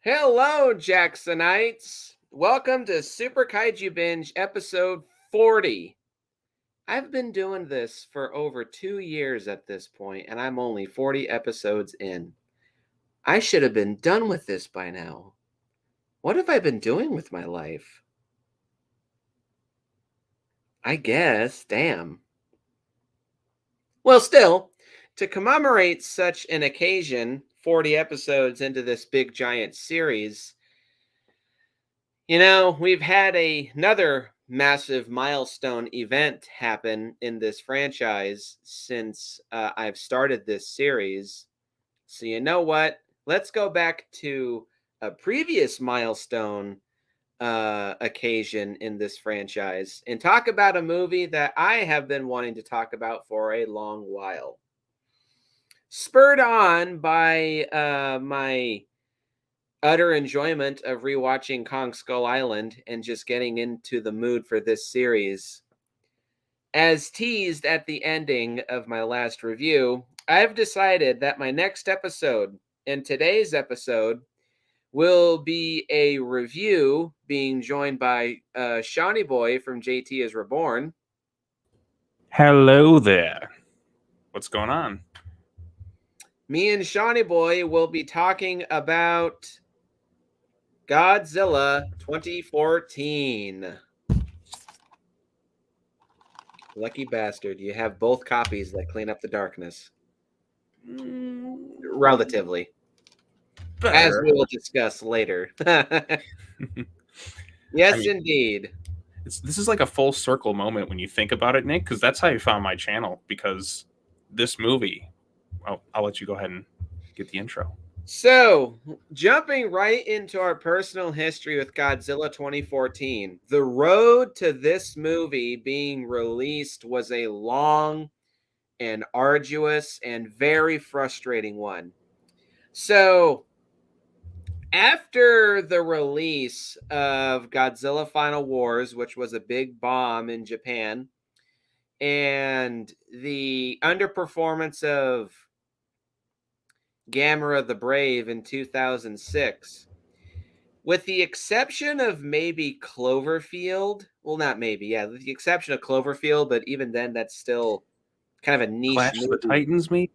Hello, Jacksonites. Welcome to Super Kaiju Binge episode 40. I've been doing this for over 2 years at this point, and I'm only 40 episodes in. I should have been done with this by now. What have I been doing with my life? I guess, damn. Well, still, to commemorate such an occasion, 40 episodes into this big giant series, we've had another massive milestone event happen in this franchise since I've started this series. So, you know what? Let's go back to a previous milestone occasion in this franchise and talk about a movie that I have been wanting to talk about for a long while. Spurred on by my utter enjoyment of rewatching Kong Skull Island and just getting into the mood for this series. As teased at the ending of my last review, I've decided that my next episode and today's episode will be a review being joined by Seanie Boy from JTISREBORN. Hello there. What's going on? Me and Seanie Boy will be talking about Godzilla 2014. Lucky bastard. You have both copies that clean up the darkness. Relatively. Better. As we will discuss later. Yes, indeed. This is like a full circle moment when you think about it, Nick, because that's how you found my channel, because this movie... I'll let you go ahead and get the intro. So, jumping right into our personal history with Godzilla 2014, the road to this movie being released was a long and arduous and very frustrating one. So, after the release of Godzilla Final Wars, which was a big bomb in Japan, and the underperformance of Gamera the Brave in 2006, with the exception of maybe Cloverfield, with the exception of Cloverfield, but even then, that's still kind of a niche Clash of the Titans, maybe?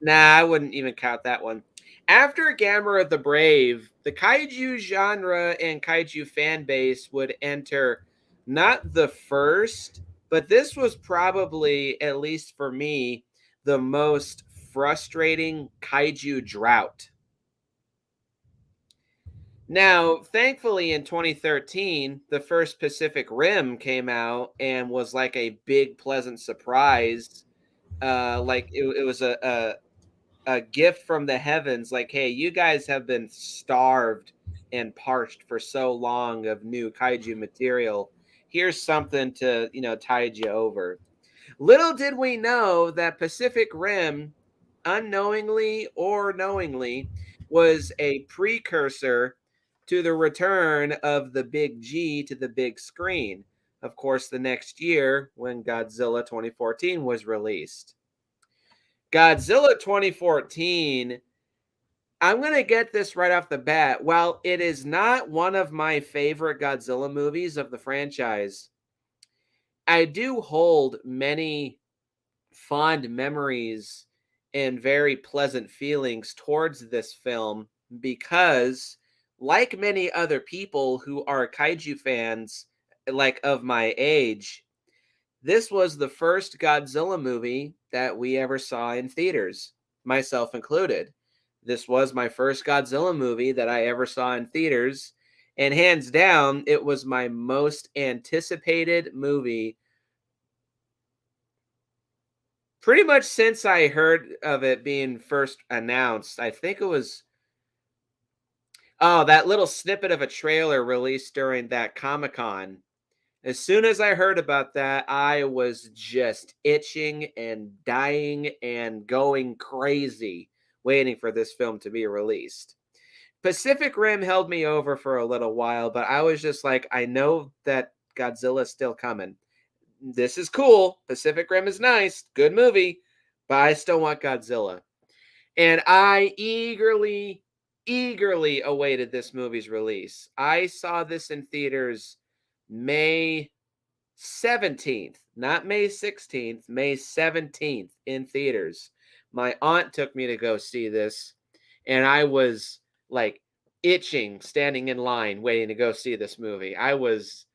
Nah, I wouldn't even count that one. After Gamera the Brave, the kaiju genre and kaiju fan base would enter not the first, but this was probably, at least for me, the most frustrating kaiju drought. Now, thankfully, in 2013, the first Pacific Rim came out and was like a big, pleasant surprise. It was a gift from the heavens. Like, hey, you guys have been starved and parched for so long of new kaiju material. Here's something to, tide you over. Little did we know that Pacific Rim, unknowingly or knowingly, was a precursor to the return of the big G to the big screen. Of course, the next year when Godzilla 2014 was released. Godzilla 2014, I'm going to get this right off the bat. While it is not one of my favorite Godzilla movies of the franchise, I do hold many fond memories and very pleasant feelings towards this film because, like many other people who are kaiju fans, like of my age, this was the first Godzilla movie that we ever saw in theaters, myself included. This was my first Godzilla movie that I ever saw in theaters, and hands down, it was my most anticipated movie pretty much since I heard of it being first announced. I think it was that little snippet of a trailer released during that Comic-Con. As soon as I heard about that, I was just itching and dying and going crazy waiting for this film to be released. Pacific Rim held me over for a little while, but I was just like, I know that Godzilla's still coming. This is cool. Pacific Rim is nice. Good movie. But I still want Godzilla. And I eagerly eagerly awaited this movie's release. I saw this in theaters May 17th, not May 16th, May 17th in theaters. My aunt took me to go see this, and I was like itching, standing in line, waiting to go see this movie. I was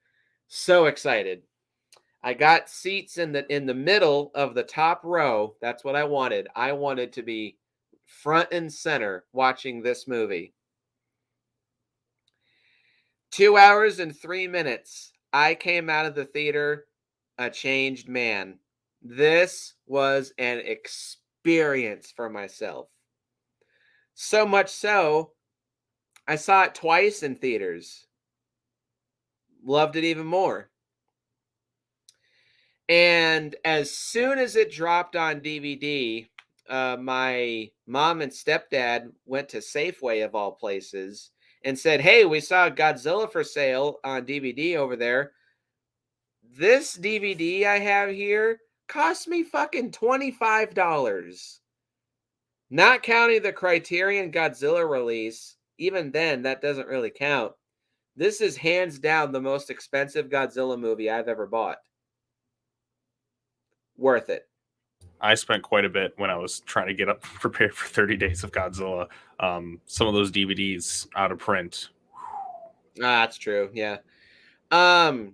so excited. I got seats in the middle of the top row. That's what I wanted. I wanted to be front and center watching this movie. 2 hours and 3 minutes. I came out of the theater a changed man. This was an experience for myself. So much so, I saw it twice in theaters. Loved it even more. And as soon as it dropped on DVD, my mom and stepdad went to Safeway, of all places, and said, "Hey, we saw Godzilla for sale on DVD over there. This DVD I have here cost me fucking $25. Not counting the Criterion Godzilla release. Even then, that doesn't really count. This is hands down the most expensive Godzilla movie I've ever bought. Worth it." I spent quite a bit when I was trying to get up prepared for 30 Days of Godzilla. Some of those DVDs out of print. That's true. Yeah. Um,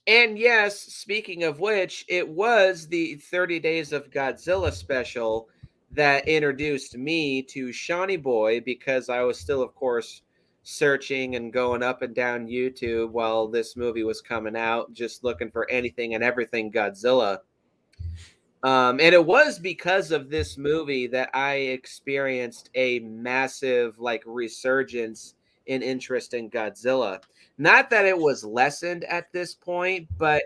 and yes, speaking of which, it was the 30 Days of Godzilla special that introduced me to Seanie Boy, because I was still, of course, searching and going up and down YouTube while this movie was coming out, just looking for anything and everything Godzilla. And it was because of this movie that I experienced a massive like resurgence in interest in Godzilla. Not that it was lessened at this point, but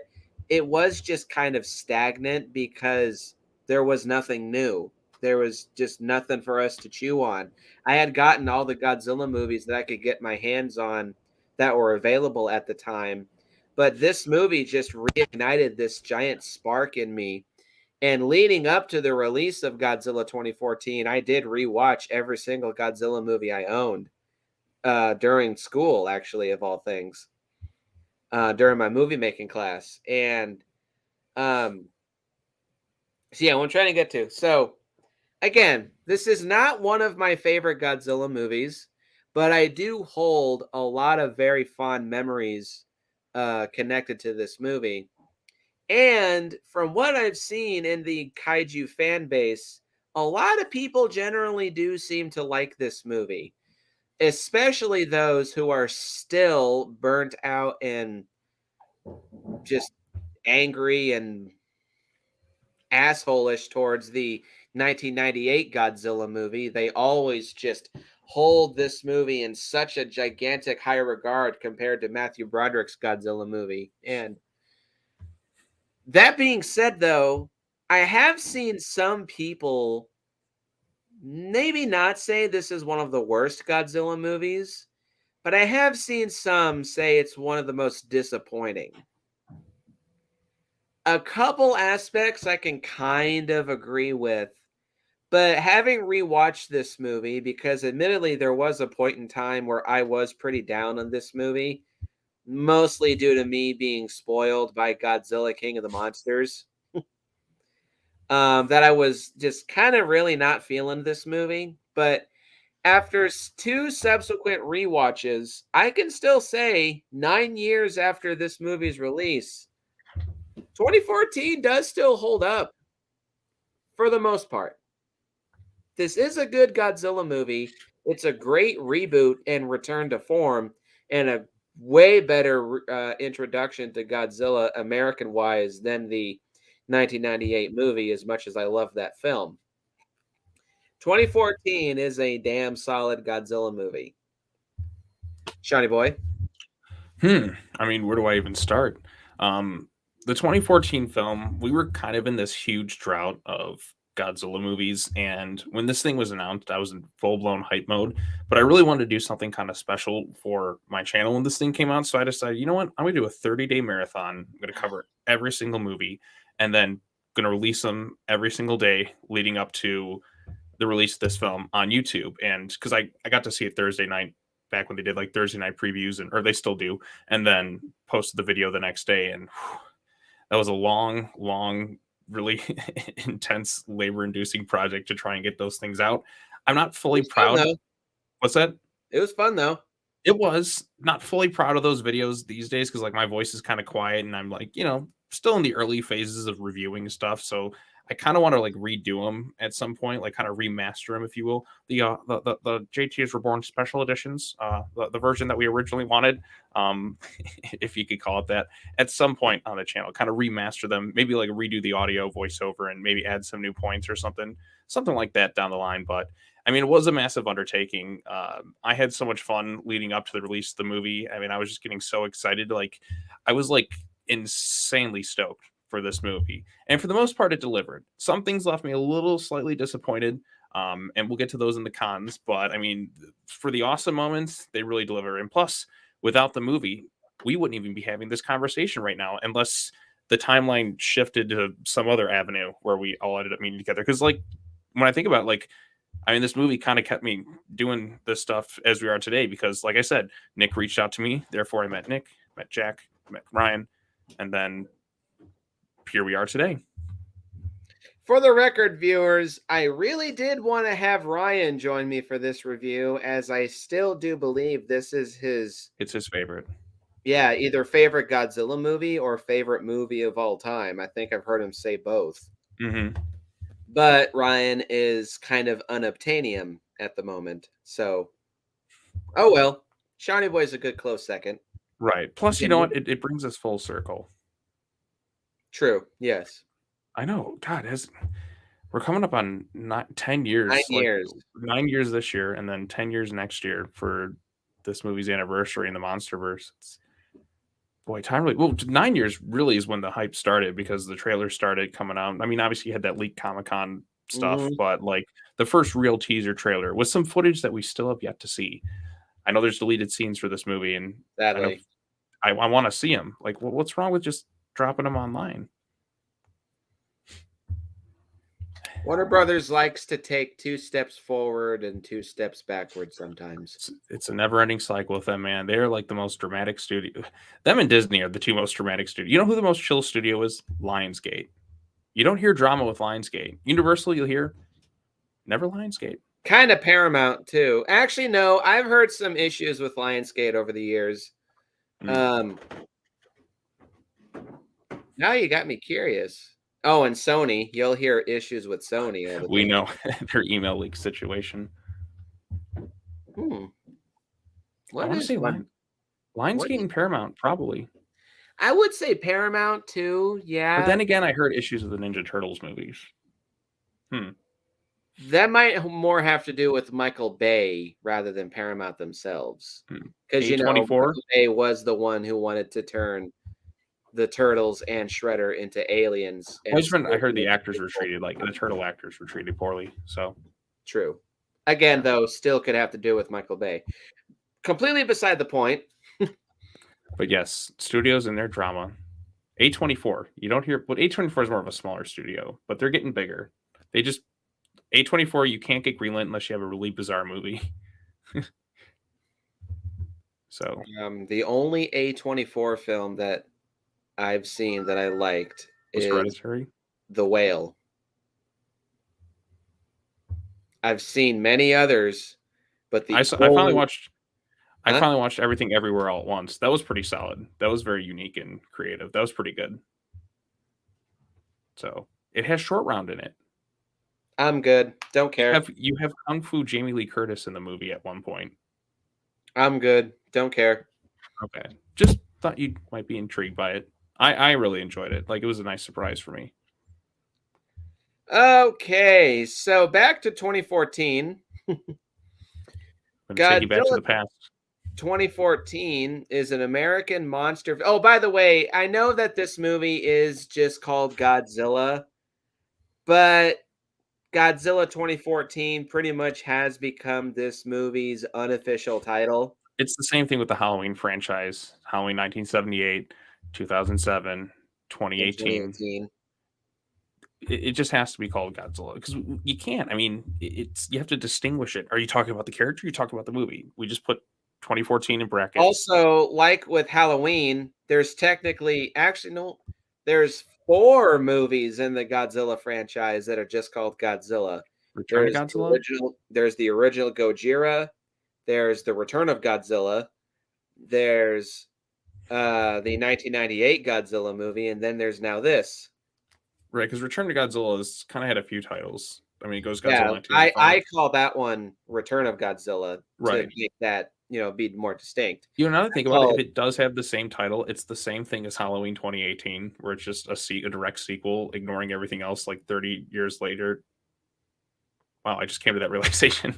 it was just kind of stagnant because there was nothing new. There was just nothing for us to chew on. I had gotten all the Godzilla movies that I could get my hands on that were available at the time, but this movie just reignited this giant spark in me. And leading up to the release of Godzilla 2014, I did rewatch every single Godzilla movie I owned during school, actually, of all things, during my movie making class. And so, yeah, what I'm trying to get to. So, again, this is not one of my favorite Godzilla movies, but I do hold a lot of very fond memories connected to this movie. And from what I've seen in the Kaiju fan base, a lot of people generally do seem to like this movie, especially those who are still burnt out and just angry and assholish towards the 1998 Godzilla movie. They always just hold this movie in such a gigantic high regard compared to Matthew Broderick's Godzilla movie. And that being said, though, I have seen some people maybe not say this is one of the worst Godzilla movies, but I have seen some say it's one of the most disappointing. A couple aspects I can kind of agree with, but having rewatched this movie, because admittedly there was a point in time where I was pretty down on this movie, mostly due to me being spoiled by Godzilla King of the Monsters. That I was just kind of really not feeling this movie. But after two subsequent rewatches, I can still say 9 years after this movie's release, 2014 does still hold up for the most part. This is a good Godzilla movie. It's a great reboot and return to form, and a way better introduction to Godzilla American wise than the 1998 movie, as much as I love that film. 2014 is a damn solid Godzilla movie. Seanie Boy. I mean, where do I even start? The 2014 film, we were kind of in this huge drought of Godzilla movies, and when this thing was announced, I was in full blown hype mode. But I really wanted to do something kind of special for my channel when this thing came out, so I decided, you know what, I'm gonna do a 30-day marathon. I'm gonna cover every single movie, and then gonna release them every single day leading up to the release of this film on YouTube, and because I got to see it Thursday night back when they did like Thursday night previews, and or they still do, and then posted the video the next day, and that was a long, really intense, labor-inducing project to try and get those things out. I'm not fully Fun, proud. though. What's that? It was fun though. It was not fully proud of those videos these days because like my voice is kind of quiet and I'm like, still in the early phases of reviewing stuff. So I kind of want to like redo them at some point, like kind of remaster them, if you will. The JT's Reborn special editions, the version that we originally wanted, um, if you could call it that, at some point on the channel, kind of remaster them, maybe like redo the audio voiceover and maybe add some new points or something like that down the line. But I mean, it was a massive undertaking. I had so much fun leading up to the release of the movie. I mean, I was just getting so excited. Like, I was like insanely stoked for this movie. And for the most part, it delivered. Some things left me a little slightly disappointed. And we'll get to those in the cons. But I mean, for the awesome moments, they really deliver. And plus, without the movie, we wouldn't even be having this conversation right now unless the timeline shifted to some other avenue where we all ended up meeting together. Because, like, when I think about like, I mean, this movie kind of kept me doing this stuff as we are today because, like I said, Nick reached out to me. Therefore, I met Nick, met Jack, met Ryan, and then here we are today. For the record, viewers, I really did want to have Ryan join me for this review, as I still do believe this is It's his favorite. Yeah, either favorite Godzilla movie or favorite movie of all time. I think I've heard him say both. Mm-hmm. But Ryan is kind of unobtainium at the moment. So, oh well. Seanie Boy is a good close second. Right. Plus, you know what? It brings us full circle. True. Yes. I know. God, we're coming up on 10 years. 9 years. 9 years this year, and then 10 years next year for this movie's anniversary in the MonsterVerse. Boy, time really. Well, 9 years really is when the hype started because the trailer started coming out. I mean, obviously, you had that leaked Comic-Con stuff, but like the first real teaser trailer with some footage that we still have yet to see. I know there's deleted scenes for this movie, and Sadly, I want to see them. Like, what's wrong with just dropping them online? Warner Brothers likes to take 2 steps forward and 2 steps backward sometimes. It's a never-ending cycle with them, man. They're like the most dramatic studio. Them and Disney are the two most dramatic studios. You know who the most chill studio is? Lionsgate. You don't hear drama with Lionsgate. Universal, you'll hear. Never Lionsgate. Kind of Paramount too. Actually, no, I've heard some issues with Lionsgate over the years. Now you got me curious. Oh, and Sony, you'll hear issues with Sony all the time. We know their email leak situation. What I want to say Lionsgate and Paramount, probably. I would say Paramount too, yeah. But then again, I heard issues with the Ninja Turtles movies. That might more have to do with Michael Bay rather than Paramount themselves. Because, Michael Bay was the one who wanted to turn the Turtles and Shredder into aliens. I heard the actors were treated like the turtle actors were treated poorly. So true. Again, though, still could have to do with Michael Bay. Completely beside the point. But yes, studios and their drama. A24. You don't hear, but A24 is more of a smaller studio, but they're getting bigger. They just A24. You can't get greenlit unless you have a really bizarre movie. So the only A24 film that I've seen that I liked is Hereditary? The Whale. I've seen many others, but I finally watched Everything Everywhere All at Once. That was pretty solid. That was very unique and creative. That was pretty good. So it has Short Round in it. I'm good. Don't care. You have Kung Fu Jamie Lee Curtis in the movie at one point. I'm good. Don't care. Okay. Just thought you might be intrigued by it. I really enjoyed it. Like, it was a nice surprise for me. Okay, so back to 2014. Take you back to the past. 2014 is an American monster. Oh, by the way, I know that this movie is just called Godzilla, but Godzilla 2014 pretty much has become this movie's unofficial title. It's the same thing with the Halloween franchise. Halloween 1978, 2007, 2018. It just has to be called Godzilla because you can't. I mean, it's you have to distinguish it. Are you talking about the character? Or are you talking about the movie? We just put 2014 in brackets. Also, like with Halloween, there's technically actually no, there's 4 movies in the Godzilla franchise that are just called Godzilla. Return to Godzilla. There's the original Gojira, there's the Return of Godzilla, there's the 1998 Godzilla movie, and then there's now this. Right, because Return to Godzilla has kind of had a few titles. I mean, it goes Yeah, Godzilla 1985. I call that one Return of Godzilla to Right. make that, be more distinct. You know, now that I think about it, Oh, if it does have the same title, it's the same thing as Halloween 2018, where it's just a direct sequel, ignoring everything else like 30 years later. Wow, I just came to that realization.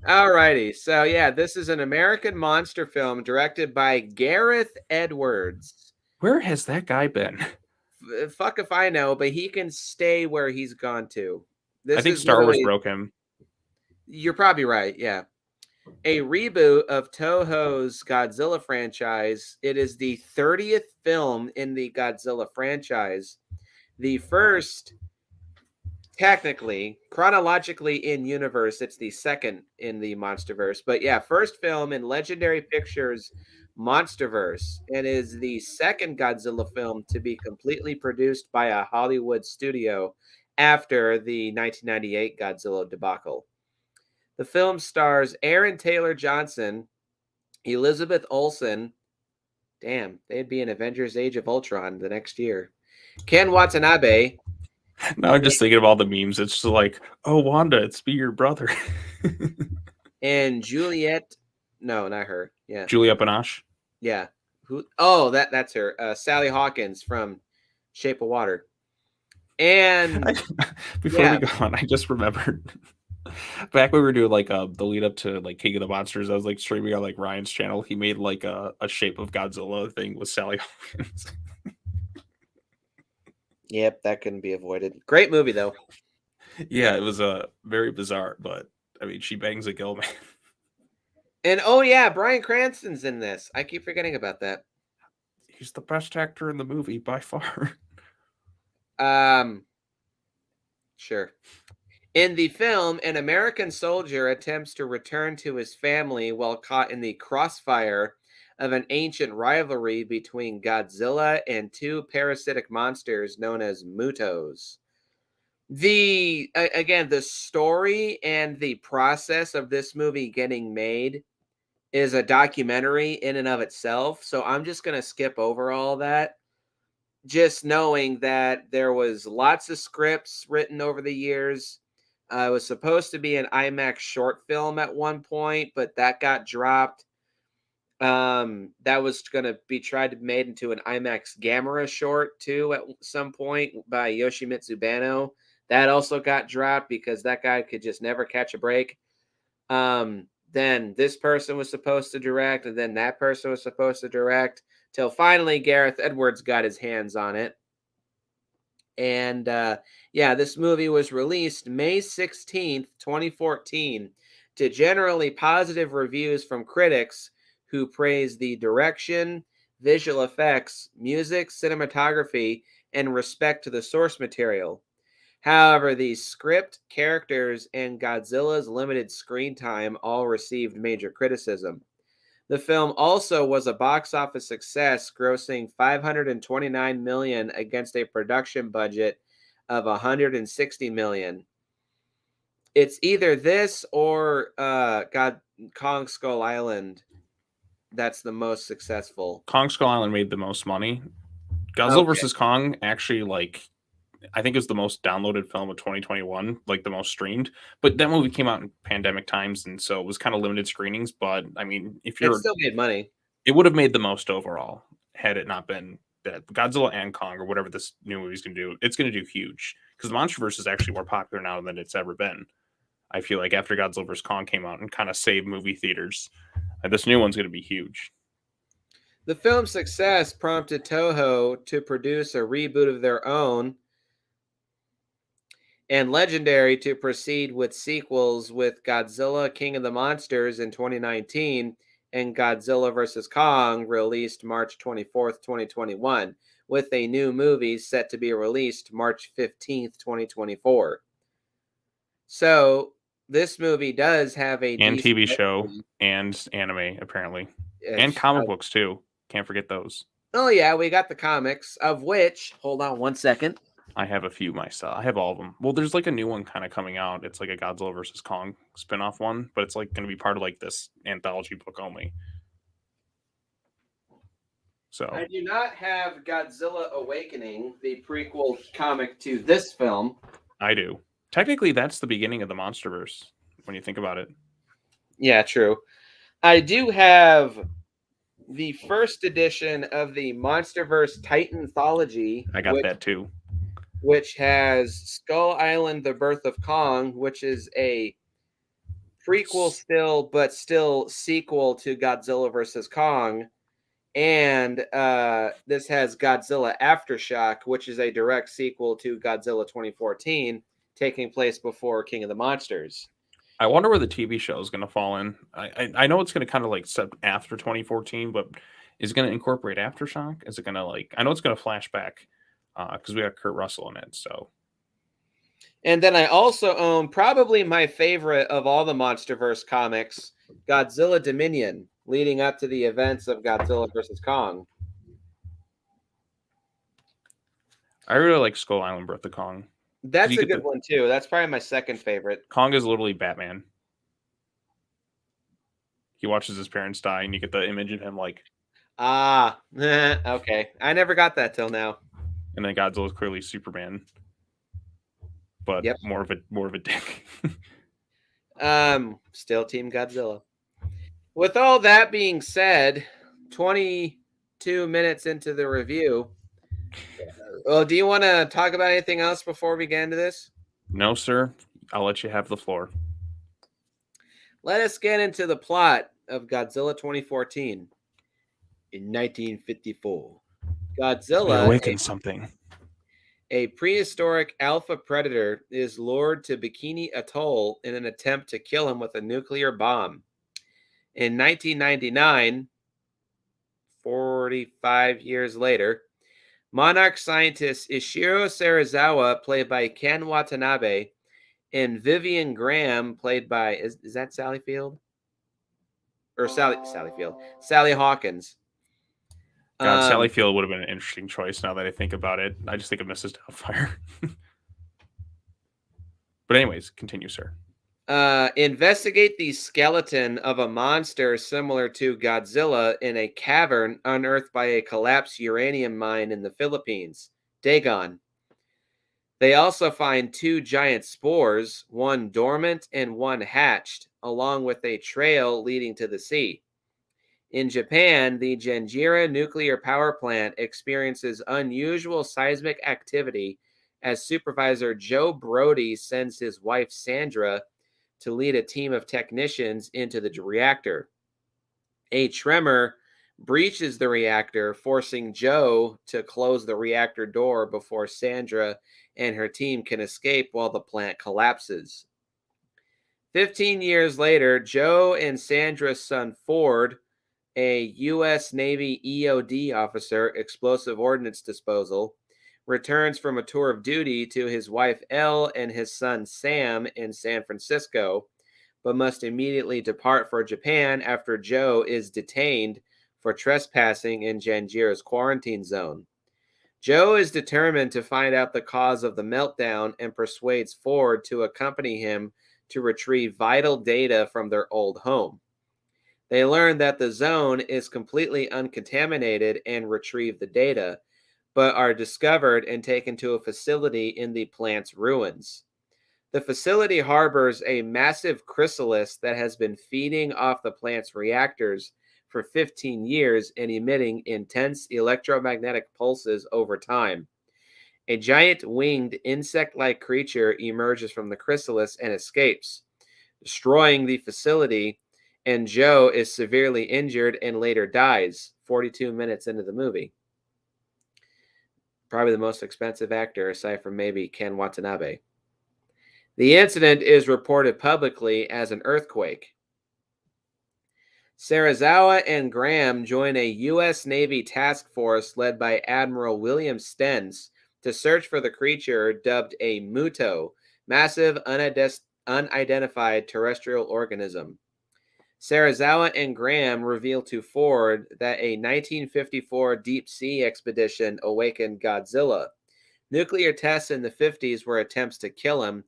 Alrighty. So yeah, this is an American monster film directed by Gareth Edwards. Where has that guy been? Fuck if I know, but he can stay where he's gone to. I think Star Wars broke him. You're probably right, yeah. A reboot of Toho's Godzilla franchise. It is the 30th film in the Godzilla franchise. The first, technically, chronologically in universe, it's the second in the Monsterverse. But yeah, first film in Legendary Pictures Monsterverse, and is the second Godzilla film to be completely produced by a Hollywood studio after the 1998 Godzilla debacle. The film stars Aaron Taylor Johnson, Elizabeth Olsen. Damn, they'd be in Avengers Age of Ultron the next year. Ken Watanabe. Now I'm just thinking of all the memes. It's just like, oh, Wanda, it's be your brother. And Juliette. No, not her. Yeah. Juliette Binoche. Yeah. Who? Oh, that's her. Sally Hawkins from Shape of Water. And before we go on, I just remembered back when we were doing like the lead up to like King of the Monsters, I was like streaming on like Ryan's channel. He made like a Shape of Godzilla thing with Sally Hawkins. Yep, that couldn't be avoided. Great movie though. Yeah, it was very bizarre, but I mean, she bangs a gill, man. And oh yeah, Bryan Cranston's in this. I keep forgetting about that. He's the best actor in the movie by far. Sure. In the film, an American soldier attempts to return to his family while caught in the crossfire of an ancient rivalry between Godzilla and 2 parasitic monsters known as Mutos. The story and the process of this movie getting made is a documentary in and of itself, so I'm just going to skip over all that. Just knowing that there was lots of scripts written over the years. It was supposed to be an IMAX short film at one point, but that got dropped. That was going to be tried to be made into an IMAX Gamera short too at some point by Yoshimitsu Banno. That also got dropped because that guy could just never catch a break. Then this person was supposed to direct, and then that person was supposed to direct, till finally Gareth Edwards got his hands on it. And yeah, this movie was released May 16th, 2014, to generally positive reviews from critics who praised the direction, visual effects, music, cinematography, and respect to the source material. However, the script, characters, and Godzilla's limited screen time all received major criticism. The film also was a box office success, grossing $529 million against a production budget of $160 million. It's either this or Kong Skull Island that's the most successful. Kong Skull Island made the most money. Godzilla vs. Kong actually, like, I think is the most downloaded film of 2021, like the most streamed. But that movie came out in pandemic times, and so it was kind of limited screenings. But I mean, if it still made money, it would have made the most overall had it not been that Godzilla and Kong or whatever this new movie's going to do. It's going to do huge because the MonsterVerse is actually more popular now than it's ever been. I feel like after Godzilla vs. Kong came out and kind of saved movie theaters, this new one's going to be huge. The film's success prompted Toho to produce a reboot of their own, and Legendary to proceed with sequels with Godzilla King of the Monsters in 2019 and Godzilla vs. Kong, released March 24th, 2021, with a new movie set to be released March 15th, 2024. So this movie does have a And decent TV show opening. and anime, apparently. And It's, comic books, too. Can't forget those. oh yeah, we got the comics, of which, hold on one second. I have a few myself. I have all of them. Well, there's like a new one kind of coming out. It's like a Godzilla versus Kong spin-off one, but it's like going to be part of like this anthology book only. So I do not have Godzilla Awakening, the prequel comic to this film. I do. Technically, that's the beginning of the MonsterVerse when you think about it. Yeah, true. I do have the first edition of the MonsterVerse Titanthology. I got that too. Which has Skull Island: The Birth of Kong, which is a prequel still, but still sequel to Godzilla versus Kong. And this has Godzilla Aftershock, which is a direct sequel to Godzilla 2014, taking place before King of the Monsters. I wonder where the TV show is going to fall in. I know it's going to kind of like set after 2014, but is it going to incorporate Aftershock? Is it going to like? I know it's going to flash back because we got Kurt Russell in it. So, and then I also own probably my favorite of all the MonsterVerse comics, Godzilla Dominion, leading up to the events of Godzilla versus Kong. I really like Skull Island: Birth of Kong. That's a good one too. That's probably my second favorite. Kong is literally Batman. He watches his parents die, and you get the image of him like, okay. I never got that till now. And then Godzilla is clearly Superman, but more of a dick. Still Team Godzilla. With all that being said, 22 minutes into the review. Well, do you want to talk about anything else before we get into this? No, sir. I'll let you have the floor. Let us get into the plot of Godzilla 2014. In 1954, Godzilla awakens something. A prehistoric alpha predator is lured to Bikini Atoll in an attempt to kill him with a nuclear bomb. In 1999, 45 years later, Monarch scientist Ishiro Serizawa, played by Ken Watanabe, and Vivian Graham, played by, is that Sally Field? Or Sally Field. Sally Hawkins. God, Sally Field would have been an interesting choice now that I think about it. I just think of Mrs. Doubtfire. But anyways, continue, sir. Investigate the skeleton of a monster similar to Godzilla in a cavern unearthed by a collapsed uranium mine in the Philippines, Dagon. They also find two giant spores, one dormant and one hatched, along with a trail leading to the sea. In Japan, the Genjira nuclear power plant experiences unusual seismic activity as Supervisor Joe Brody sends his wife Sandra to lead a team of technicians into the reactor. A tremor breaches the reactor, forcing Joe to close the reactor door before Sandra and her team can escape while the plant collapses. 15 years later, Joe and Sandra's son Ford, a U.S. Navy EOD officer, explosive ordnance disposal, returns from a tour of duty to his wife Elle and his son Sam in San Francisco, but must immediately depart for Japan after Joe is detained for trespassing in Genjira's quarantine zone. Joe is determined to find out the cause of the meltdown and persuades Ford to accompany him to retrieve vital data from their old home. They learn that the zone is completely uncontaminated and retrieve the data, but are discovered and taken to a facility in the plant's ruins. The facility harbors a massive chrysalis that has been feeding off the plant's reactors for 15 years and emitting intense electromagnetic pulses over time. A giant winged insect-like creature emerges from the chrysalis and escapes, destroying the facility, and Joe is severely injured and later dies 42 minutes into the movie. Probably the most expensive actor aside from maybe Ken Watanabe. The incident is reported publicly as an earthquake. Sarazawa and Graham join a U.S. Navy task force led by Admiral William Stenz to search for the creature dubbed a Muto, massive unidentified terrestrial organism. Sarazawa and Graham reveal to Ford that a 1954 deep sea expedition awakened Godzilla. Nuclear tests in the 50s were attempts to kill him,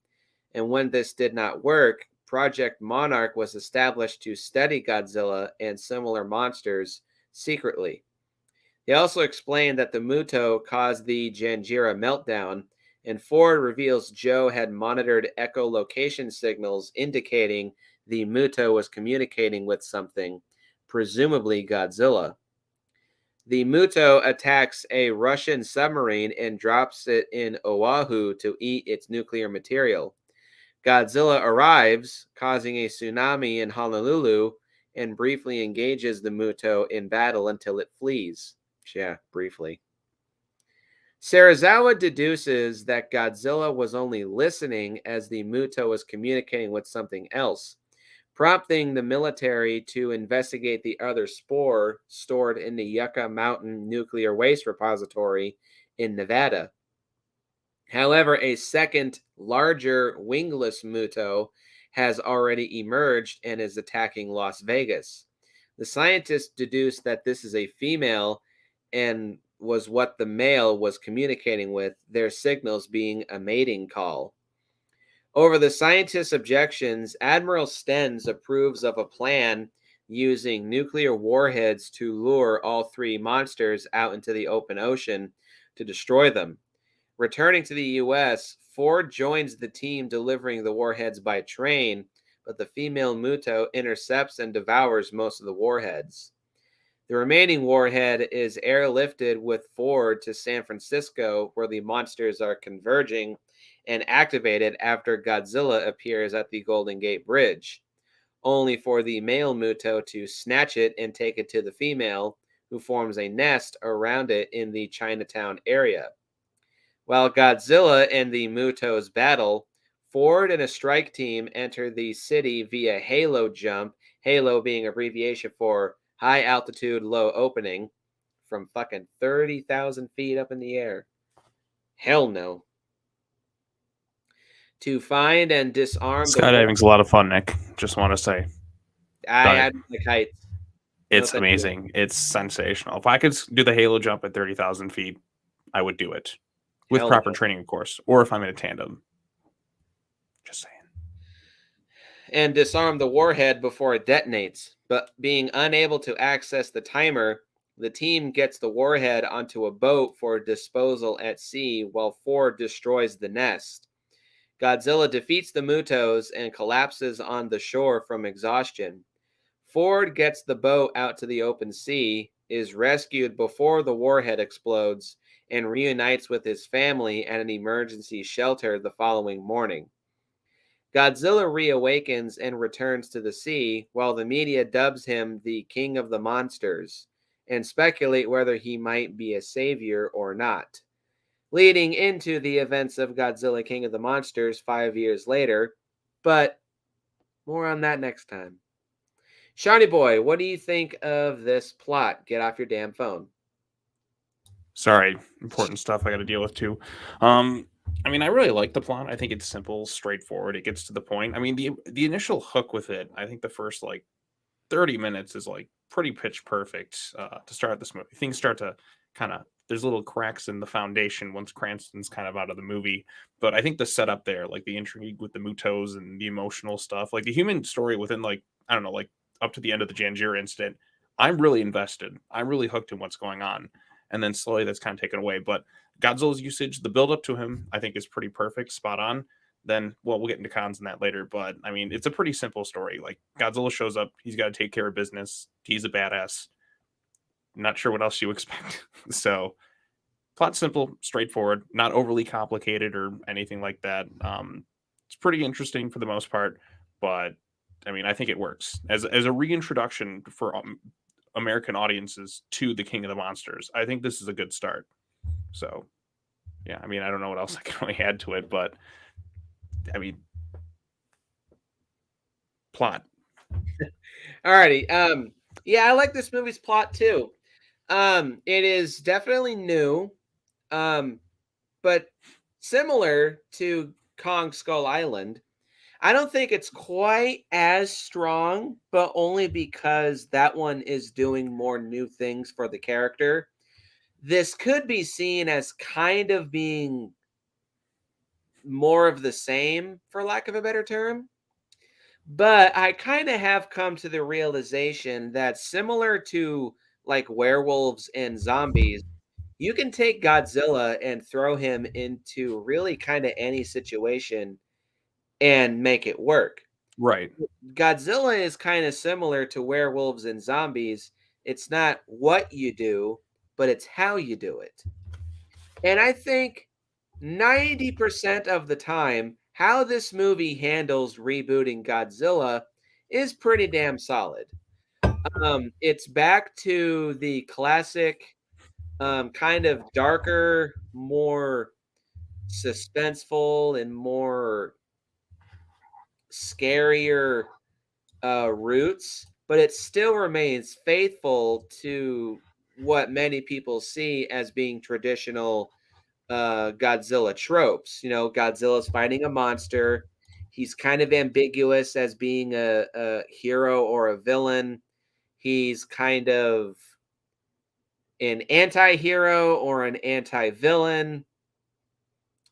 and when this did not work, Project Monarch was established to study Godzilla and similar monsters secretly. They also explained that the Muto caused the Janjira meltdown, and Ford reveals Joe had monitored echolocation signals indicating the Muto was communicating with something, presumably Godzilla. The Muto attacks a Russian submarine and drops it in Oahu to eat its nuclear material. Godzilla arrives, causing a tsunami in Honolulu, and briefly engages the Muto in battle until it flees. Yeah, briefly. Sarazawa deduces that Godzilla was only listening as the Muto was communicating with something else, prompting the military to investigate the other spore stored in the Yucca Mountain Nuclear Waste Repository in Nevada. However, a second, larger wingless Muto has already emerged and is attacking Las Vegas. The scientists deduced that this is a female and was what the male was communicating with, their signals being a mating call. Over the scientists' objections, Admiral Stenz approves of a plan using nuclear warheads to lure all three monsters out into the open ocean to destroy them. Returning to the U.S., Ford joins the team delivering the warheads by train, but the female Muto intercepts and devours most of the warheads. The remaining warhead is airlifted with Ford to San Francisco, where the monsters are converging and activated after Godzilla appears at the Golden Gate Bridge, only for the male Muto to snatch it and take it to the female, who forms a nest around it in the Chinatown area. While Godzilla and the Mutos battle, Ford and a strike team enter the city via halo jump, halo being abbreviation for high altitude, low opening, from fucking 30,000 feet up in the air. Hell no. To find and disarm the Skydiving's a lot of fun, Nick. Just want to say. I like heights. It's amazing. It's sensational. If I could do the halo jump at 30,000 feet, I would do it. With proper training, of course. Or if I'm in a tandem. Just saying. And disarm the warhead before it detonates. But being unable to access the timer, the team gets the warhead onto a boat for disposal at sea while Ford destroys the nest. Godzilla defeats the Mutos and collapses on the shore from exhaustion. Ford gets the boat out to the open sea, is rescued before the warhead explodes, and reunites with his family at an emergency shelter the following morning. Godzilla reawakens and returns to the sea, while the media dubs him the King of the Monsters, and speculate whether he might be a savior or not, leading into the events of Godzilla King of the Monsters 5 years later, but more on that next time. Seanie Boy, what do you think of this plot? Get off your damn phone. Sorry, important stuff I got to deal with too. I mean, I really like the plot. I think it's simple, straightforward. It gets to the point. I mean, the initial hook with it, I think the first like 30 minutes is like pretty pitch perfect to start this movie. Things start to kind of there's little cracks in the foundation once Cranston's kind of out of the movie. But I think the setup there, like the intrigue with the Mutos and the emotional stuff, like the human story within like, I don't know, like up to the end of the Janjira incident, I'm really invested. I'm really hooked in what's going on. And then slowly that's kind of taken away. But Godzilla's usage, the build up to him, I think is pretty perfect, spot on. Then, well, we'll get into cons in that later. But I mean, it's a pretty simple story. Like Godzilla shows up, he's got to take care of business. He's a badass. Not sure what else you expect. So, plot simple, straightforward, not overly complicated or anything like that. It's pretty interesting for the most part, but I mean, I think it works as a reintroduction for American audiences to the King of the Monsters. I think this is a good start. So, yeah, I mean, I don't know what else I can really add to it, but I mean, plot. Alrighty. Yeah, I like this movie's plot too. It is definitely new, um, but similar to Kong Skull Island. I don't think it's quite as strong, but only because that one is doing more new things for the character. This could be seen as kind of being more of the same, for lack of a better term. But I kind of have come to the realization that similar to like werewolves and zombies, you can take Godzilla and throw him into really kind of any situation and make it work. Right. Godzilla is kind of similar to werewolves and zombies. It's not what you do, but it's how you do it. And I think 90% of the time, how this movie handles rebooting Godzilla is pretty damn solid. It's back to the classic, kind of darker, more suspenseful, and more scarier roots, but it still remains faithful to what many people see as being traditional Godzilla tropes. You know, Godzilla's fighting a monster. He's kind of ambiguous as being a hero or a villain. He's kind of an anti hero or an anti villain.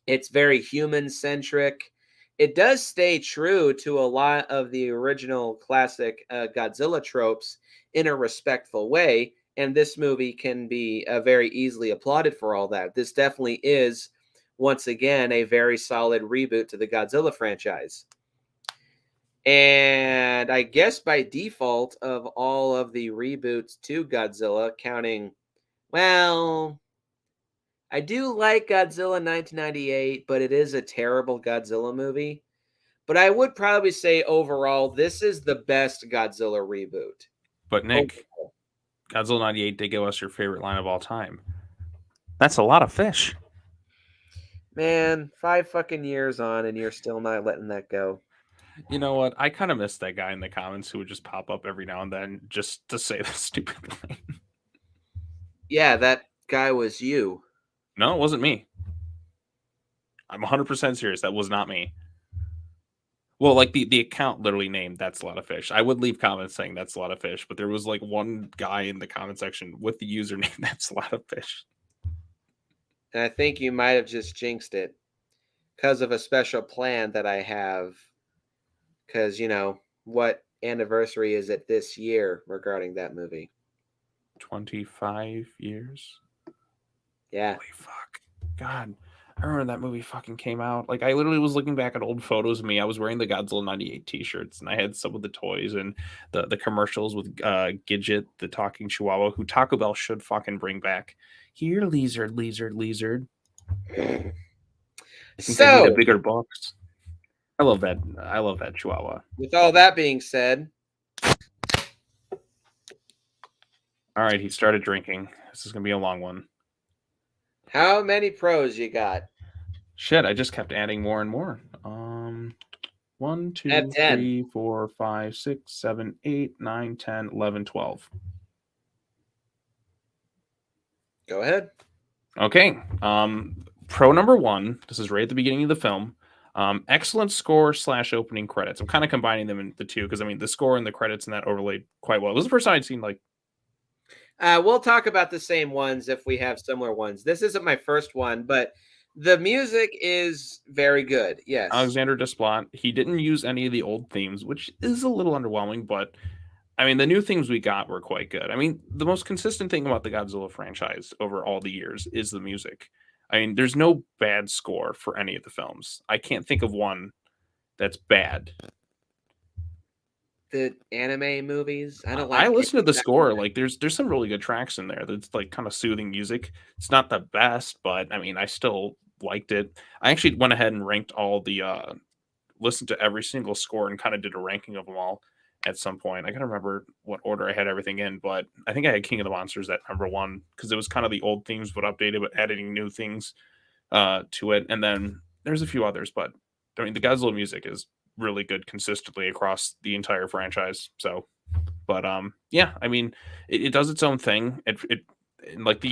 It's very human centric. It does stay true to a lot of the original classic Godzilla tropes in a respectful way. And this movie can be very easily applauded for all that. This definitely is, once again, a very solid reboot to the Godzilla franchise. And I guess by default, of all of the reboots to Godzilla, counting, well, I do like Godzilla 1998, but it is a terrible Godzilla movie. But I would probably say overall, this is the best Godzilla reboot. But Nick, Godzilla 98 did give us your favorite line of all time. That's a lot of fish. Man, 5 fucking years on, and you're still not letting that go. You know what? I kind of miss that guy in the comments who would just pop up every now and then just to say the stupid line. Yeah, that guy was you. No, it wasn't me. I'm 100% serious. That was not me. Well, like the account literally named "That's a lot of fish." I would leave comments saying "That's a lot of fish," but there was like one guy in the comment section with the username "That's a lot of fish." And I think you might have just jinxed it because of a special plan that I have. Because, you know, what anniversary is it this year regarding that movie? 25 years. Yeah. Holy fuck. God. I remember that movie fucking came out. Like, I literally was looking back at old photos of me. I was wearing the Godzilla 98 t-shirts, and I had some of the toys and the commercials with Gidget, the talking chihuahua, who Taco Bell should fucking bring back. Here, lizard, lizard, lizard. I think I need a So, bigger box. I love that. I love that chihuahua. with all that being said, All right, he started drinking. This is gonna be a long one. how many pros you got? Shit, I just kept adding more and more. 1, At 2, 10. 3, 4, 5, 6, 7, 8, 9, 10, 11, 12. Go ahead. Okay. Pro number 1. This is right at the beginning of the film. Excellent score / opening credits. I'm kind of combining them into the two because I mean the score and the credits and that overlaid quite well. It was the first time I'd seen like. We'll talk about the same ones if we have similar ones. This isn't my first one, but the music is very good. Yes. Alexander Desplat. He didn't use any of the old themes, which is a little underwhelming, but I mean, the new themes we got were quite good. I mean, the most consistent thing about the Godzilla franchise over all the years is the music. I mean, there's no bad score for any of the films. I can't think of one that's bad. The anime movies. I don't I like listen to the that score. much. Like, there's some really good tracks in there. That's like kind of soothing music. It's not the best, but I mean, I still liked it. I actually went ahead and ranked all the listened to every single score and kind of did a ranking of them all at some point. I gotta remember what order I had everything in, but I think I had King of the Monsters at number 1 because it was kind of the old themes but updated, but adding new things to it. And then there's a few others, but I mean the Godzilla music is really good consistently across the entire franchise. So But yeah, I mean, it does its own thing. It like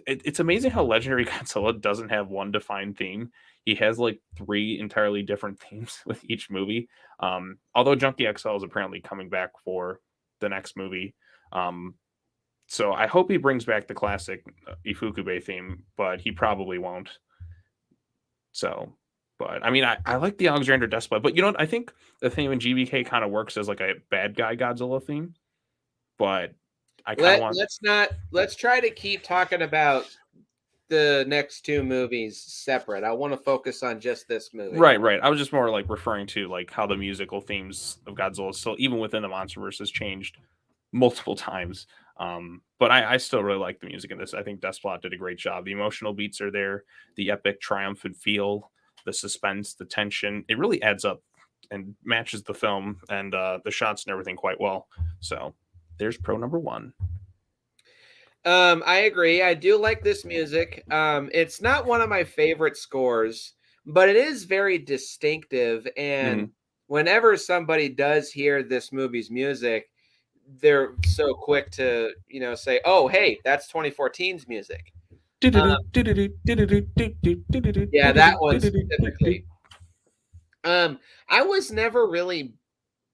it's amazing how Legendary Godzilla doesn't have one defined theme. He has like three entirely different themes with each movie. Although Junkie XL is apparently coming back for the next movie. Um, so I hope he brings back the classic Ifukube theme, but he probably won't. So, but I mean, I like the Alexander Despot, but you know what? I think the theme in GBK kind of works as like a bad guy Godzilla theme, but I kind of want. Let's try to keep talking about the next two movies separate. I want to focus on just this movie. Right, right. I was just more like referring to like how the musical themes of Godzilla still, even within the MonsterVerse, has changed multiple times. But I still really like the music in this. I think Desplat did a great job. The emotional beats are there, the epic, triumphant feel, the suspense, the tension. It really adds up and matches the film and the shots and everything quite well. So there's pro number one. I agree. I do like this music. It's not one of my favorite scores, but it is very distinctive. And Mhm. whenever somebody does hear this movie's music, they're so quick to, say, "Oh, hey, that's 2014's music." Yeah, that one specifically. I was never really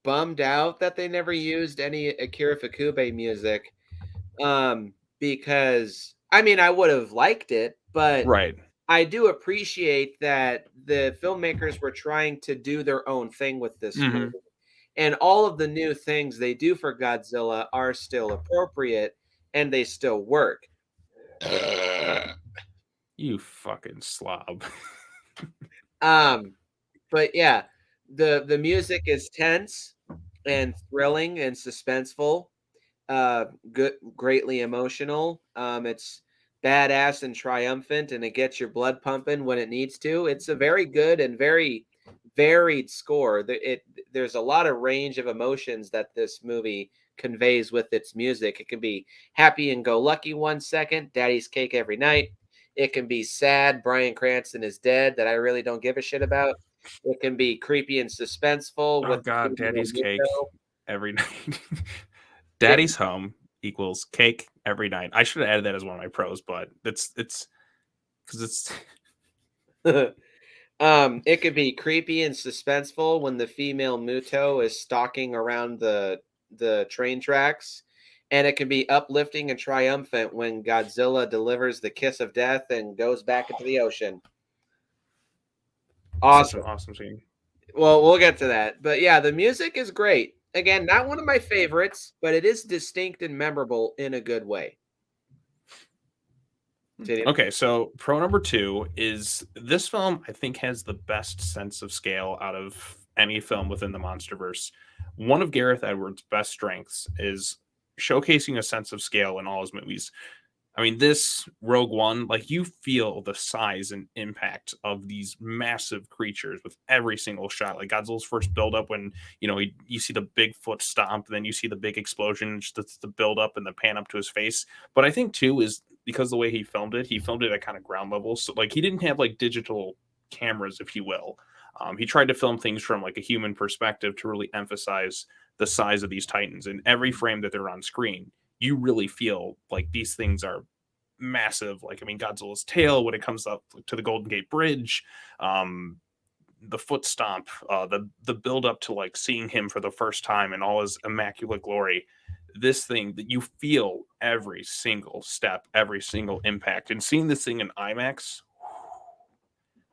bummed out that they never used any Akira Ifukube music. Because I mean, I would have liked it, but Right. I do appreciate that the filmmakers were trying to do their own thing with this movie. Hmm. And all of the new things they do for Godzilla are still appropriate and they still work. You fucking slob. Um, but yeah, the music is tense and thrilling and suspenseful. Good, greatly emotional. It's badass and triumphant, and it gets your blood pumping when it needs to. It's a very good and very varied score. There's a lot of range of emotions that this movie conveys with its music. It can be happy and go lucky 1 second, Daddy's Cake every night. It can be sad, Bryan Cranston is dead, that I really don't give a shit about. It can be creepy and suspenseful Oh with god, female daddy's cake Muto. every night. It Daddy's home equals cake every night. I should have added that as one of my pros, but it's because it's It could be creepy and suspenseful when the female Muto is stalking around the train tracks, and it can be uplifting and triumphant when Godzilla delivers the kiss of death and goes back into the ocean. such an Awesome. awesome scene. Well, we'll get to that. But yeah, the music is great. Again, not one of my favorites, but it is distinct and memorable in a good way. Continue. Okay, so pro number two is this film, I think, has the best sense of scale out of any film within the Monsterverse. One of Gareth Edwards' best strengths is showcasing a sense of scale in all his movies. I mean, this Rogue One, like you feel the size and impact of these massive creatures with every single shot. Like Godzilla's first build up when you see the big foot stomp, then you see the big explosion, just the build up and the pan up to his face. But I think too is because the way he filmed it at kind of ground level. So like he didn't have like digital cameras, if you will. He tried to film things from like a human perspective to really emphasize the size of these titans. And every frame that they're on screen, you really feel like these things are massive. Like, I mean, Godzilla's tail when it comes up to the Golden Gate Bridge, the foot stomp, the build up to like seeing him for the first time in all his immaculate glory. This thing that you feel every single step, every single impact, and seeing this thing in IMAX,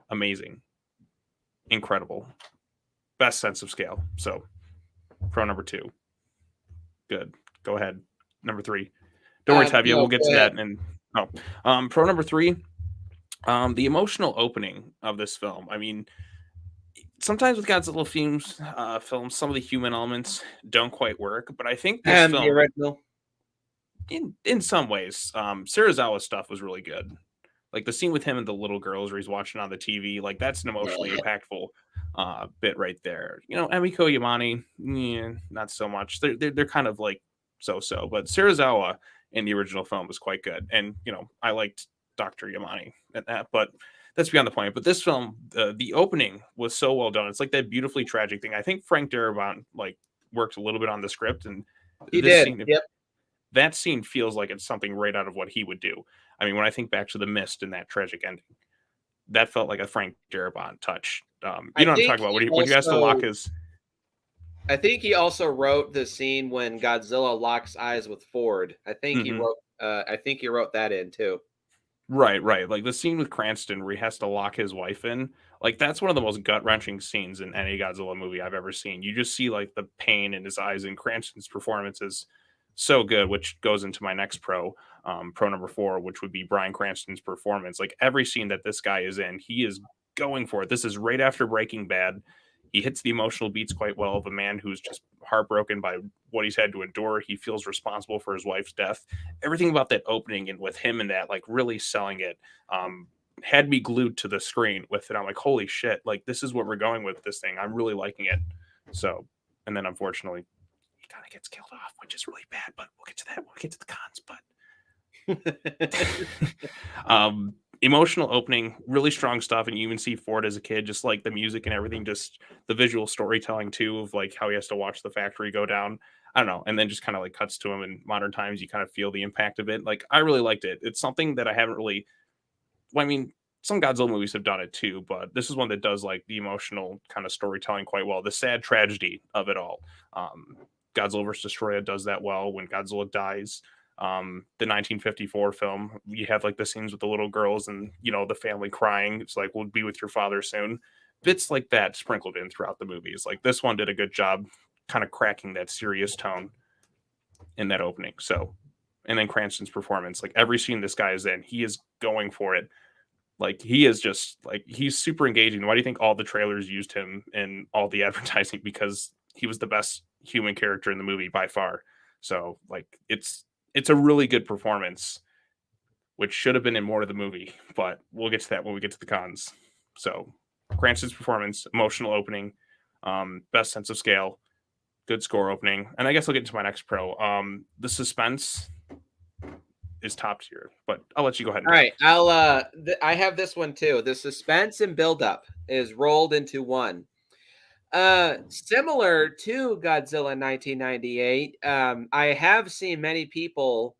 amazing, incredible, best sense of scale. So, pro number two, good. Go ahead. Number three. Don't worry, Tavia. No, We'll get go to ahead. that. And pro number three, the emotional opening of this film. I mean, sometimes with Godzilla films, some of the human elements don't quite work. But I think this The film, original. in some ways, Serizawa's stuff was really good. Like the scene with him and the little girls where he's watching on the TV, like that's an emotionally impactful bit right there. Emiko Yamane, not so much. They're kind of like so, but Serizawa in the original film was quite good, and I liked Dr. Yamane at that, but that's beyond the point. But this film, the opening was so well done. It's like that beautifully tragic thing. I think Frank Darabont like worked a little bit on the script, and He This did. scene, Yep. that scene feels like it's something right out of what he would do. I mean, when I think back to The Mist and that tragic ending, that felt like a Frank Darabont touch. You I know what I'm think talking about? he When he has to lock also his I think he also wrote the scene when Godzilla locks eyes with Ford. Mhm. I think he wrote that in too. Right, right. Like the scene with Cranston where he has to lock his wife in. Like that's one of the most gut-wrenching scenes in any Godzilla movie I've ever seen. You just see like the pain in his eyes, and Cranston's performance is so good, which goes into my next pro number 4, which would be Bryan Cranston's performance. Like every scene that this guy is in, he is going for it. This is right after Breaking Bad. He hits the emotional beats quite well of a man who's just heartbroken by what he's had to endure. He feels responsible for his wife's death. Everything about that opening and with him and that, like really selling it, um, had me glued to the screen with it. I'm like, holy shit, like this is what we're going with this thing. I'm really liking it. So, and then unfortunately, he kind of gets killed off, which is really bad, but we'll get to that. We'll get to the cons, but emotional opening, really strong stuff, and you even see Ford as a kid, just like the music and everything, just the visual storytelling too of like how he has to watch the factory go down. I don't know, and then just kind of like cuts to him in modern times. You kind of feel the impact of it. Like I really liked it. It's something that I haven't really. Well, I mean, some Godzilla movies have done it too, but this is one that does like the emotional kind of storytelling quite well. The sad tragedy of it all. Um, Godzilla vs. Destroyer does that well when Godzilla dies. The 1954 film, you have like the scenes with the little girls and the family crying. It's like, we'll be with your father soon. Bits like that sprinkled in throughout the movies. Like this one did a good job kind of cracking that serious tone in that opening. So, and then Cranston's performance, like every scene this guy is in, he is going for it. Like he is just like he's super engaging. Why do you think all the trailers used him in all the advertising? Because he was the best human character in the movie by far. So like it's a really good performance, which should have been in more of the movie, but we'll get to that when we get to the cons. So Cranston's performance, emotional opening, best sense of scale, good score opening, and I guess I'll get into my next pro. The suspense is top tier, but I'll let you go ahead and All talk. right, I have this one too. The suspense and buildup is rolled into one. Similar to Godzilla 1998, I have seen many people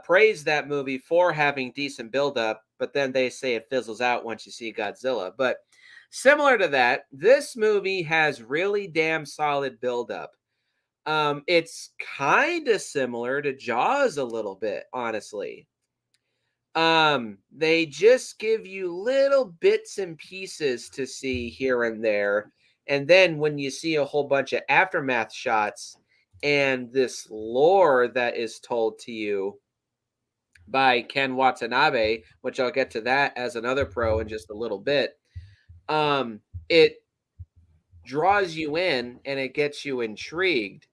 praise that movie for having decent buildup, but then they say it fizzles out once you see Godzilla. But similar to that, this movie has really damn solid buildup. It's kind of similar to Jaws a little bit, honestly. They just give you little bits and pieces to see here and there. And then when you see a whole bunch of aftermath shots and this lore that is told to you by Ken Watanabe, which I'll get to that as another pro in just a little bit, it draws you in and it gets you intrigued.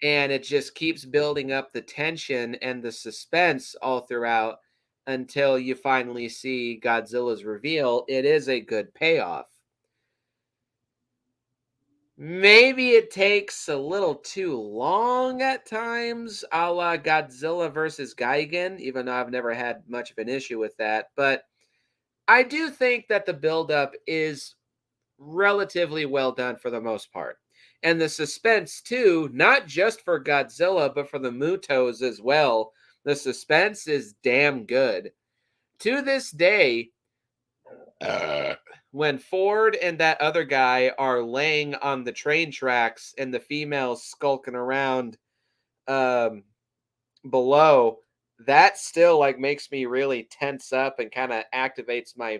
And it just keeps building up the tension and the suspense all throughout until you finally see Godzilla's reveal. It is a good payoff. Maybe it takes a little too long at times, a la Godzilla versus Gigan, even though I've never had much of an issue with that. But I do think that the buildup is relatively well done for the most part. And the suspense, too, not just for Godzilla, but for the Mutos as well. The suspense is damn good. To this day, when Ford and that other guy are laying on the train tracks and the female's skulking around um, below, that still like makes me really tense up and kind of activates my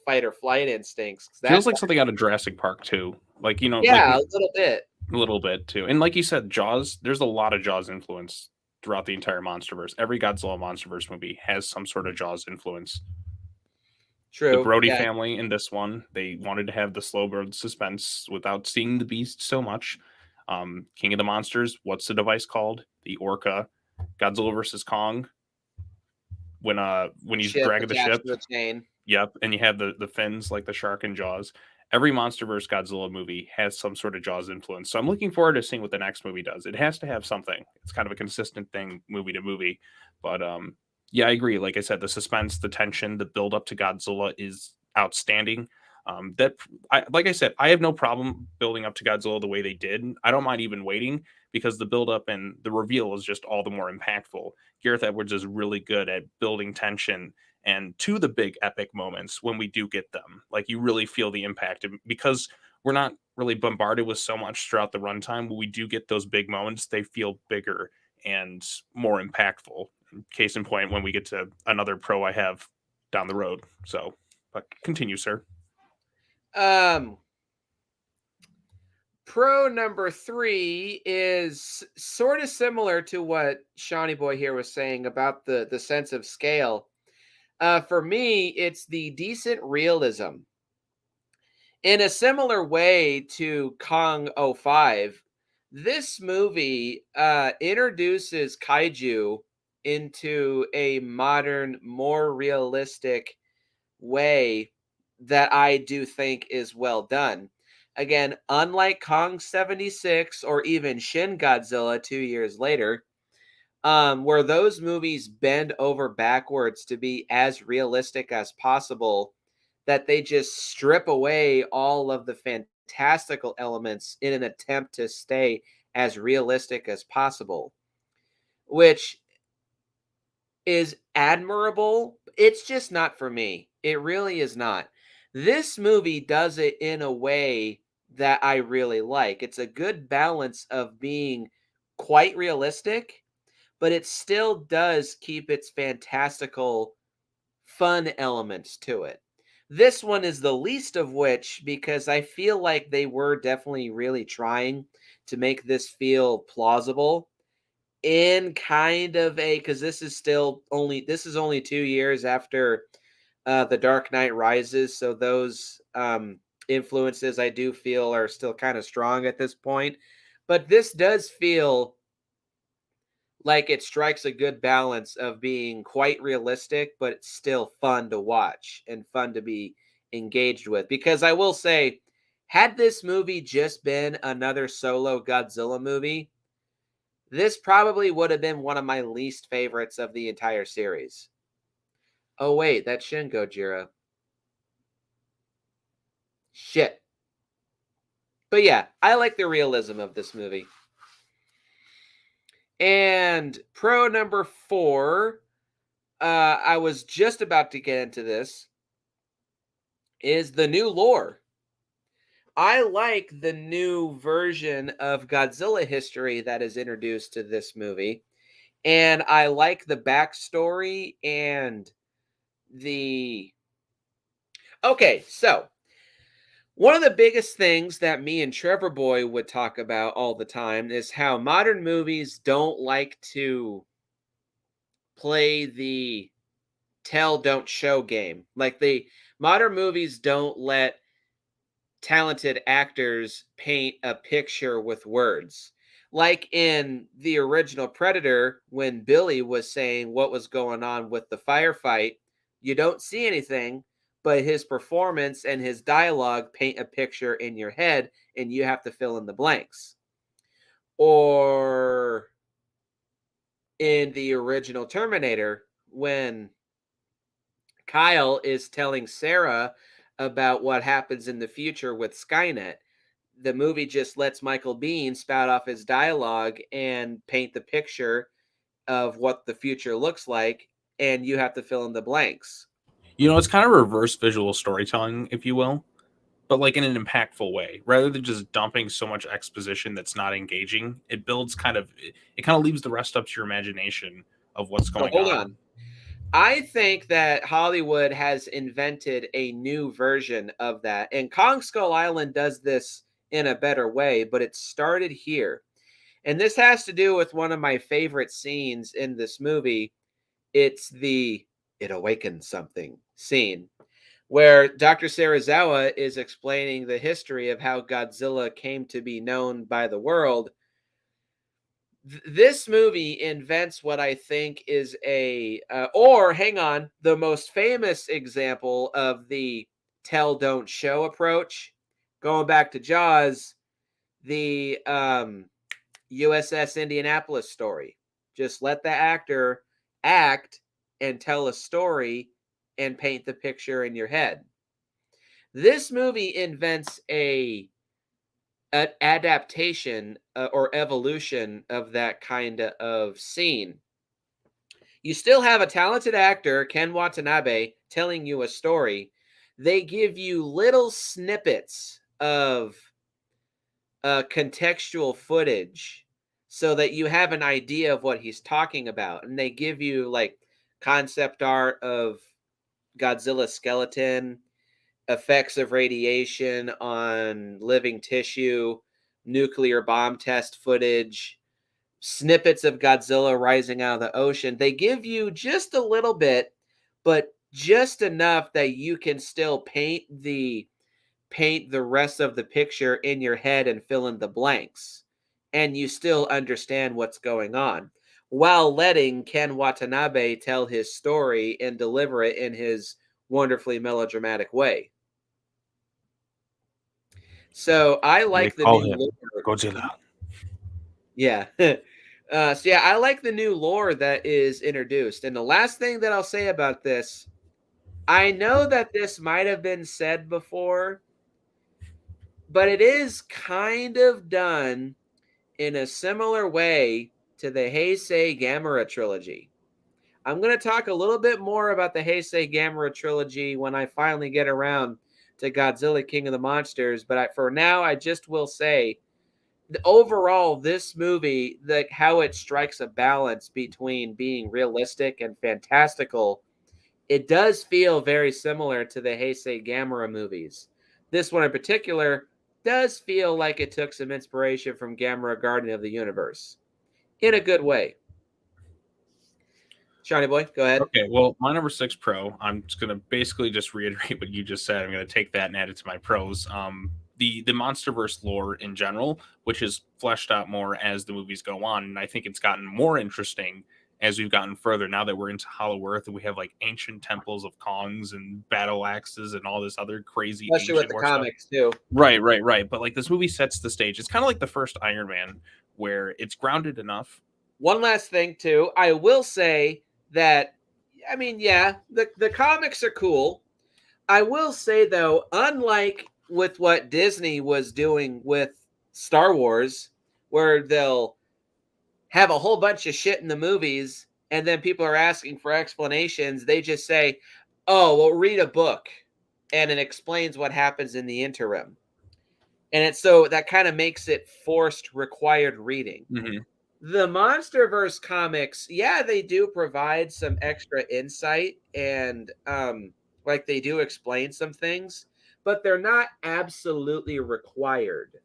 fight or flight instincts. Feels like something out of Jurassic Park too. Like, like Yeah, a little bit. a little bit too. And like you said, Jaws, there's a lot of Jaws influence throughout the entire MonsterVerse. Every Godzilla MonsterVerse movie has some sort of Jaws influence. The True. Brody Yeah. family in this one, they wanted to have the slow burn suspense without seeing the beast so much. King of the Monsters, what's the device called? The Orca. Godzilla versus Kong. When he's Ship dragging the attached ship. to a chain. Yep, and you have the fins like the shark and Jaws. Every MonsterVerse Godzilla movie has some sort of Jaws influence. So I'm looking forward to seeing what the next movie does. It has to have something. It's kind of a consistent thing movie to movie. But yeah, I agree. Like I said, the suspense, the tension, the build up to Godzilla is outstanding. Like I said, I have no problem building up to Godzilla the way they did. I don't mind even waiting because the build up and the reveal is just all the more impactful. Gareth Edwards is really good at building tension and to the big epic moments when we do get them. Like you really feel the impact because we're not really bombarded with so much throughout the runtime. When we do get those big moments, they feel bigger and more impactful. Case in point, when we get to another pro I have down the road. So, but continue, sir. Um, Pro number 3 is sort of similar to what Seanie Boy here was saying about the sense of scale. For me, it's the decent realism. In a similar way to Kong '05, this movie introduces kaiju into a modern, more realistic way that I do think is well done. Again, unlike Kong 76 or even Shin Godzilla 2 years later, where those movies bend over backwards to be as realistic as possible, that they just strip away all of the fantastical elements in an attempt to stay as realistic as possible, which is admirable. It's just not for me. It really is not. This movie does it in a way that I really like. It's a good balance of being quite realistic, but it still does keep its fantastical, fun elements to it. This one is the least of which because I feel like they were definitely really trying to make this feel plausible in kind of a, because this is only 2 years after The Dark Knight Rises, so those influences I do feel are still kind of strong at this point. But this does feel like it strikes a good balance of being quite realistic, but it's still fun to watch and fun to be engaged with. Because I will say, had this movie just been another solo Godzilla movie, this probably would have been one of my least favorites of the entire series. Oh, wait, that's Shin Gojira. Shit. But yeah, I like the realism of this movie. And pro number 4, I was just about to get into this, is the new lore. I like the new version of Godzilla history that is introduced to this movie. And I like the backstory and the. Okay, so one of the biggest things that me and Trevor Boy would talk about all the time is how modern movies don't like to play the tell, don't show game. Like modern movies don't let talented actors paint a picture with words. Like in the original Predator, when Billy was saying what was going on with the firefight, you don't see anything, but his performance and his dialogue paint a picture in your head, and you have to fill in the blanks. Or in the original Terminator, when Kyle is telling Sarah about what happens in the future with Skynet, the movie just lets Michael Biehn spout off his dialogue and paint the picture of what the future looks like, and you have to fill in the blanks. You know, it's kind of reverse visual storytelling, if you will, but like in an impactful way. Rather than just dumping so much exposition that's not engaging, it builds it kind of leaves the rest up to your imagination of what's So going hold on. on. I think that Hollywood has invented a new version of that. And Kong Skull Island does this in a better way, but it started here. And this has to do with one of my favorite scenes in this movie. It's the "It Awakens Something" scene, where Dr. Serizawa is explaining the history of how Godzilla came to be known by the world. This movie invents what I think is the most famous example of the tell, don't show approach. Going back to Jaws, the USS Indianapolis story. Just let the actor act and tell a story and paint the picture in your head. This movie invents an adaptation or evolution of that kind of scene. You still have a talented actor, Ken Watanabe, telling you a story. They give you little snippets of contextual footage so that you have an idea of what he's talking about. And they give you like concept art of Godzilla's skeleton, effects of radiation on living tissue, nuclear bomb test footage, snippets of Godzilla rising out of the ocean. They give you just a little bit, but just enough that you can still paint the rest of the picture in your head and fill in the blanks. And you still understand what's going on while letting Ken Watanabe tell his story and deliver it in his wonderfully melodramatic way. So I And they like the call new him lore. Godzilla. Yeah. So yeah, I like the new lore that is introduced. And the last thing that I'll say about this, I know that this might have been said before, but it is kind of done in a similar way to the Heisei Gamera trilogy. I'm going to talk a little bit more about the Heisei Gamera trilogy when I finally get around to Godzilla King of the Monsters, but for now, I just will say overall, this movie, how it strikes a balance between being realistic and fantastical, it does feel very similar to the Heisei Gamera movies. This one in particular does feel like it took some inspiration from Gamera Guardian of the Universe in a good way. Seanie Boy, go ahead. Okay, well, my number 6 pro, I'm just gonna basically just reiterate what you just said. I'm gonna take that and add it to my pros. The MonsterVerse lore in general, which is fleshed out more as the movies go on, and I think it's gotten more interesting as we've gotten further. Now that we're into Hollow Earth, and we have like ancient temples of Kongs and battle axes and all this other crazy Especially with ancient the war stuff. comics too. Right, right, right. But like this movie sets the stage. It's kind of like the first Iron Man, where it's grounded enough. One last thing too, I will say that I mean, yeah, the comics are cool. I will say though, unlike with what Disney was doing with Star Wars, where they'll have a whole bunch of shit in the movies and then people are asking for explanations, they just say, "Oh, well, read a book," and it explains what happens in the interim. And it's so that kind of makes it forced required reading. Mhm. The MonsterVerse comics, yeah, they do provide some extra insight and like they do explain some things, but they're not absolutely required.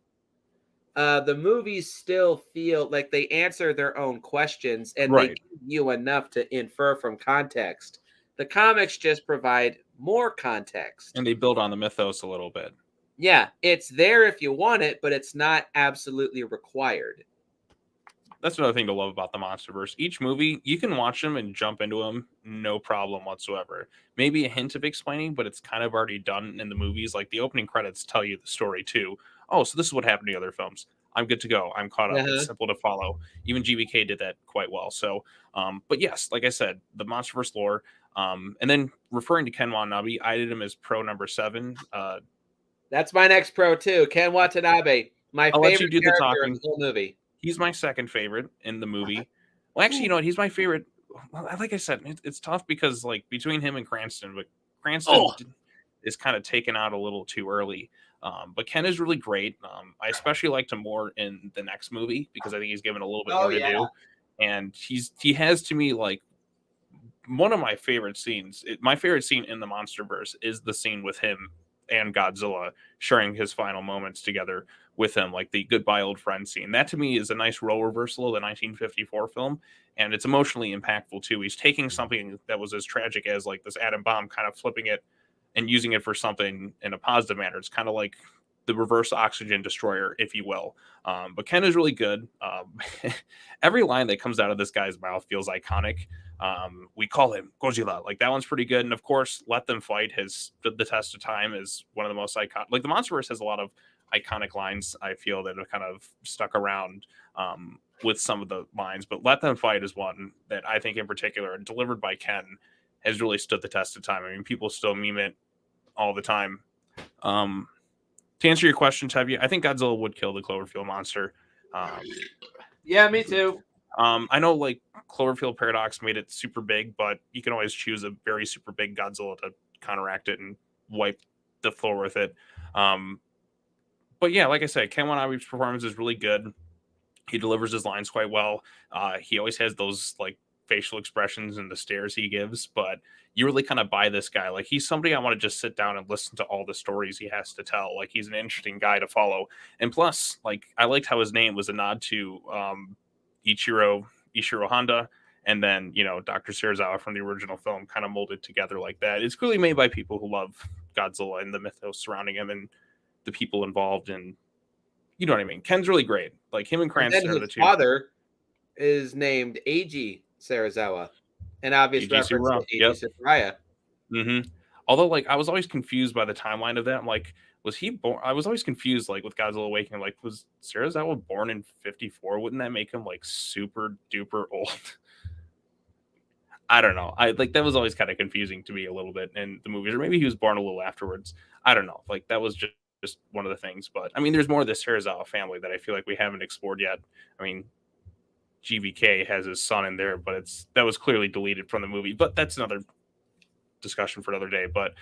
The movies still feel like they answer their own questions and they Right. give you enough to infer from context. The comics just provide more context. And they build on the mythos a little bit. Yeah, it's there if you want it, but it's not absolutely required. That's another thing to love about the MonsterVerse. Each movie, you can watch them and jump into them, no problem whatsoever. Maybe a hint of explaining, but it's kind of already done in the movies. Like the opening credits tell you the story too. Oh, so this is what happened to the other films. I'm good to go. I'm caught up. It's Uh-huh. simple to follow. Even GBK did that quite well. So, but yes, like I said, the MonsterVerse lore. And then referring to Ken Watanabe, I did him as pro number 7. That's my next pro too, Ken Watanabe, my I'll let you favorite do the character in the talking. whole movie. He's my second favorite in the movie. Well, actually, you know what? He's my favorite. Well, like I said, it's tough because like between him and Cranston, but Cranston Oh, is kind of taken out a little too early. But Ken is really great. I especially liked him more in the next movie because I think he's given a little bit oh more to yeah. do, and he has to me like one of my favorite scenes. My favorite scene in the MonsterVerse is the scene with him and Godzilla sharing his final moments together with him, like the goodbye old friend scene. That to me is a nice role reversal of the 1954 film, and it's emotionally impactful too. He's taking something that was as tragic as like this atom bomb, kind of flipping it and using it for something in a positive manner. It's kind of like the reverse oxygen destroyer, if you will. But Ken is really good. Every line that comes out of this guy's mouth feels iconic. We call him Godzilla. Like that one's pretty good. And of course, Let Them Fight has stood the test of time as one of the most iconic. Like the MonsterVerse has a lot of iconic lines, I feel, that have kind of stuck around with some of the lines. But Let Them Fight is one that I think in particular, delivered by Ken, has really stood the test of time. I mean, people still meme it all the time. To answer your question, Tevye, I think Godzilla would kill the Cloverfield monster. Yeah, me too. I know like Cloverfield Paradox made it super big, but you can always choose a very super big Godzilla to counteract it and wipe the floor with it. Um, but yeah, like I said, Ken Watanabe's performance is really good. He delivers his lines quite well. He always has those like facial expressions and the stares he gives, but you really kind of buy this guy. Like he's somebody I want to just sit down and listen to all the stories he has to tell. Like he's an interesting guy to follow. And plus, like I liked how his name was a nod to Ichiro Honda, and then Dr. Serizawa from the original film, kind of molded together like that. It's clearly made by people who love Godzilla and the mythos surrounding him and the people involved in. You know what I mean? Ken's really great. Like him and And then Cranston are the his two. father is named Eiji Serizawa, an obvious AJ reference to Sugura. Eiji Yep. Sakuraya. Although, like, I was always confused by the timeline of that. I'm like, was he born? I was always confused, like, with Godzilla Awakening. Like, was Serizawa born in '54? Wouldn't that make him like super duper old? I don't know. I like that was always kind of confusing to me a little bit in the movies, or maybe he was born a little afterwards. I don't know. Like that was just one of the things. But I mean, there's more of the Serizawa family that I feel like we haven't explored yet. I mean, GVK has his son in there, but that was clearly deleted from the movie. But that's another discussion for another day. But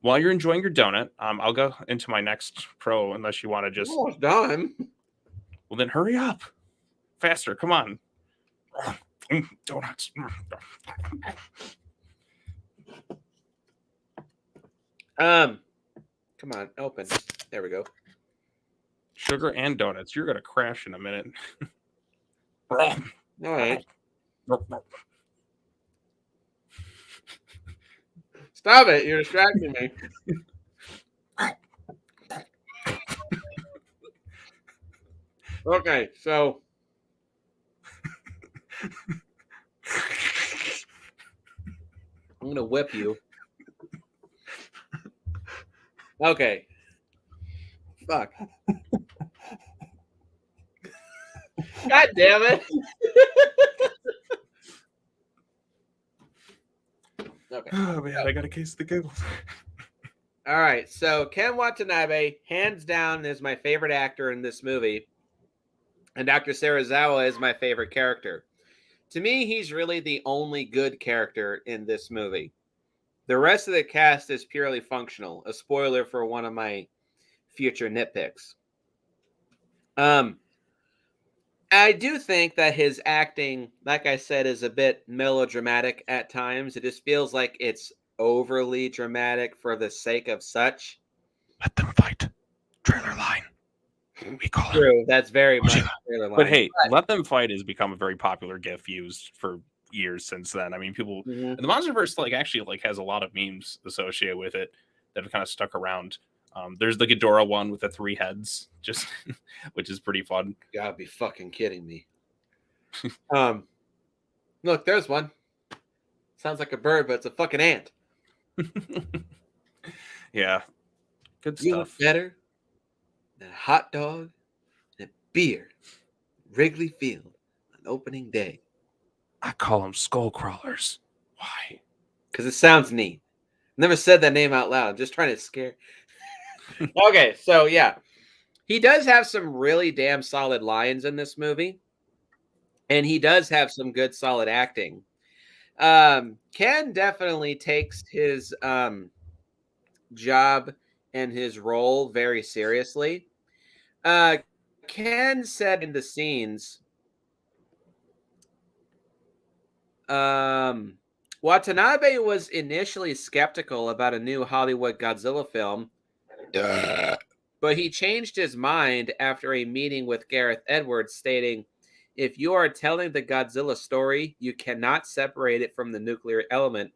while you're enjoying your donut, I'll go into my next pro unless you want to just. Almost done. Well, then hurry up, faster. Come on, donuts. Come on, open. There we go. Sugar and donuts. You're gonna crash in a minute. All right. Stop it. You're distracting me. Okay, so I'm going to whip you. Okay. Fuck. God damn it. Okay. Oh man, I got a case of the giggles. All right. So Ken Watanabe, hands down, is my favorite actor in this movie. And Dr. Serizawa is my favorite character. To me, he's really the only good character in this movie. The rest of the cast is purely functional. A spoiler for one of my future nitpicks. I do think that his acting, like I said, is a bit melodramatic at times. It just feels like it's overly dramatic for the sake of such. Let them fight. Trailer line. We call True, that's very much trailer line. But hey, Let Them Fight has become a very popular GIF used for years since then. I mean, people and the MonsterVerse like actually like has a lot of memes associated with it that have kind of stuck around. There's the Ghidorah one with the 3 heads, just which is pretty fun. You gotta be fucking kidding me. Look, there's one. Sounds like a bird, but it's a fucking ant. Yeah, good You stuff. look better than a hot dog and a beer. Wrigley Field on opening day. I call them skull crawlers. Why? Because it sounds neat. Never said that name out loud. I'm just trying to scare. Okay, so yeah. He does have some really damn solid lines in this movie. And he does have some good solid acting. Ken definitely takes his job and his role very seriously. Ken said in the scenes, Watanabe was initially skeptical about a new Hollywood Godzilla film, but he changed his mind after a meeting with Gareth Edwards, stating, "If you are telling the Godzilla story, you cannot separate it from the nuclear element."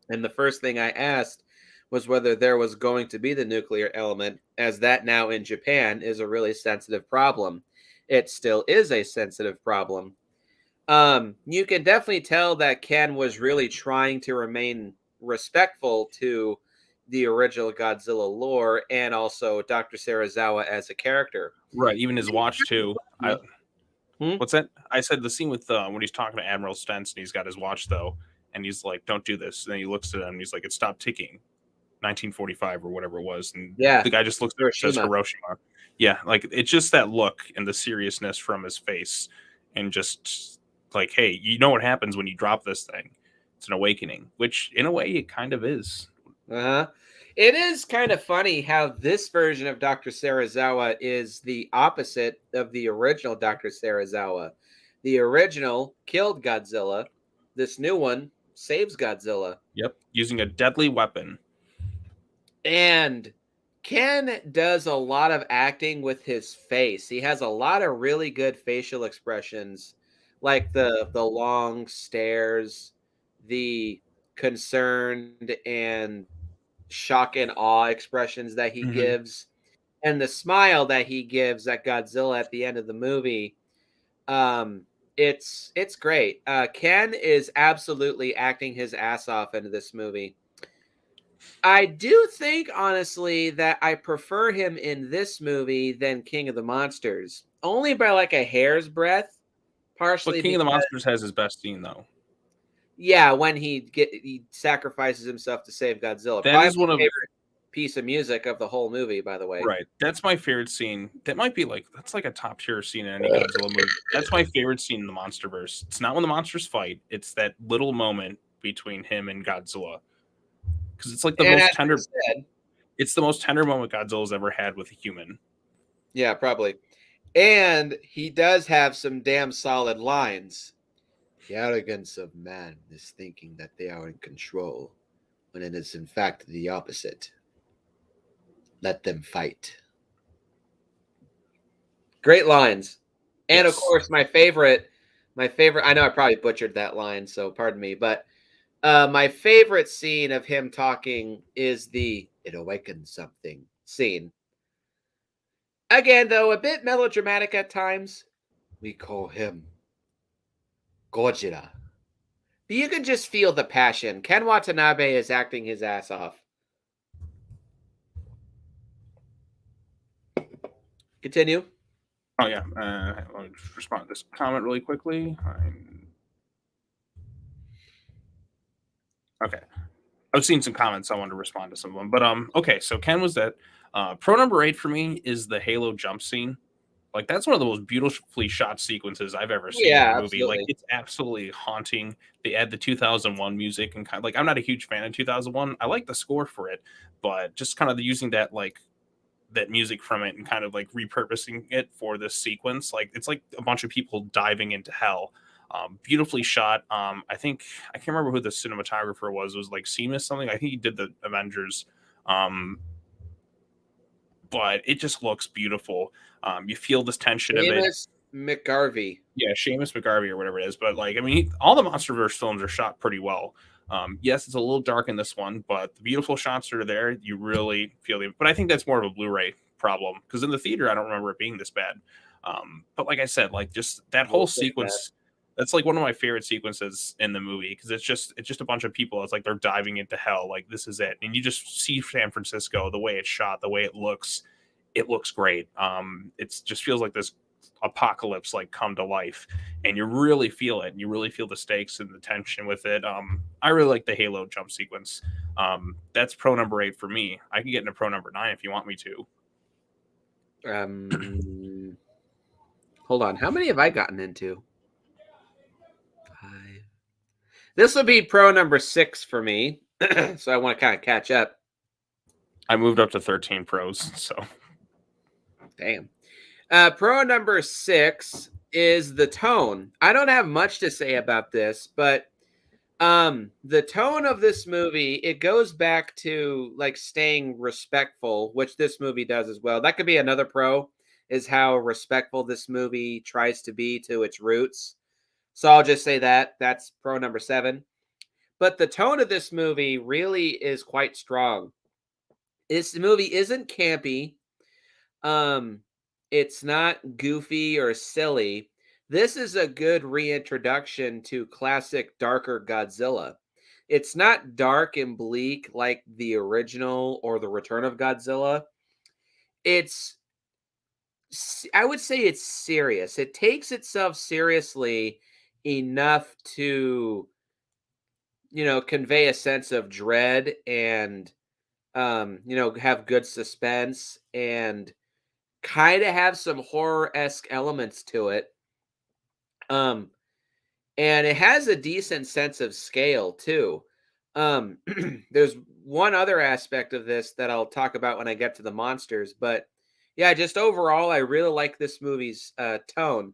And the first thing I asked was whether there was going to be the nuclear element, as that now in Japan is a really sensitive problem. It still is a sensitive problem. You can definitely tell that Ken was really trying to remain respectful to the original Godzilla lore and also Dr. Serizawa as a character. Right, even his watch too. Hmm? What's that? I said the scene with when he's talking to Admiral Stentz and he's got his watch though, and he's like, "Don't do this." And then he looks at him and he's like, "It stopped ticking." 1945 or whatever it was, and Yeah, the guy just looks at it and says Hiroshima. Hiroshima. Yeah, like it's just that look and the seriousness from his face, and just like, hey, you know what happens when you drop this thing? It's an awakening, which in a way it kind of is. Uh-huh. It is kind of funny how this version of Dr. Serizawa is the opposite of the original Dr. Serizawa. The original killed Godzilla. This new one saves Godzilla. Yep, using a deadly weapon. And Ken does a lot of acting with his face. He has a lot of really good facial expressions, like the long stares, the concerned and shock and awe expressions that he Hmm. gives, and the smile that he gives at Godzilla at the end of the movie. Um, it's great. Ken is absolutely acting his ass off into this movie. I do think, honestly, that I prefer him in this movie than King of the Monsters, only by like a hair's breadth. But Partially King of the because, Monsters has his best scene though. yeah, when he sacrifices himself to save Godzilla. That Probably is one my of favorite piece of music of the whole movie, by the way. right. That's my favorite scene. That might be like that's like a top tier scene in any Godzilla movie. That's my favorite scene in the MonsterVerse. It's not when the monsters fight. It's that little moment between him and Godzilla because it's like the And most as I tender. said, It's the most tender moment Godzilla's ever had with a human. yeah, probably. And he does have some damn solid lines. The arrogance of man is thinking that they are in control, when it is in fact the opposite. Let them fight. Great lines. And of Yes. course, my favorite, I know I probably butchered that line, so pardon me, but my favorite scene of him talking is the "it awakens something" scene. Again, though, a bit melodramatic at times. We call him Godzilla. But you can just feel the passion. Ken Watanabe is acting his ass off. Continue. Oh yeah. Let me just respond to this comment really quickly. Okay. I've seen some comments. I wanted to respond to some of them, but okay. So Ken was that. Pro number 8 for me is the Halo jump scene. Like that's one of the most beautifully shot sequences I've ever seen in a Yeah, movie. Like absolutely. it's absolutely haunting. They add the 2001 music and kind of like I'm not a huge fan of 2001. I like the score for it, but just kind of using that like that music from it and kind of like repurposing it for this sequence. Like it's like a bunch of people diving into hell. Beautifully shot. I think I can't remember who the cinematographer was. It was like Seamus something. I think he did the Avengers. Um, but it just looks beautiful. You feel this tension of it. Amos McGarvey. Yeah, Seamus McGarvey or whatever it is. But like, I mean, all the MonsterVerse films are shot pretty well. Yes, it's a little dark in this one, but the beautiful shots that are there, you really feel it. But I think that's more of a Blu-ray problem because in the theater, I don't remember it being this bad. But like I said, like just that We'll whole say that. sequence, that's like one of my favorite sequences in the movie because it's just a bunch of people. It's like they're diving into hell. Like this is it, and you just see San Francisco, the way it's shot, the way it looks. It looks great. It's just feels like this apocalypse like come to life and you really feel it and you really feel the stakes and the tension with it. I really like the Halo jump sequence. That's pro number 8 for me. I can get into pro number 9 if you want me to. Um, hold on. How many have I gotten into? 5. This will be pro number 6 for me. So I want to kind of catch up. I moved up to 13 pros, so Damn. Pro number 6 is the tone. I don't have much to say about this, but the tone of this movie, it goes back to like staying respectful, which this movie does as well. That could be another pro, is how respectful this movie tries to be to its roots. So I'll just say that that's pro number 7. But the tone of this movie really is quite strong. This movie isn't campy. Um, it's not goofy or silly. This is a good reintroduction to classic darker Godzilla. It's not dark and bleak like the original or the Return of Godzilla. It's I would say it's serious. It takes itself seriously enough to, convey a sense of dread and have good suspense and kind of have some horror-esque elements to it. Um, and it has a decent sense of scale too. Um, there's one other aspect of this that I'll talk about when I get to the monsters, but yeah, just overall, I really like this movie's tone.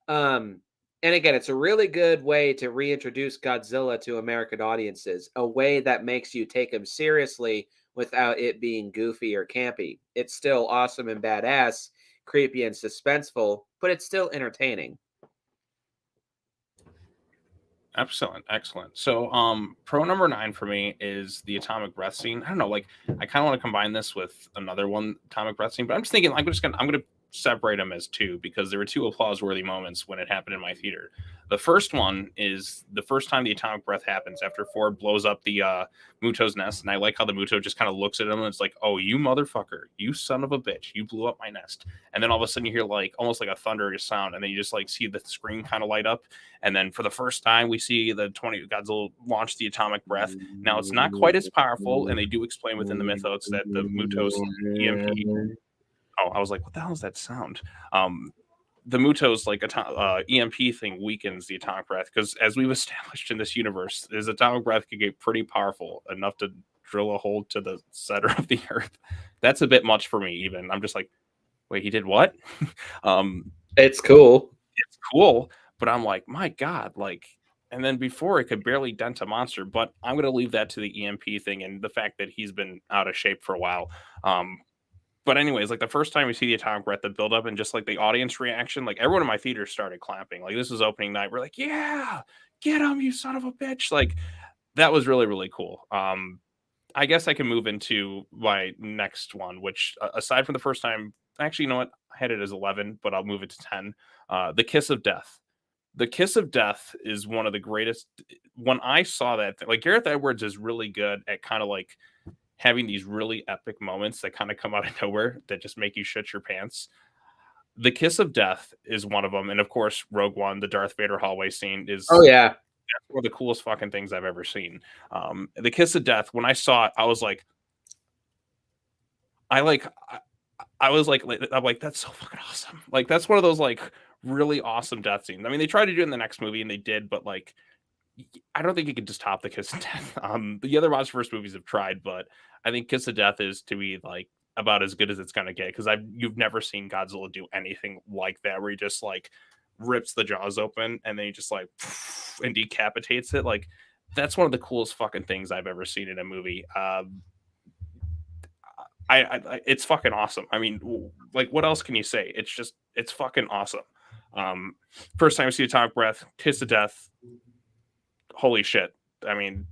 Um, and again, it's a really good way to reintroduce Godzilla to American audiences, a way that makes you take him seriously without it being goofy or campy. It's still awesome and badass, creepy and suspenseful, but it's still entertaining. Excellent, excellent. So, pro number 9 for me is the atomic breath scene. I don't know, like I kind of want to combine this with another one, atomic breath scene, but I'm just thinking I'm gonna separate them as two because there were two applause worthy moments when it happened in my theater. The first one is the first time the atomic breath happens after Ford blows up the Muto's nest, and I like how the Muto just kind of looks at him and it's like, "Oh, you motherfucker, you son of a bitch, you blew up my nest." And then all of a sudden you hear like almost like a thunderous sound, and then you just like see the screen kind of light up, and then for the first time, we see the 20 Godzilla launch the atomic breath. Now it's not quite as powerful, and they do explain within the mythos that the Muto's EMP. Oh, I was like, what the hell is that sound? The Muto's like EMP thing weakens the atomic breath because, as we've established in this universe, his atomic breath can get pretty powerful enough to drill a hole to the center of the earth. That's a bit much for me. Even I'm just like, wait, he did what? um, It's cool. it's cool, but I'm like, my God, like, and then before it could barely dent a monster, but I'm gonna leave that to the EMP thing and the fact that he's been out of shape for a while. But anyways, like the first time we see the atomic breath, the build up and just like the audience reaction, like everyone in my theater started clapping. Like this was opening night. We're like, yeah, get him, you son of a bitch. Like that was really, really cool. I guess I can move into my next one, which aside from the first time, actually, you know what? I had it as 11, but I'll move it to 10. The Kiss of Death. The Kiss of Death is one of the greatest. When I saw that, like Gareth Edwards is really good at kind of like having these really epic moments that kind of come out of nowhere that just make you shit your pants. The Kiss of Death is one of them, and of course, Rogue One, the Darth Vader hallway scene Oh is yeah. one of the coolest fucking things I've ever seen. The Kiss of Death, when I saw it, I was like, I like, I was like, I'm like, that's so fucking awesome. Like, that's one of those like really awesome death scenes. I mean, they tried to do it in the next movie, and they did, but like, I don't think you could just top the Kiss of Death. The other MonsterVerse movies have tried, but I think Kiss of Death is to be like about as good as it's gonna get because you've never seen Godzilla do anything like that where he just like rips the jaws open and then he just like and decapitates it. Like that's one of the coolest fucking things I've ever seen in a movie. It's fucking awesome. I mean, like what else can you say? It's fucking awesome. Um, First time I see Atomic Breath, Kiss of Death. Holy shit! I mean,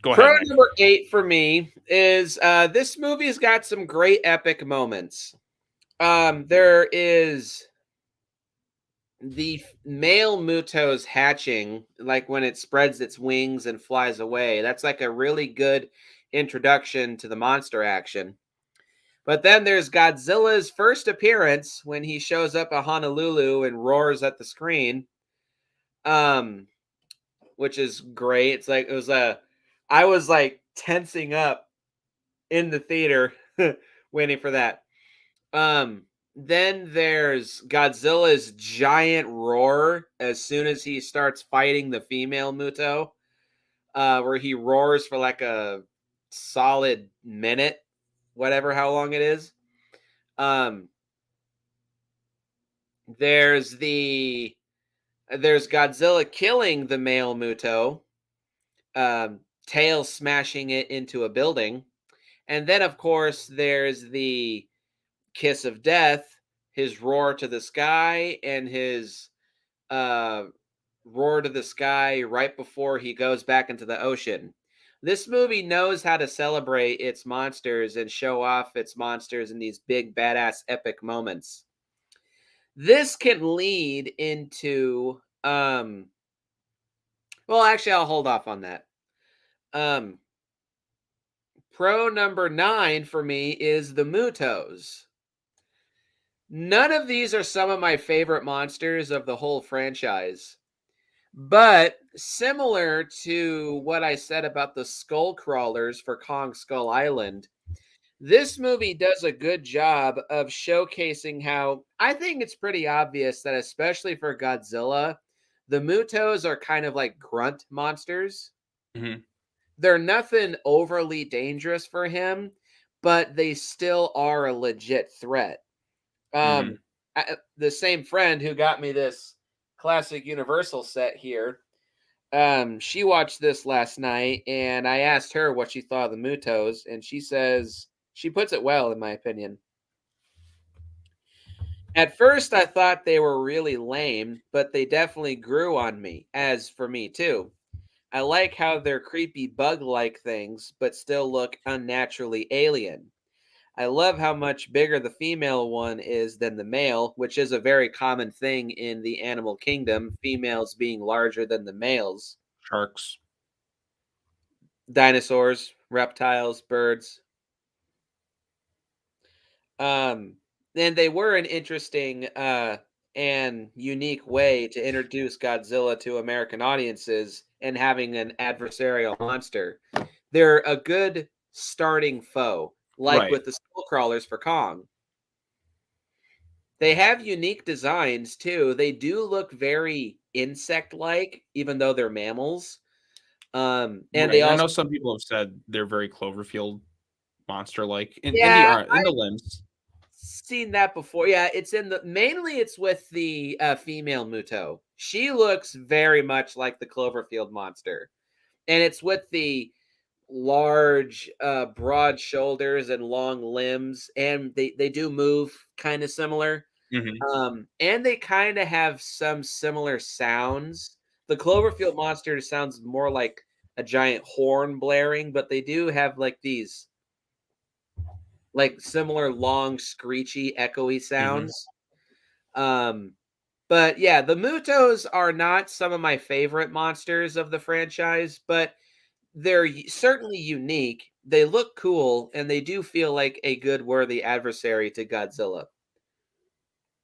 go Pro ahead, Nick. number 8 for me is this movie's got some great epic moments. There is the male Muto's hatching, like when it spreads its wings and flies away. That's like a really good introduction to the monster action. But then there's Godzilla's first appearance when he shows up at Honolulu and roars at the screen. Which is great. It's like I was like tensing up in the theater waiting for that. Then there's Godzilla's giant roar as soon as he starts fighting the female Muto, where he roars for like a solid minute, whatever how long it is. Um, there's Godzilla killing the male Muto, tail smashing it into a building. And then, of course, there's the Kiss of Death, his roar to the sky, and his uh, roar to the sky right before he goes back into the ocean. This movie knows how to celebrate its monsters and show off its monsters in these big, badass, epic moments. This can lead into, well, actually, I'll hold off on that. Pro number 9 for me is the Mutos. None of these are some of my favorite monsters of the whole franchise. But similar to what I said about the skull crawlers for Kong Skull Island, this movie does a good job of showcasing how I think it's pretty obvious that, especially for Godzilla, the Mutos are kind of like grunt monsters. Mhm. They're nothing overly dangerous for him, but they still are a legit threat. Mhm. The same friend who got me this classic Universal set here, she watched this last night, and I asked her what she thought of the Mutos, and she says she puts it well, in my opinion. At first, I thought they were really lame, but they definitely grew on me, as for me too. I like how they're creepy bug like things, but still look unnaturally alien. I love how much bigger the female one is than the male, which is a very common thing in the animal kingdom, females being larger than the males. Sharks. Dinosaurs, reptiles, birds. Um, and they were an interesting and unique way to introduce Godzilla to American audiences and having an adversarial monster. They're a good starting foe, like Right. with the skull crawlers for Kong. They have unique designs too. They do look very insect-like, even though they're mammals. And Right. they And I also, know some people have said they're very Cloverfield monster-like in the yeah, art in the limbs. seen that before. Yeah, it's in the mainly it's with the female Muto. She looks very much like the Cloverfield monster, and it's with the large, broad shoulders and long limbs, and they do move kind of similar. Mhm. And they kind of have some similar sounds. The Cloverfield monster sounds more like a giant horn blaring, but they do have like these like similar long, screechy, echoey Mhm. sounds. Um, but yeah, the Mutos are not some of my favorite monsters of the franchise, but they're certainly unique. They look cool, and they do feel like a good, worthy adversary to Godzilla.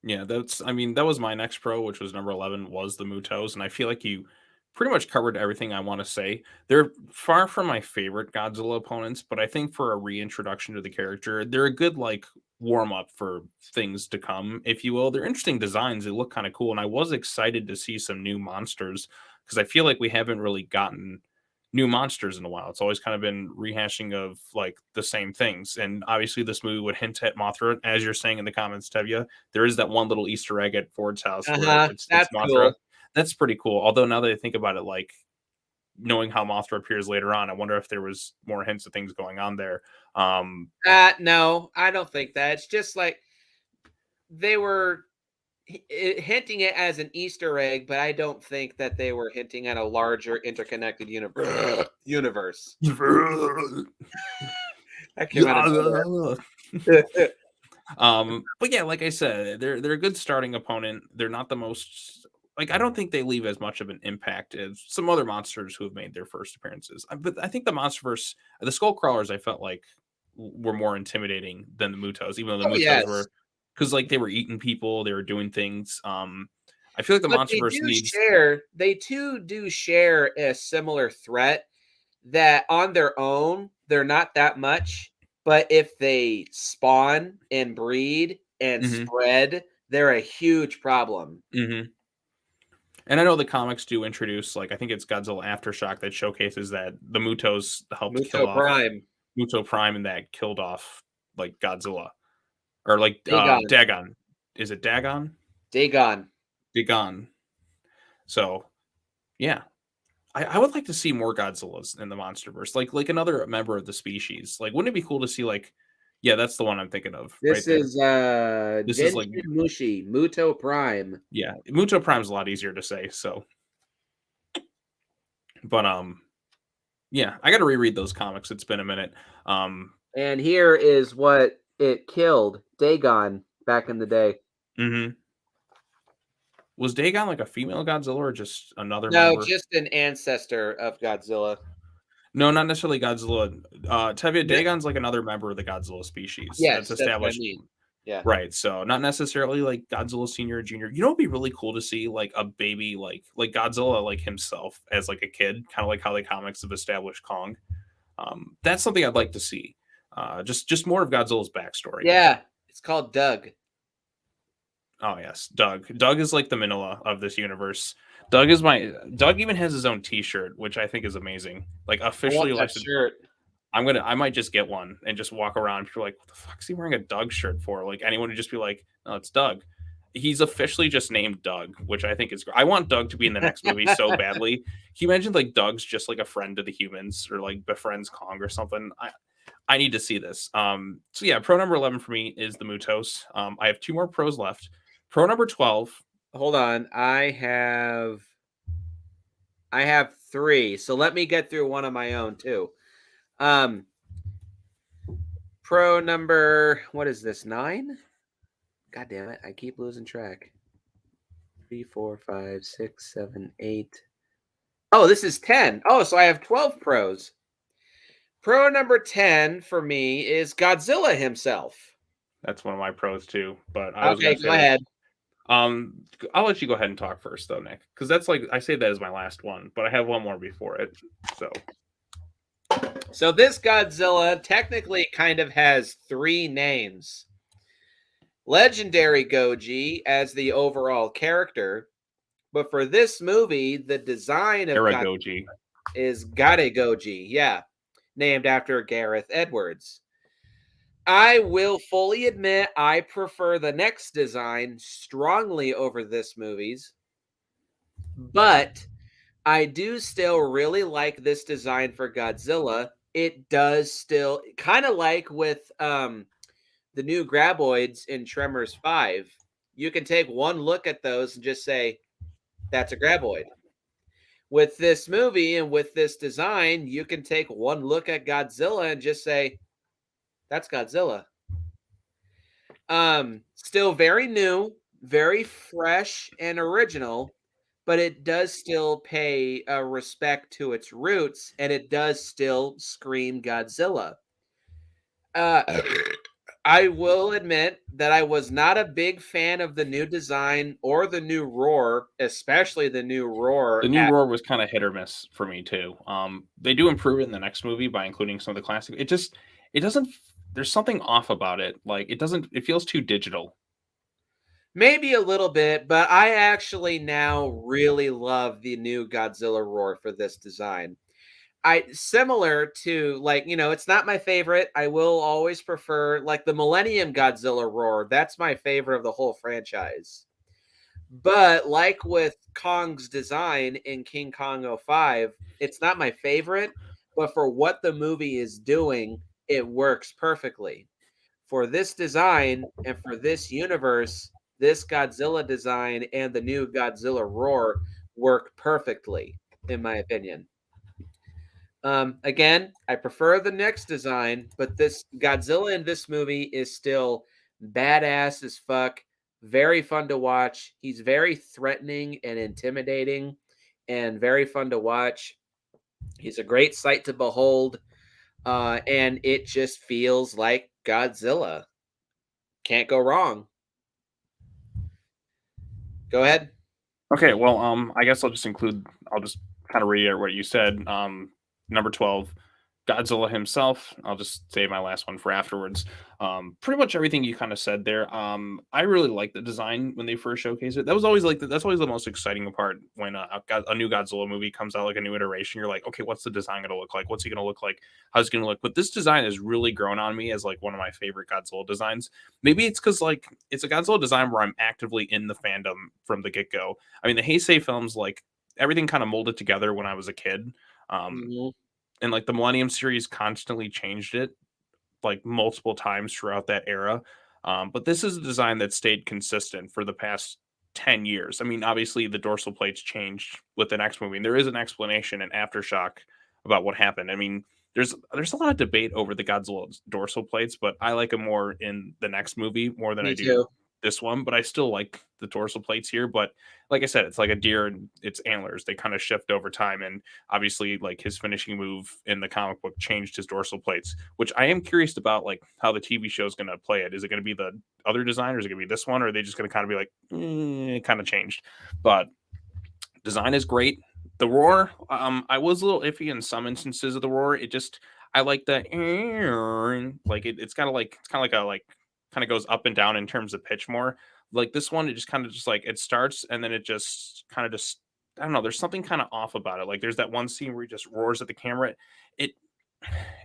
Yeah, that's I mean, that was my next pro, which was number 11, was the Mutos, and I feel like you pretty much covered everything I want to say. They're far from my favorite Godzilla opponents, but I think for a reintroduction to the character, they're a good like warm up for things to come, if you will. They're interesting designs. They look kind of cool, and I was excited to see some new monsters because I feel like we haven't really gotten new monsters in a while. It's always kind of been rehashing of like the same things. And obviously this movie would hint at Mothra, as you're saying in the comments, Tevya. There is that one little Easter egg at Ford's house where Uh-huh. it's That's Mothra. cool. That's pretty cool. Although now that I think about it, like knowing how Mothra appears later on, I wonder if there was more hints of things going on there. Um, No, I don't think that. It's just like they were hinting it as an Easter egg, but I don't think that they were hinting at a larger interconnected universe. That came out of nowhere. but yeah, like I said, they're a good starting opponent. They're not the most like I don't think they leave as much of an impact as some other monsters who have made their first appearances. But I think the MonsterVerse, the Skull Crawlers, I felt like were more intimidating than the Mutos, even though the Oh, Mutos yes. were because like they were eating people, they were doing things. I feel like the But MonsterVerse needs. they too do share a similar threat that on their own, they're not that much. But if they spawn and breed and Hmm. spread, they're a huge problem. Hmm. And I know the comics do introduce, like, I think it's Godzilla Aftershock that showcases that the Mutos helped kill Muto off Prime. Muto Prime and that killed off like Godzilla or like Dagon. Dagon. Is it Dagon? Dagon. Dagon. So yeah, I would like to see more Godzillas in the MonsterVerse, like another member of the species. Like, wouldn't it be cool to see like, yeah, that's the one I'm thinking of right This there. is This is like, Genshin Mushi, Muto Prime. yeah, Muto Prime's a lot easier to say. So, but yeah, I got to reread those comics. It's been a minute. Um, And here is what it killed Dagon back in the day. mhm. Was Dagon like a female Godzilla or just another No, member? just an ancestor of Godzilla. No, not necessarily Godzilla. Tevya, No, Dagon's like another member of the Godzilla species that's yes, that's what I established. mean. Yeah. Right. So not necessarily like Godzilla Senior or Junior. You know, it'd be really cool to see like a baby like Godzilla like himself as like a kid, kind of like how the comics have established Kong. That's something I'd like to see. Just more of Godzilla's backstory. Yeah. It's called Doug. Oh yes, Doug. Doug is like the Manila of this universe. Doug even has his own T-shirt, which I think is amazing. Like I want officially that elected. shirt. I might just get one and just walk around. People are like, what the fuck is he wearing a Doug shirt for? Like anyone would just be like, no, it's Doug. He's officially just named Doug, which I think is great. I want Doug to be in the next movie so badly. Can you imagine like Doug's just like a friend to the humans or like befriends Kong or something? I need to see this. So yeah, pro number 11 for me is the Mutos. I have two more pros left. Pro number 12. Hold on. I have 3. So let me get through one of my own too. Um Pro number, what is this? 9? God damn it. I keep losing track. 3, 4, 5, 6, 7, 8. Oh, this is 10. Oh, so I have 12 pros. Pro number 10 for me is Godzilla himself. That's one of my pros too. But I was Okay, gonna go say this. ahead. I'll let you go ahead and talk first though, Nick, because that's like I say that as my last one, but I have one more before it. So this Godzilla technically kind of has 3 names. Legendary Goji as the overall character, but for this movie, the design of Godzilla Goji. is Gare Goji, yeah, named after Gareth Edwards. I will fully admit I prefer the next design strongly over this movie's, but I do still really like this design for Godzilla. It does still kind of like with the new graboids in Tremors 5. You can take one look at those and just say that's a graboid. With this movie and with this design, you can take one look at Godzilla and just say that's Godzilla. Still very new, very fresh and original, but it does still pay respect to its roots, and it does still scream Godzilla. Uh, I will admit that I was not a big fan of the new design or the new roar, especially the new roar. The new Roar was kind of hit or miss for me too. They do improve it in the next movie by including some of the classic. It doesn't. There's something off about it. Like it doesn't. It feels too digital. Maybe a little bit, but I actually now really love the new Godzilla roar for this design. I similar to like, it's not my favorite. I will always prefer like the Millennium Godzilla roar. That's my favorite of the whole franchise. But like with Kong's design in King Kong '05, it's not my favorite, but for what the movie is doing, it works perfectly. For this design and for this universe, this Godzilla design and the new Godzilla roar work perfectly, in my opinion. Again, I prefer the next design, but this Godzilla in this movie is still badass as fuck. Very fun to watch. He's very threatening and intimidating and very fun to watch. He's a great sight to behold. And it just feels like Godzilla. Can't go wrong. Go ahead. Okay, well, I guess I'll just kind of reiterate what you said. Number 12, Godzilla himself. I'll just save my last one for afterwards. Pretty much everything you kind of said there. I really like the design when they first showcased it. That was always that's always the most exciting part when a new Godzilla movie comes out, like a new iteration. You're like, okay, what's the design going to look like? What's he going to look like? How's it going to look? But this design has really grown on me as like one of my favorite Godzilla designs. Maybe it's because like it's a Godzilla design where I'm actively in the fandom from the get go. I mean, the Heisei films, like everything kind of molded together when I was a kid. Mhm. And like the Millennium series constantly changed it like multiple times throughout that era. But this is a design that stayed consistent for the past 10 years. I mean, obviously the dorsal plates changed with the next movie, and there is an explanation in Aftershock about what happened. I mean, there's a lot of debate over the Godzilla dorsal plates, but I like them more in the next movie more than Me I do too. this one, but I still like the dorsal plates here. But like I said, it's like a deer and its antlers. They kind of shift over time. And obviously, like his finishing move in the comic book changed his dorsal plates, which I am curious about, like how the TV show is going to play it. Is it going to be the other design, or is it going to be this one? Or are they just going to kind of be like, it kind of changed? But design is great. The roar, I was a little iffy in some instances of the roar. It just, I like the like it's kind of like it's kind of like a like kind of goes up and down in terms of pitch more. Like this one, it just kind of just like it starts and then it just kind of just I don't know. There's something kind of off about it. Like there's that one scene where he just roars at the camera. It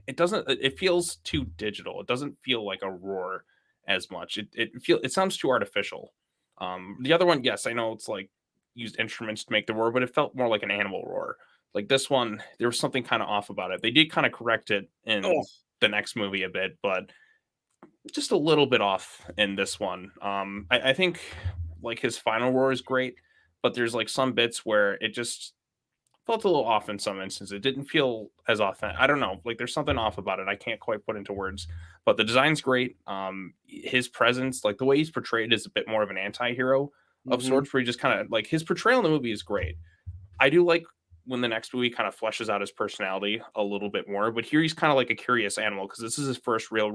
it doesn't. It feels too digital. It doesn't feel like a roar as much. It sounds too artificial. The other one, yes, I know it's like used instruments to make the roar, but it felt more like an animal roar. Like this one, there was something kind of off about it. They did kind of correct it Oh, in the next movie a bit, but just a little bit off in this one. I think like his final roar is great, but there's like some bits where it just felt a little off in some instances. It didn't feel as authentic. I don't know. Like there's something off about it. I can't quite put into words. But the design's great. His presence, like the way he's portrayed, is a bit more of an anti-hero of mhm, sorts. Where he just kind of like his portrayal in the movie is great. I do like when the next movie kind of fleshes out his personality a little bit more. But here he's kind of like a curious animal because this is his first real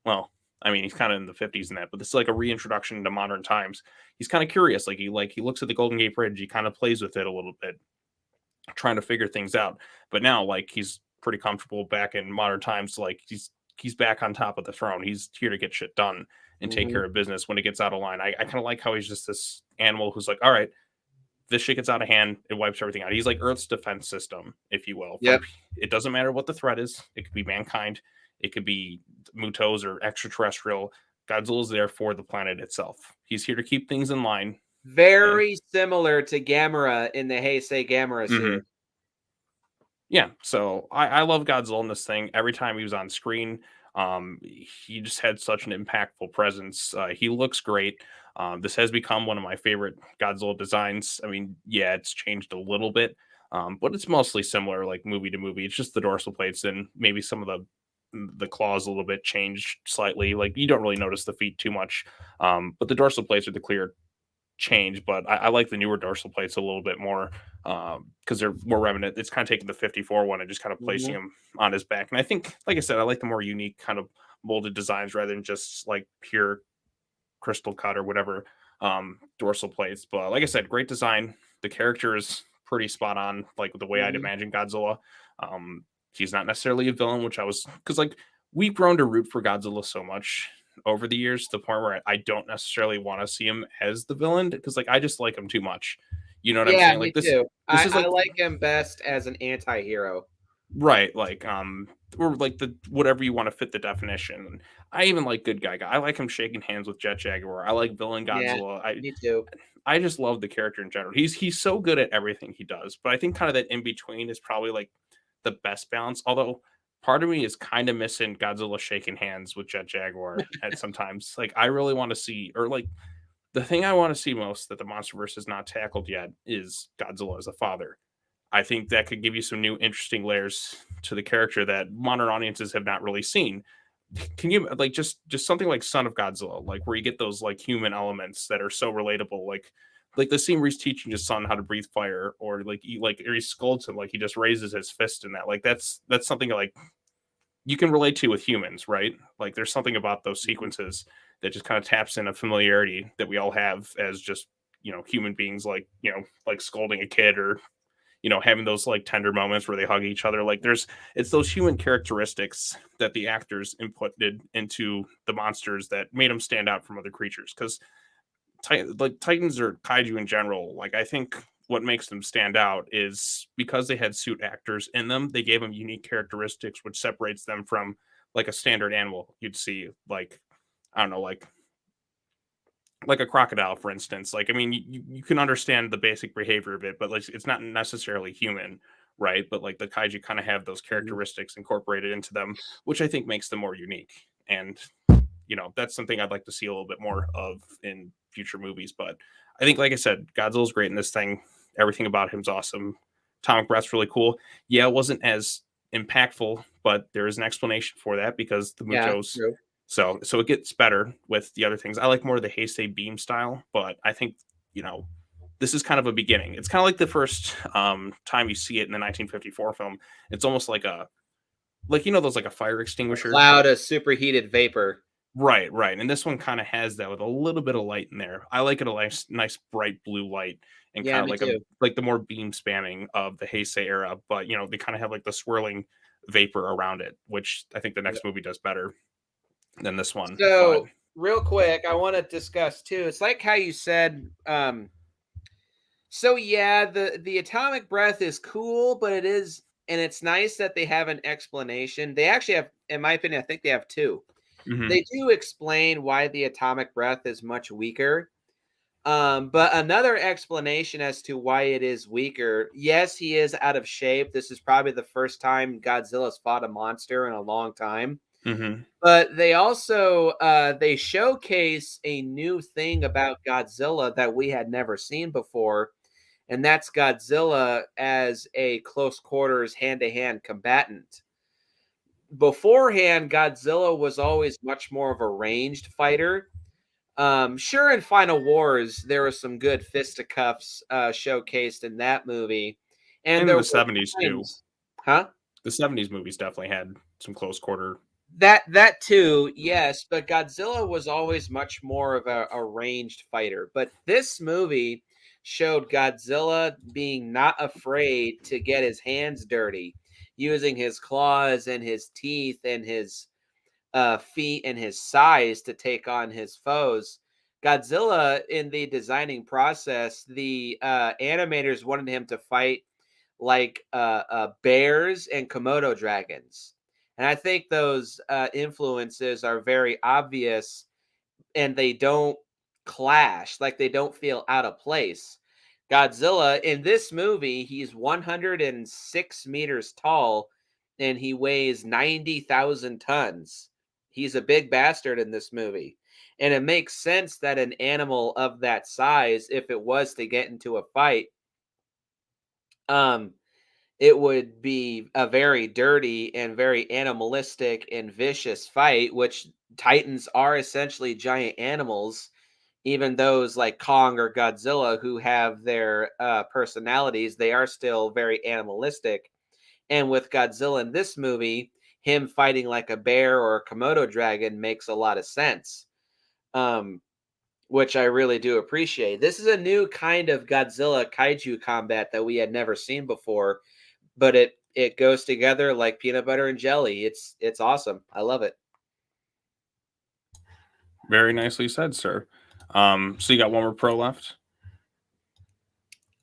well, I mean, he's kind of in the 50s and that, but this is like a reintroduction to modern times. He's kind of curious. Like he looks at the Golden Gate Bridge, he kind of plays with it a little bit, trying to figure things out. But now, like he's pretty comfortable back in modern times. Like he's back on top of the throne. He's here to get shit done and take mhm. care of business when it gets out of line. I kind of like how he's just this animal who's like, all right, this shit gets out of hand, it wipes everything out. He's like Earth's defense system, if you will. From Yep. it doesn't matter what the threat is. It could be mankind, it could be Mutos or extraterrestrial. Godzilla's there for the planet itself. He's here to keep things in line. And Very similar to Gamera in the Heisei Gamera series. mhm. Yeah, so I love Godzilla in this thing. Every time he was on screen, he just had such an impactful presence. He looks great. This has become one of my favorite Godzilla designs. I mean, yeah, it's changed a little bit, but it's mostly similar, like movie to movie. It's just the dorsal plates and maybe some of the claws a little bit changed slightly. Like you don't really notice the feet too much, but the dorsal plates are the clear change, but I like the newer dorsal plates a little bit more because they're more remnant. It's kind of taking the 54 one and just kind of placing Mhm. him on his back. And I think, like I said, I like the more unique kind of molded designs rather than just like pure crystal cut or whatever dorsal plates. But like I said, great design. The character is pretty spot on, like the way I'd Mhm. imagine Godzilla. He's not necessarily a villain, which I was because like we've grown to root for Godzilla so much over the years to the point where I don't necessarily want to see him as the villain because like I just like him too much. You know what I'm Yeah, saying? me Like this too. this I is I like like him best as an anti-hero. right, like or like the whatever you want to fit the definition. I even like good guy. I like him shaking hands with Jet Jaguar. I like villain Yeah, Godzilla. me too. I just love the character in general. He's so good at everything he does. But I think kind of that in between is probably like the best balance. Although part of me is kind of missing Godzilla shaking hands with Jet Jaguar at sometimes. Like I really want to see or like the thing I want to see most that the MonsterVerse has not tackled yet is Godzilla as a father. I think that could give you some new interesting layers to the character that modern audiences have not really seen. Can you like just something like Son of Godzilla, like where you get those like human elements that are so relatable, like the scene where he's teaching his son how to breathe fire, or or he scolds him, like he just raises his fist in that. Like that's something like you can relate to with humans, right? Like there's something about those Mhm. sequences that just kind of taps in a familiarity that we all have as just human beings, like like scolding a kid or having those like tender moments where they hug each other. Like it's those human characteristics that the actors inputted into the monsters that made them stand out from other creatures. Because like Titans or Kaiju in general, like I think what makes them stand out is because they had suit actors in them, they gave them unique characteristics, which separates them from like a standard animal you'd see, like I don't know, like a crocodile, for instance. Like, I mean, you can understand the basic behavior of it, but like it's not necessarily human, right? But like the kaiju kind of have those Mhm. characteristics incorporated into them, which I think makes them more unique. And that's something I'd like to see a little bit more of in future movies. But I think, like I said, Godzilla's great in this thing. Everything about him's awesome. Atomic Breath's really cool. Yeah, it wasn't as impactful, but there is an explanation for that because the Yeah, Mutos true. So it gets better with the other things. I like more of the Heisei beam style, but I think, you know, this is kind of a beginning. It's kind of like the first time you see it in the 1954 film. It's almost like a, like, you know, those like a fire A extinguisher. cloud of superheated vapor. Right, right. And this one kind of has that with a little bit of light in there. I like it a nice bright blue light and Yeah, kind of me like a too. like the more beam spanning of the Heisei era, but you know, they kind of have like the swirling vapor around it, which I think the Yep. next movie does better than this one. But So, real quick, I want to discuss too. It's like how you said. So yeah, the atomic breath is cool, but it is, and it's nice that they have an explanation. They actually have, in my opinion, I think they have two. mhm, They do explain why the atomic breath is much weaker. But another explanation as to why it is weaker. Yes, he is out of shape. This is probably the first time Godzilla's fought a monster in a long time. mhm, But they also they showcase a new thing about Godzilla that we had never seen before, and that's Godzilla as a close quarters hand to hand combatant. Beforehand, Godzilla was always much more of a ranged fighter. Sure, in Final Wars, there was some good fisticuffs showcased in that movie, and and in there the were 70s too. times, huh? The 70s movies definitely had some close quarter. That too, yes, but Godzilla was always much more of a ranged fighter. But this movie showed Godzilla being not afraid to get his hands dirty, using his claws and his teeth and his feet and his size to take on his foes. Godzilla, in the designing process, the animators wanted him to fight like bears and Komodo dragons. And I think those influences are very obvious and they don't clash, like they don't feel out of place. Godzilla in this movie, he's 106 meters tall and he weighs 90,000 tons. He's a big bastard in this movie. And it makes sense that an animal of that size, if it was to get into a fight, um, it would be a very dirty and very animalistic and vicious fight, which Titans are essentially giant animals, even those like Kong or Godzilla who have their personalities, they are still very animalistic. And with Godzilla in this movie, him fighting like a bear or a Komodo dragon makes a lot of sense, um, which I really do appreciate. This is a new kind of Godzilla kaiju combat that we had never seen before, but it goes together like peanut butter and jelly. It's awesome. I love it. Very nicely said, sir. So you got one more pro left?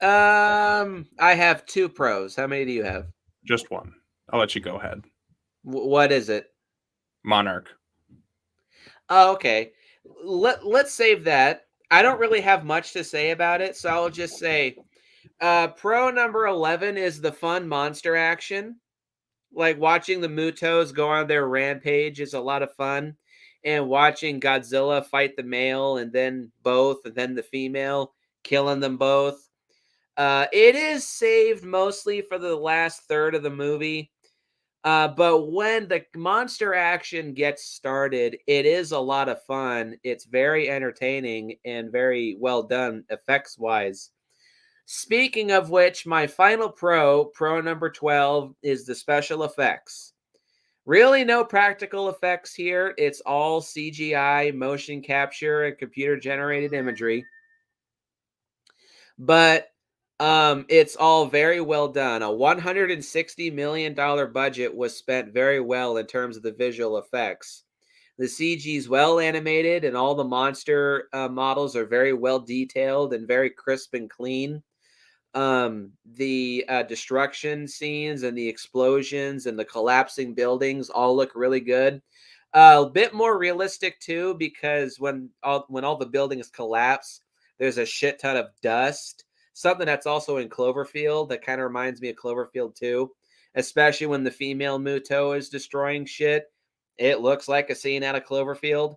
I have two pros. How many do you have? Just one. I'll let you go ahead. What is it? Monarch. Oh, okay. Let's save that. I don't really have much to say about it, so I'll just say pro number 11 is the fun monster action. Like watching the Mutos go on their rampage is a lot of fun. And watching Godzilla fight the male and then both and then the female, killing them both. It is saved mostly for the last third of the movie. But when the monster action gets started, it is a lot of fun. It's very entertaining and very well done effects wise. Speaking of which, my final pro number 12, is the special effects. Really, no practical effects here. It's all CGI, motion capture, and computer generated imagery. But it's all very well done. A $160 million budget was spent very well in terms of the visual effects. The CG is well animated, and all the monster models are very well detailed and very crisp and clean. The destruction scenes and the explosions and the collapsing buildings all look really good. A bit more realistic too, because when all the buildings collapse, there's a shit ton of dust. Something that's also in Cloverfield that kind of reminds me of Cloverfield too, especially when the female Muto is destroying shit. It looks like a scene out of Cloverfield.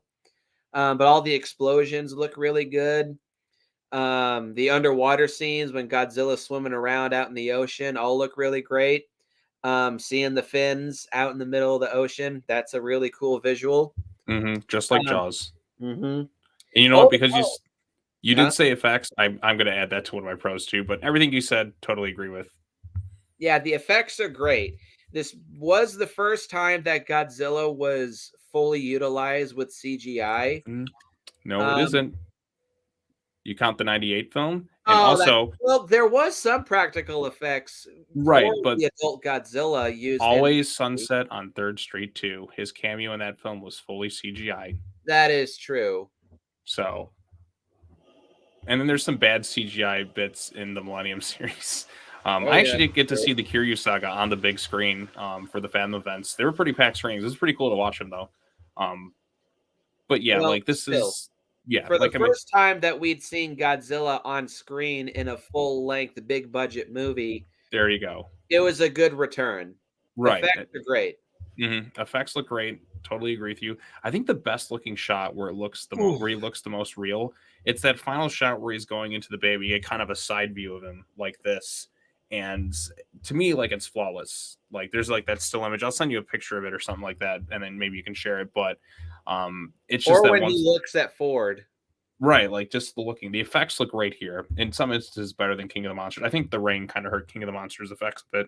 But all the explosions look really good. The underwater scenes when Godzilla's swimming around out in the ocean all look really great. Seeing the fins out in the middle of the ocean, that's a really cool visual. Just like Um, Jaws. mhm. And you know what? Oh, Because oh, you did huh? say effects, I'm gonna add that to one of my pros too. But everything you said, totally agree with. Yeah, the effects are great. This was the first time that Godzilla was fully utilized with CGI. Mm, no, it Um, isn't. You count the '98 film, and oh, that also well, there was some practical effects for right, but the adult Godzilla used in the always movie. Sunset on Third Street too. His cameo in that film was fully CGI. That is true. So, and then there's some bad CGI bits in the Millennium series. Oh, I yeah, actually did get to true. see the Kiryu Saga on the big screen for the fan events. They were pretty packed screens. It was pretty cool to watch them though. Um, but yeah, Well, like this still, is yeah, for the like I mean, first time that we'd seen Godzilla on screen in a full-length, big budget movie, there you go. it was a good return. Right. Effects are great. Effects look great. Totally agree with you. I think the best looking shot where it looks Ooh. where he looks the most real, it's that final shot where he's going into the baby. You get kind of a side view of him like this, and to me, like it's flawless. Like there's like that still image. I'll send you a picture of it or something like that, and then maybe you can share it. But it's just Or that when one. he looks at Ford. Right, like just the looking, the effects look great here. In some instances, better than King of the Monsters. I think the rain kind of hurt King of the Monsters effects a bit,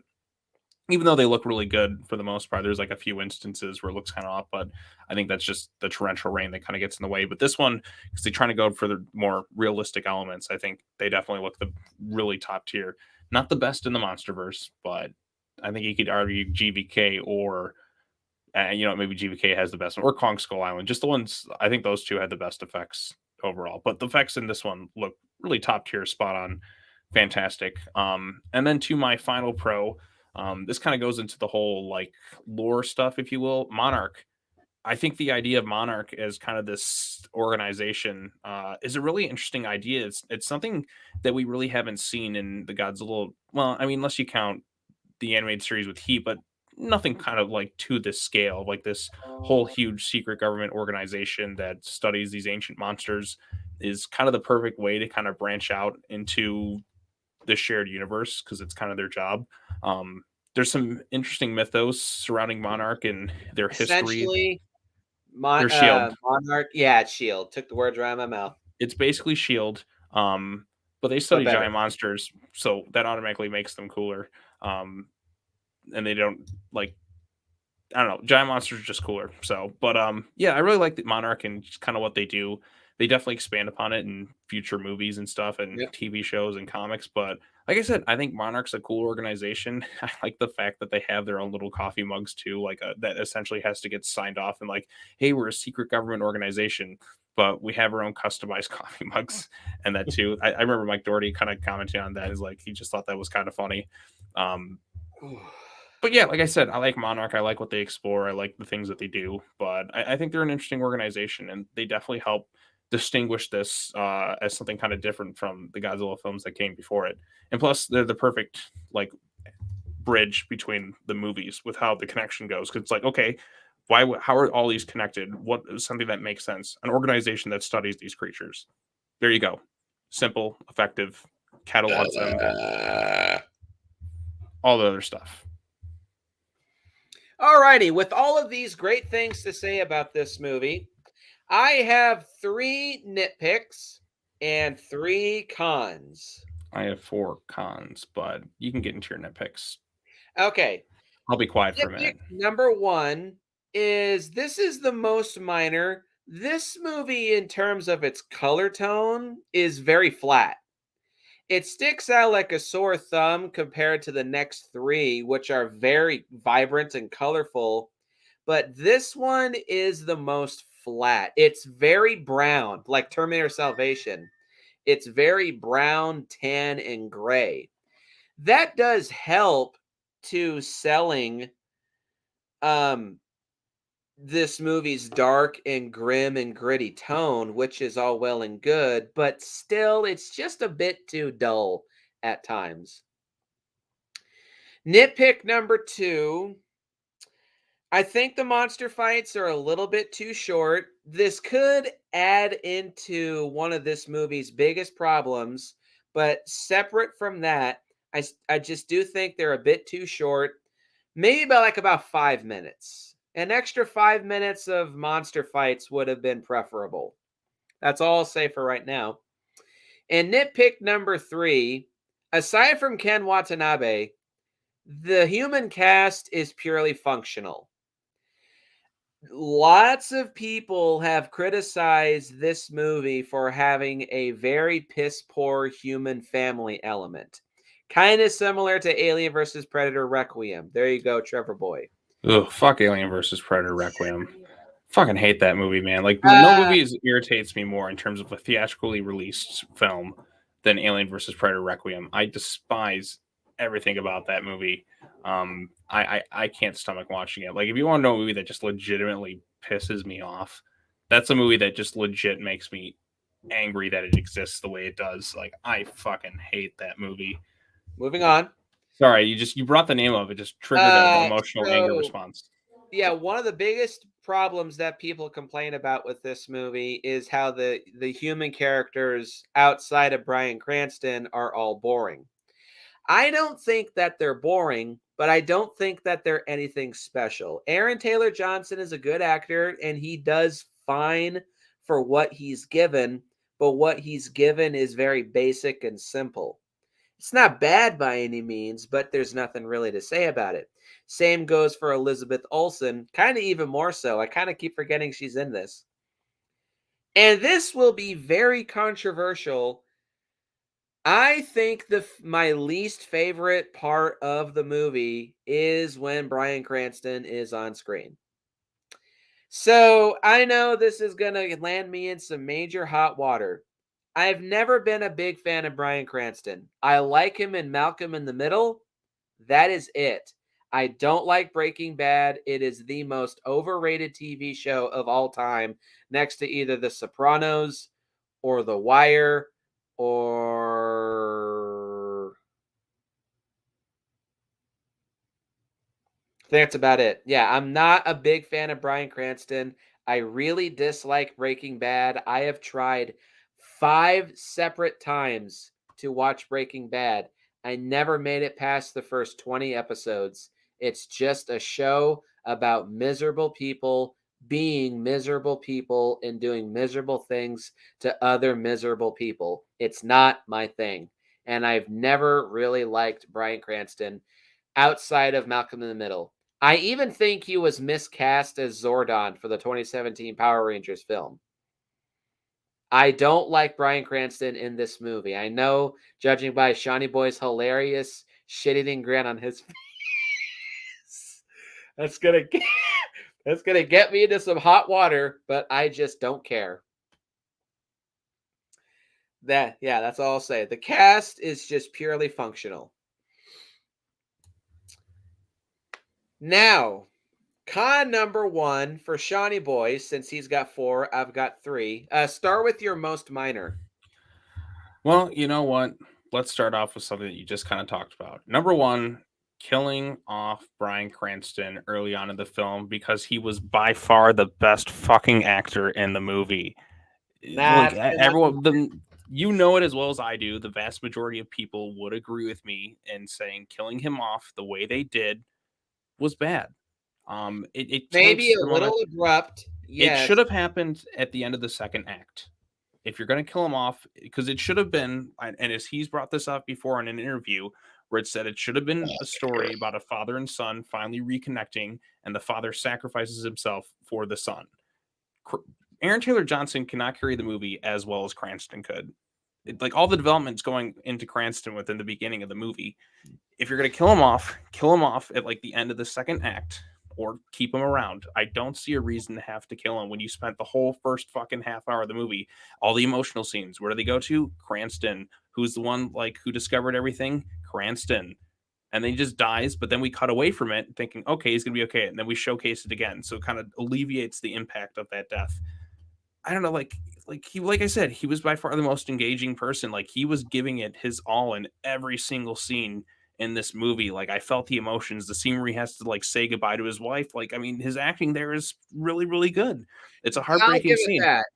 even though they look really good for the most part. There's like a few instances where it looks kind of off, but I think that's just the torrential rain that kind of gets in the way. But this one, because they're trying to go for the more realistic elements, I think they definitely look the really top tier. Not the best in the MonsterVerse, but I think you could argue GVK or maybe GVK has the best one, or Kong Skull Island. Just the ones I think those two had the best effects overall. But the effects in this one look really top tier, spot on, fantastic. And then to my final pro, this kind of goes into the whole like lore stuff, if you will. Monarch. I think the idea of Monarch as kind of this organization is a really interesting idea. It's something that we really haven't seen in the Godzilla. Well, I mean, unless you count the animated series with Heat, but nothing kind of like to this scale, like this whole huge secret government organization that studies these ancient monsters is kind of the perfect way to kind of branch out into the shared universe because it's kind of their job. Um, there's some interesting mythos surrounding Monarch and their history, Essentially, their shield. Monarch, yeah, it's Shield. Took the words right out of my mouth. It's basically shield, but they But study better. giant monsters, so that automatically makes them cooler. Um, and they don't like I don't know. Giant monsters are just cooler. So, but yeah, I really like the Monarch and just kind of what they do. They definitely expand upon it in future movies and stuff and Yep. TV shows and comics. But like I said, I think Monarch's a cool organization. I like the fact that they have their own little coffee mugs too, like that essentially has to get signed off and like, hey, we're a secret government organization, but we have our own customized coffee mugs and that too. I remember Mike Doherty kind of commenting on that. Is like he just thought that was kind of funny. Um, but yeah, like I said, I like Monarch. I like what they explore. I like the things that they do. But I think they're an interesting organization, and they definitely help distinguish this as something kind of different from the Godzilla films that came before it. And plus, they're the perfect like bridge between the movies with how the connection goes. Because it's like, okay, how are all these connected? What is something that makes sense? An organization that studies these creatures. There you go. Simple, effective, catalogs them, all the other stuff. Alrighty, with all of these great things to say about this movie, I have 3 nitpicks and 3 cons. I have 4 cons, but you can get into your nitpicks. Okay, I'll be quiet for a nitpick minute. number 1 is this is the most minor. This movie, in terms of its color tone, is very flat. It sticks out like a sore thumb compared to the next 3, which are very vibrant and colorful. But this one is the most flat. It's very brown, like Terminator Salvation. It's very brown, tan, and gray. That does help to selling um this movie's dark and grim and gritty tone, which is all well and good, but still it's just a bit too dull at times. Nitpick number 2, I think the monster fights are a little bit too short. This could add into one of this movie's biggest problems, but separate from that, I just do think they're a bit too short. Maybe about 5 minutes. An extra 5 minutes of monster fights would have been preferable. That's all I'll say for right now. And nitpick number 3, aside from Ken Watanabe, the human cast is purely functional. Lots of people have criticized this movie for having a very piss poor human family element. Kind of similar to Alien versus Predator Requiem. There you go, Trevor Boy. Ugh, fuck Alien versus Predator Requiem. Fucking hate that movie, man. Like, no Uh, movie irritates me more in terms of a theatrically released film than Alien versus Predator Requiem. I despise everything about that movie. I can't stomach watching it. Like, if you want to know a movie that just legitimately pisses me off, that's a movie that just legit makes me angry that it exists the way it does. Like, I fucking hate that movie. moving on. Sorry, you brought the name of it, just triggered an emotional anger So response. yeah, one of the biggest problems that people complain about with this movie is how the human characters outside of Bryan Cranston are all boring. I don't think that they're boring, but I don't think that they're anything special. Aaron Taylor Johnson is a good actor and he does fine for what he's given, but what he's given is very basic and simple. It's not bad by any means, but there's nothing really to say about it. Same goes for Elizabeth Olsen, kind of even more so. I kind of keep forgetting she's in this. And this will be very controversial. I think my least favorite part of the movie is when Bryan Cranston is on screen. So I know this is going to land me in some major hot water. I've never been a big fan of Bryan Cranston. I like him in Malcolm in the Middle. That is it. I don't like Breaking Bad. It is the most overrated TV show of all time, next to either The Sopranos or The Wire or I think that's about it. Yeah, I'm not a big fan of Bryan Cranston. I really dislike Breaking Bad. I have tried 5 separate times to watch Breaking Bad. I never made it past the first 20 episodes. It's just a show about miserable people being miserable people and doing miserable things to other miserable people. It's not my thing. And I've never really liked Bryan Cranston outside of Malcolm in the Middle. I even think he was miscast as Zordon for the 2017 Power Rangers film. I don't like Bryan Cranston in this movie. I know, judging by Seanie Boy's hilarious shit-eating grin on his face, that's gonna get me into some hot water, but I just don't care. That's all I'll say. The cast is just purely functional. Now, con number 1 for Shawnee Boy, since he's got 4, I've got 3. Start with your most minor. Well, you know what? Let's start off with something that you just kind of talked about. Number one, killing off Bryan Cranston early on in the film because he was by far the best fucking actor in the movie. Like That's good one. everyone, you know it as well as I do. The vast majority of people would agree with me in saying killing him off the way they did was bad. It Maybe takes a the moment. little abrupt. It Yes. should have happened at the end of the second act. If you're going to kill him off, because it should have been, and as he's brought this up before in an interview, where it said it should have been a story about a father and son finally reconnecting, and the father sacrifices himself for the son. Aaron Taylor Johnson cannot carry the movie as well as Cranston could. Like all the development's going into Cranston within the beginning of the movie. If you're going to kill him off at like the end of the second act or keep him around. I don't see a reason to have to kill him when you spent the whole first fucking half hour of the movie, all the emotional scenes. Where do they go to? Cranston, who's the one like who discovered everything? Cranston. And then he just dies, but then we cut away from it thinking, okay, he's gonna be okay. And then we showcase it again. So it kind of alleviates the impact of that death. I don't know, like I said, he was by far the most engaging person. Like he was giving it his all in every single scene in this movie. Like I felt the emotions, the scene where he has to like say goodbye to his wife. Like, I mean, his acting there is really, really good. It's a I'll heartbreaking give it scene. that.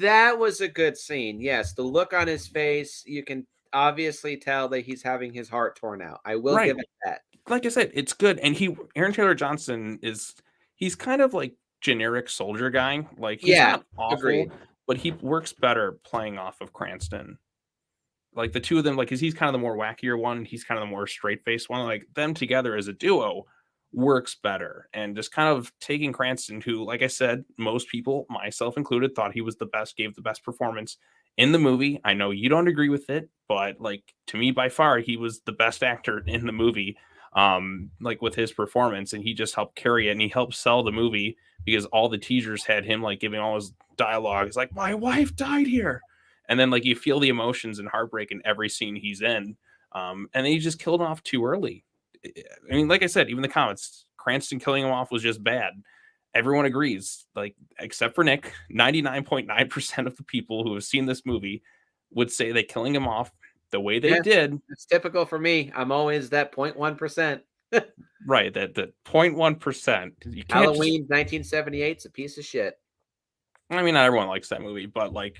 That was a good scene. Yes, the look on his face, you can obviously tell that he's having his heart torn out. I will Right. give it that. Like I said, it's good. And Aaron Taylor Johnson he's kind of like generic soldier guy. Like he's Yeah, not awful, agreed. but he works better playing off of Cranston. Like the two of them, like 'cause he's kind of the more wackier one, he's kind of the more straight faced one. Like them together as a duo works better. And just kind of taking Cranston, who, like I said, most people, myself included, thought he was the best, gave the best performance in the movie. I know you don't agree with it, but like to me, by far, he was the best actor in the movie. Like with his performance, and he just helped carry it, and he helped sell the movie because all the teasers had him like giving all his dialogue. It's like, my wife died here, and then like you feel the emotions and heartbreak in every scene he's in. And then he just killed him off too early. I mean, like I said, even the comments, Cranston killing him off was just bad. Everyone agrees, like except for Nick. 99.9% of the people who have seen this movie would say that killing him off the way they Yeah, did, it's typical for me. I'm always that 0.1%. right? That 0.1%. You can't just. Halloween 1978's a piece of shit. I mean, not everyone likes that movie, but like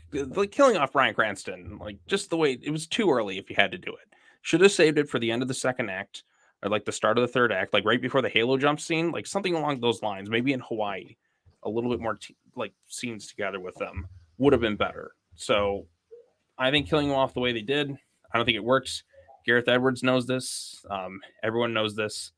killing off Bryan Cranston, like just the way it was too early. If you had to do it, should have saved it for the end of the second act or like the start of the third act, like right before the Halo jump scene, like something along those lines. Maybe in Hawaii, a little bit more like scenes together with them would have been better. So I think killing them off the way they did, I don't think it works. Gareth Edwards knows this. Everyone knows this.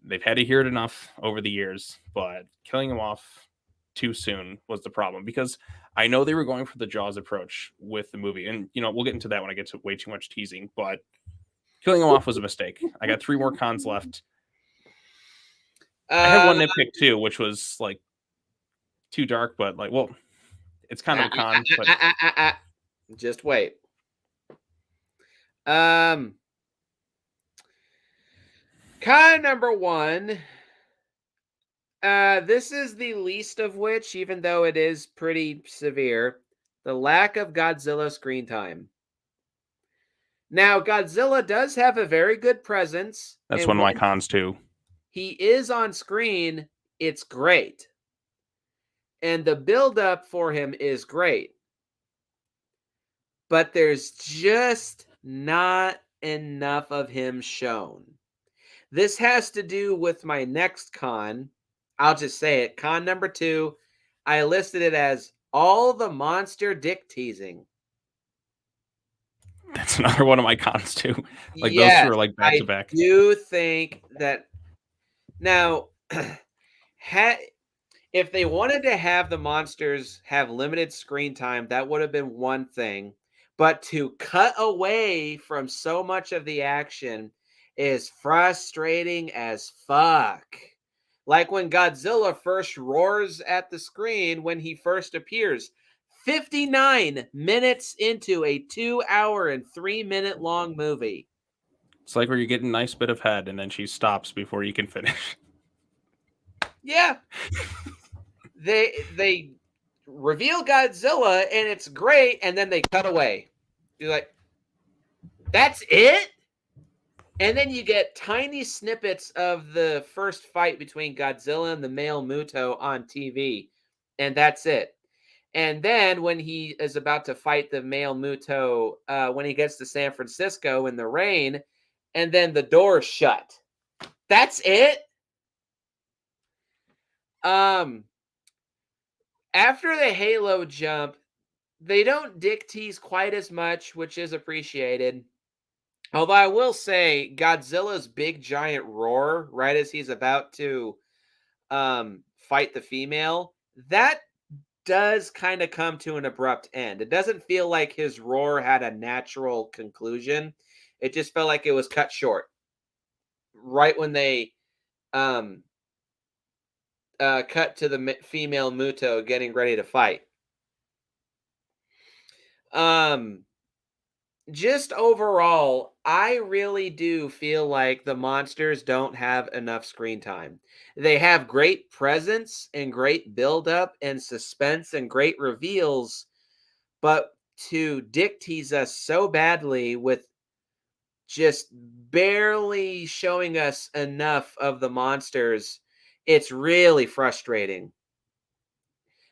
They've had to hear it enough over the years, but killing him off too soon was the problem, because I know they were going for the Jaws approach with the movie, and we'll get into that when I get to way too much teasing, but killing him off was a mistake. I got 3 more cons left. I had Uh, one nitpick too, which was like too dark, but like, well, it's kind of a con, but just wait. Con number 1. This is the least of which, even though it is pretty severe, the lack of Godzilla screen time. Now, Godzilla does have a very good presence, that's and one of my when cons too. he is on screen, it's great. And the build-up for him is great. But there's just not enough of him shown. This has to do with my next con. I'll just say it. Con number 2, I listed it as all the monster dick teasing. That's another one of my cons too. Like those two Yes, are like back I to back. do think that now, if they wanted to have the monsters have limited screen time, that would have been one thing. But to cut away from so much of the action is frustrating as fuck. Like when Godzilla first roars at the screen when he first appears, 59 minutes into a 2-hour and 3-minute long movie. It's like where you get a nice bit of head and then she stops before you can finish. Yeah. They reveal Godzilla and it's great, and then they cut away. You're like, that's it? And then you get tiny snippets of the first fight between Godzilla and the male Muto on TV, and that's it. And then when he is about to fight the male Muto, when he gets to San Francisco in the rain, and then the door's shut. That's it? After the Halo jump, they don't dick tease quite as much, which is appreciated. Although I will say Godzilla's big giant roar right as he's about to fight the female, that does kind of come to an abrupt end. It doesn't feel like his roar had a natural conclusion. It just felt like it was cut short. Right when they cut to the female Muto getting ready to fight. Just overall, I really do feel like the monsters don't have enough screen time. They have great presence and great build-up and suspense and great reveals, but to dick tease us so badly with just barely showing us enough of the monsters, it's really frustrating.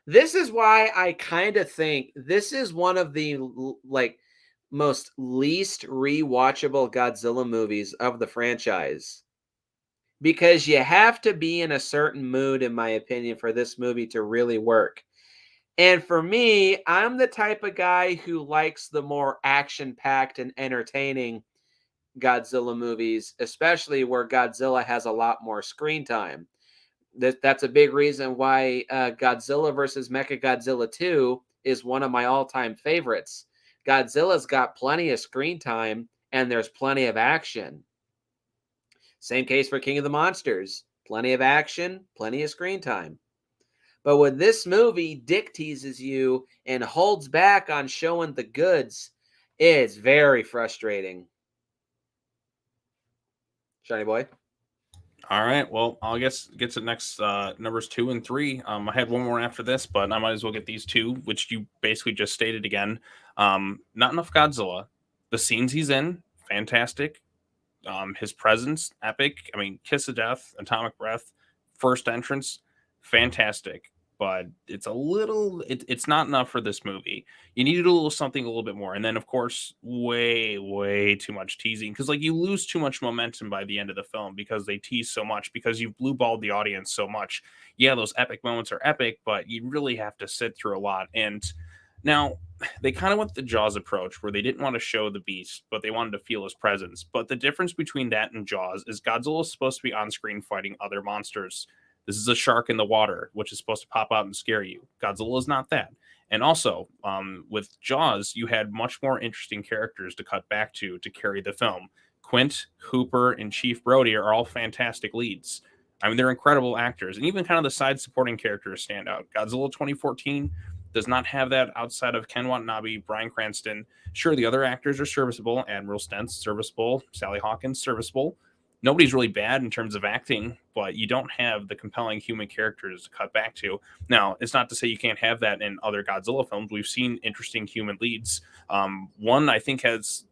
This is why I kind of think this is one of the most least rewatchable Godzilla movies of the franchise. because you have to be in a certain mood, in my opinion, for this movie to really work. And for me, I'm the type of guy who likes the more action-packed and entertaining Godzilla movies, especially where Godzilla has a lot more screen time. That's a big reason why Godzilla versus Mechagodzilla 2 is one of my all-time favorites. Godzilla's got plenty of screen time and there's plenty of action. Same case for King of the Monsters. Plenty of action, plenty of screen time. But when this movie dick teases you and holds back on showing the goods, it's very frustrating. Shiny Boy. All right. Well, I'll get to next numbers 2 and 3. I had one more after this, but I might as well get these two, which you basically just stated again. Not enough Godzilla. The scenes he's in, fantastic. His presence, epic. I mean, Kiss of Death, Atomic Breath, first entrance, fantastic. But it's it's not enough for this movie. You need to do a little something a little bit more. And then, of course, way too much teasing because, like, you lose too much momentum by the end of the film because they tease so much because you've blue balled the audience so much. Yeah, those epic moments are epic, but you really have to sit through a lot. And now, they kind of went the Jaws approach where they didn't want to show the beast, but they wanted to feel his presence. But the difference between that and Jaws is Godzilla is supposed to be on screen fighting other monsters. This is a shark in the water, which is supposed to pop out and scare you. Godzilla is not that. And also, with Jaws, you had much more interesting characters to cut back to carry the film. Quint, Hooper, and Chief Brody are all fantastic leads. I mean, they're incredible actors, and even kind of the side supporting characters stand out. Godzilla 2014 does not have that outside of Ken Watanabe, Bryan Cranston. Sure, the other actors are serviceable. Admiral Stentz, serviceable. Sally Hawkins, serviceable. Nobody's really bad in terms of acting, but you don't have the compelling human characters to cut back to. Now, it's not to say you can't have that in other Godzilla films. We've seen interesting human leads. One I think is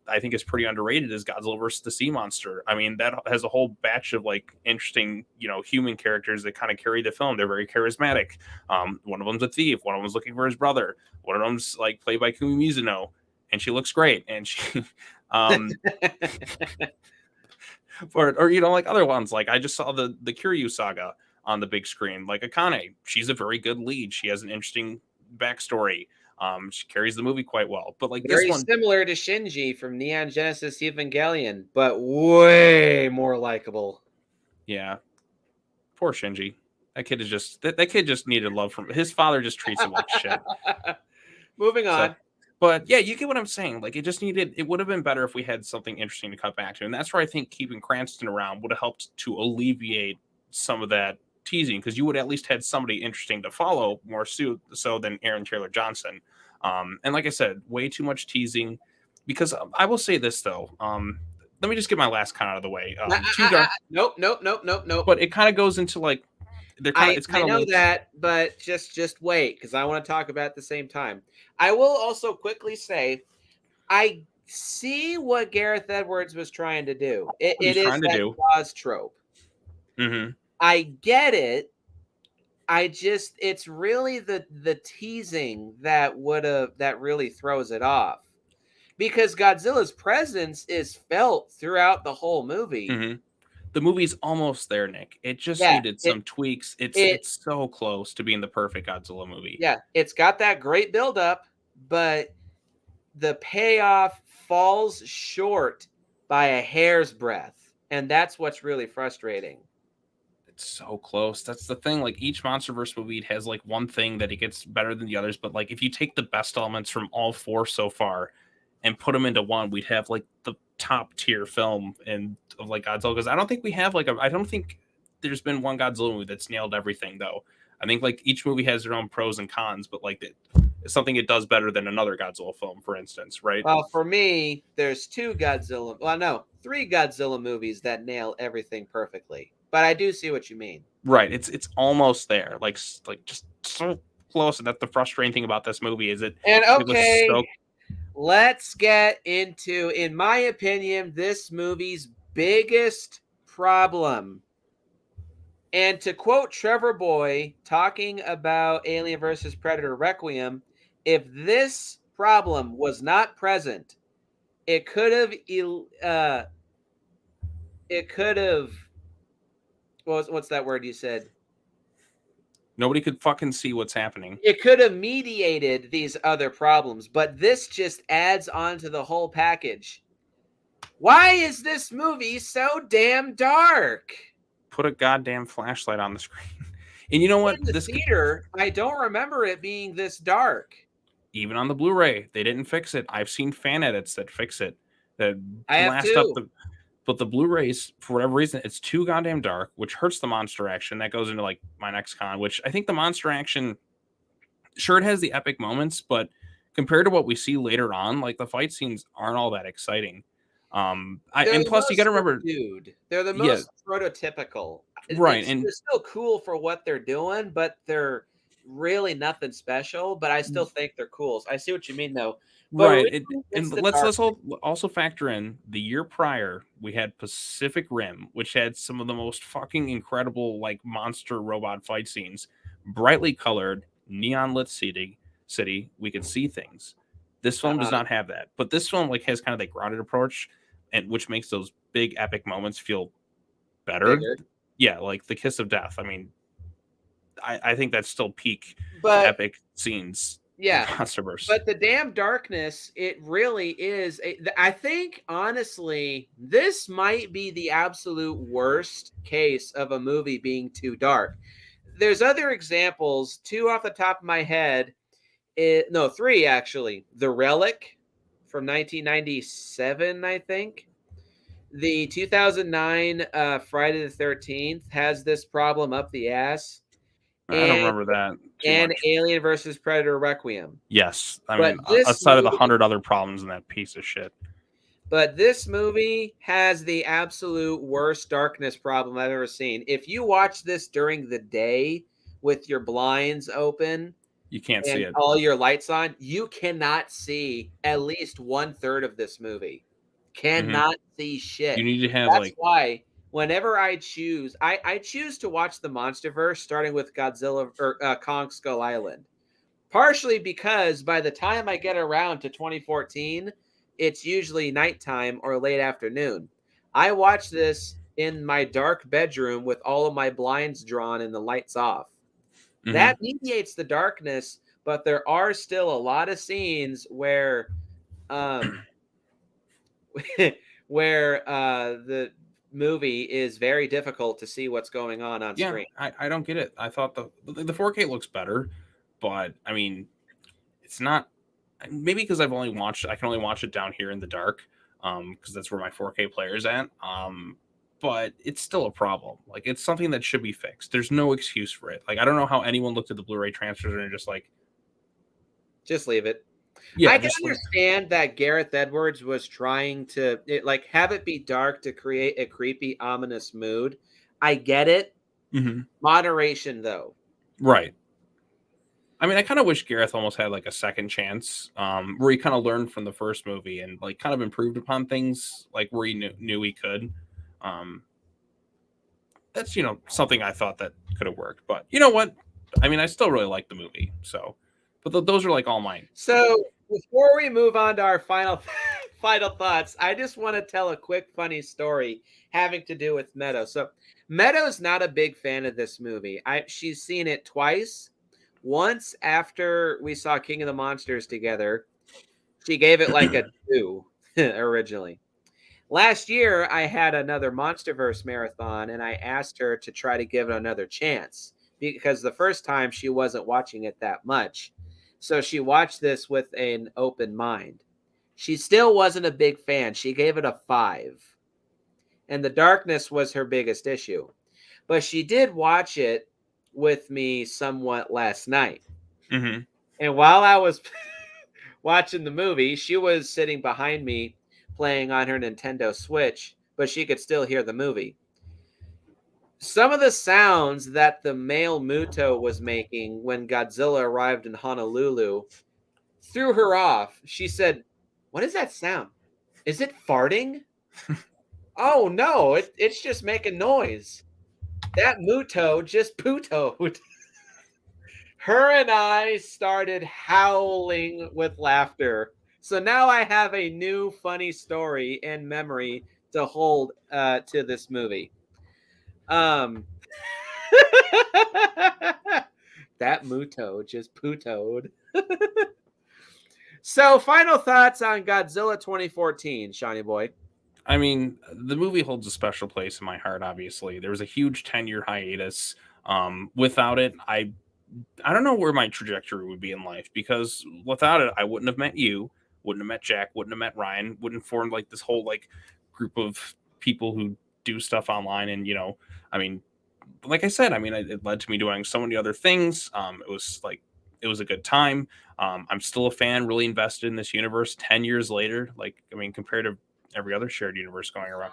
pretty underrated is Godzilla versus the Sea Monster. I mean, that has a whole batch of like interesting, human characters that kind of carry the film. They're very charismatic. One of them's a thief. One of them's looking for his brother. One of them's like played by Kumi Mizuno, and she looks great. And she, or like other ones, like I just saw the Kiryu saga on the big screen. Like Akane, she's a very good lead. She has an interesting backstory. She carries the movie quite well. But like Very this one, similar to Shinji from Neon Genesis Evangelion, but way more likable. yeah, poor Shinji. That kid is just that kid just needed love from his father. Just treats him like shit. Moving on. So, but yeah, you get what I'm saying. Like it would have been better if we had something interesting to cut back to. And that's where I think keeping Cranston around would have helped to alleviate some of that teasing because you would at least had somebody interesting to follow more so than Aaron Taylor Johnson. And like I said, way too much teasing because I will say this though. Let me just get my last comment out of the way. Nope. But it kind of goes into like, I know that, but just wait because I want to talk about it at the same time. I will also quickly say, I see what Gareth Edwards was trying to do. It is that Jaws trope. Mm-hmm. I get it. It's really the teasing that really throws it off, because Godzilla's presence is felt throughout the whole movie. Mm-hmm. The movie's almost there, Nick. It just needed some tweaks. It's so close to being the perfect Godzilla movie. Yeah, it's got that great buildup, but the payoff falls short by a hair's breadth, and that's what's really frustrating. It's so close. That's the thing. Like each MonsterVerse movie has like one thing that it gets better than the others, but like if you take the best elements from all four so far and put them into one, we'd have like the top tier film of like Godzilla. Because I don't think we have I don't think there's been one Godzilla movie that's nailed everything though. I think like each movie has their own pros and cons, but like it's something it does better than another Godzilla film, for instance, right? Well, for me, there's three Godzilla movies that nail everything perfectly. But I do see what you mean. Right. It's almost there. Like just so close. And that's the frustrating thing about this movie is let's get into, in my opinion, this movie's biggest problem. And to quote Trevor Boy talking about Alien vs. Predator Requiem, if this problem was not present, it could have What's that word you said? Nobody could fucking see what's happening. It could have mediated these other problems, but this just adds on to the whole package. Why is this movie so damn dark? Put a goddamn flashlight on the screen. And you know what? In the theater, I don't remember it being this dark. Even on the Blu-ray, they didn't fix it. I've seen fan edits that fix it, that I have blast up too. but the Blu-rays, for whatever reason, it's too goddamn dark, which hurts the monster action. That goes into like my next con, which I think the monster action, sure, it has the epic moments, but compared to what we see later on, like the fight scenes aren't all that exciting. They're And the plus you most got to remember, subdued. They're the yeah, most prototypical. right, and They're still cool for what they're doing, but they're really nothing special. But I still think they're cool. I see what you mean, though. But right, really, it's and the let's dark. also factor in the year prior we had Pacific Rim, which had some of the most fucking incredible like monster robot fight scenes, brightly colored, neon lit city. We could see things. This film does not have that, but this film like has kind of that grounded approach, and which makes those big epic moments feel better. Bigger. Yeah, like the kiss of death. I mean, I think that's still peak But epic scenes. yeah, Monsterverse. but the damn darkness, it really is. I think, honestly, this might be the absolute worst case of a movie being too dark. There's other examples, two off the top of my head. No, three actually. The Relic from 1997, I think. The 2009 Friday the 13th has this problem up the ass. I don't And remember that too and much. Alien versus Predator Requiem. Yes, I But mean, this outside of the movie 100 other problems in that piece of shit. But this movie has the absolute worst darkness problem I've ever seen. If you watch this during the day with your blinds open You can't see and it. all your lights on, you cannot see at least 1/3 of this movie. Mhm. Cannot see You shit. need to have That's like, why whenever I choose to watch the MonsterVerse starting with Godzilla or Kong Skull Island. Partially because by the time I get around to 2014, it's usually nighttime or late afternoon. I watch this in my dark bedroom with all of my blinds drawn and the lights off. mhm. That mediates the darkness, but there are still a lot of scenes where um where the movie is very difficult to see what's going on Yeah, screen. I don't get it. I thought the 4K looks better, but I mean, it's not. Maybe because I can only watch it down here in the dark, because that's where my 4K player is at. But it's still a problem. Like it's something that should be fixed. There's no excuse for it. Like I don't know how anyone looked at the Blu-ray transfers and just like, Just leave it. I yeah, can just like, understand that Gareth Edwards was trying to have it be dark to create a creepy, ominous mood. I get it. mhm. Moderation, though. Right. I mean, I kind of wish Gareth almost had like a second chance, where he kind of learned from the first movie and like kind of improved upon things, like where he knew he could. Um, that's something I thought that could have worked, but you know what? I mean, I still really like the movie, so. But those are like all mine. So before we move on to our final final thoughts, I just want to tell a quick funny story having to do with Meadow. So Meadow's not a big fan of this movie. She's seen it twice. Once after we saw King of the Monsters together, she gave it like a 2 originally. Last year, I had another Monsterverse marathon, and I asked her to try to give it another chance because the first time she wasn't watching it that much. So she watched this with an open mind. She still wasn't a big fan. She gave it a 5. And the darkness was her biggest issue. But she did watch it with me somewhat last night. Hmm. And while I was watching the movie, she was sitting behind me playing on her Nintendo Switch, but she could still hear the movie. Some of the sounds that the male Muto was making when Godzilla arrived in Honolulu threw her off. She said, "What is that sound? Is it farting?" "Oh no, it's just making noise." That Muto just pootoed. Her and I started howling with laughter. So now I have a new funny story and memory to hold to this movie. Um, That Muto just pootoed. So, final thoughts on Godzilla 2014, Seanie Boy. I mean, the movie holds a special place in my heart. Obviously, there was a huge 10-year hiatus. Without it, I don't know where my trajectory would be in life, because without it, I wouldn't have met you, wouldn't have met Jack, wouldn't have met Ryan, wouldn't have formed like this whole like group of people who do stuff online. And I mean, like I said, I mean, it led to me doing so many other things. It was a good time. I'm still a fan, really invested in this universe 10 years later. Like, I mean, compared to every other shared universe going around.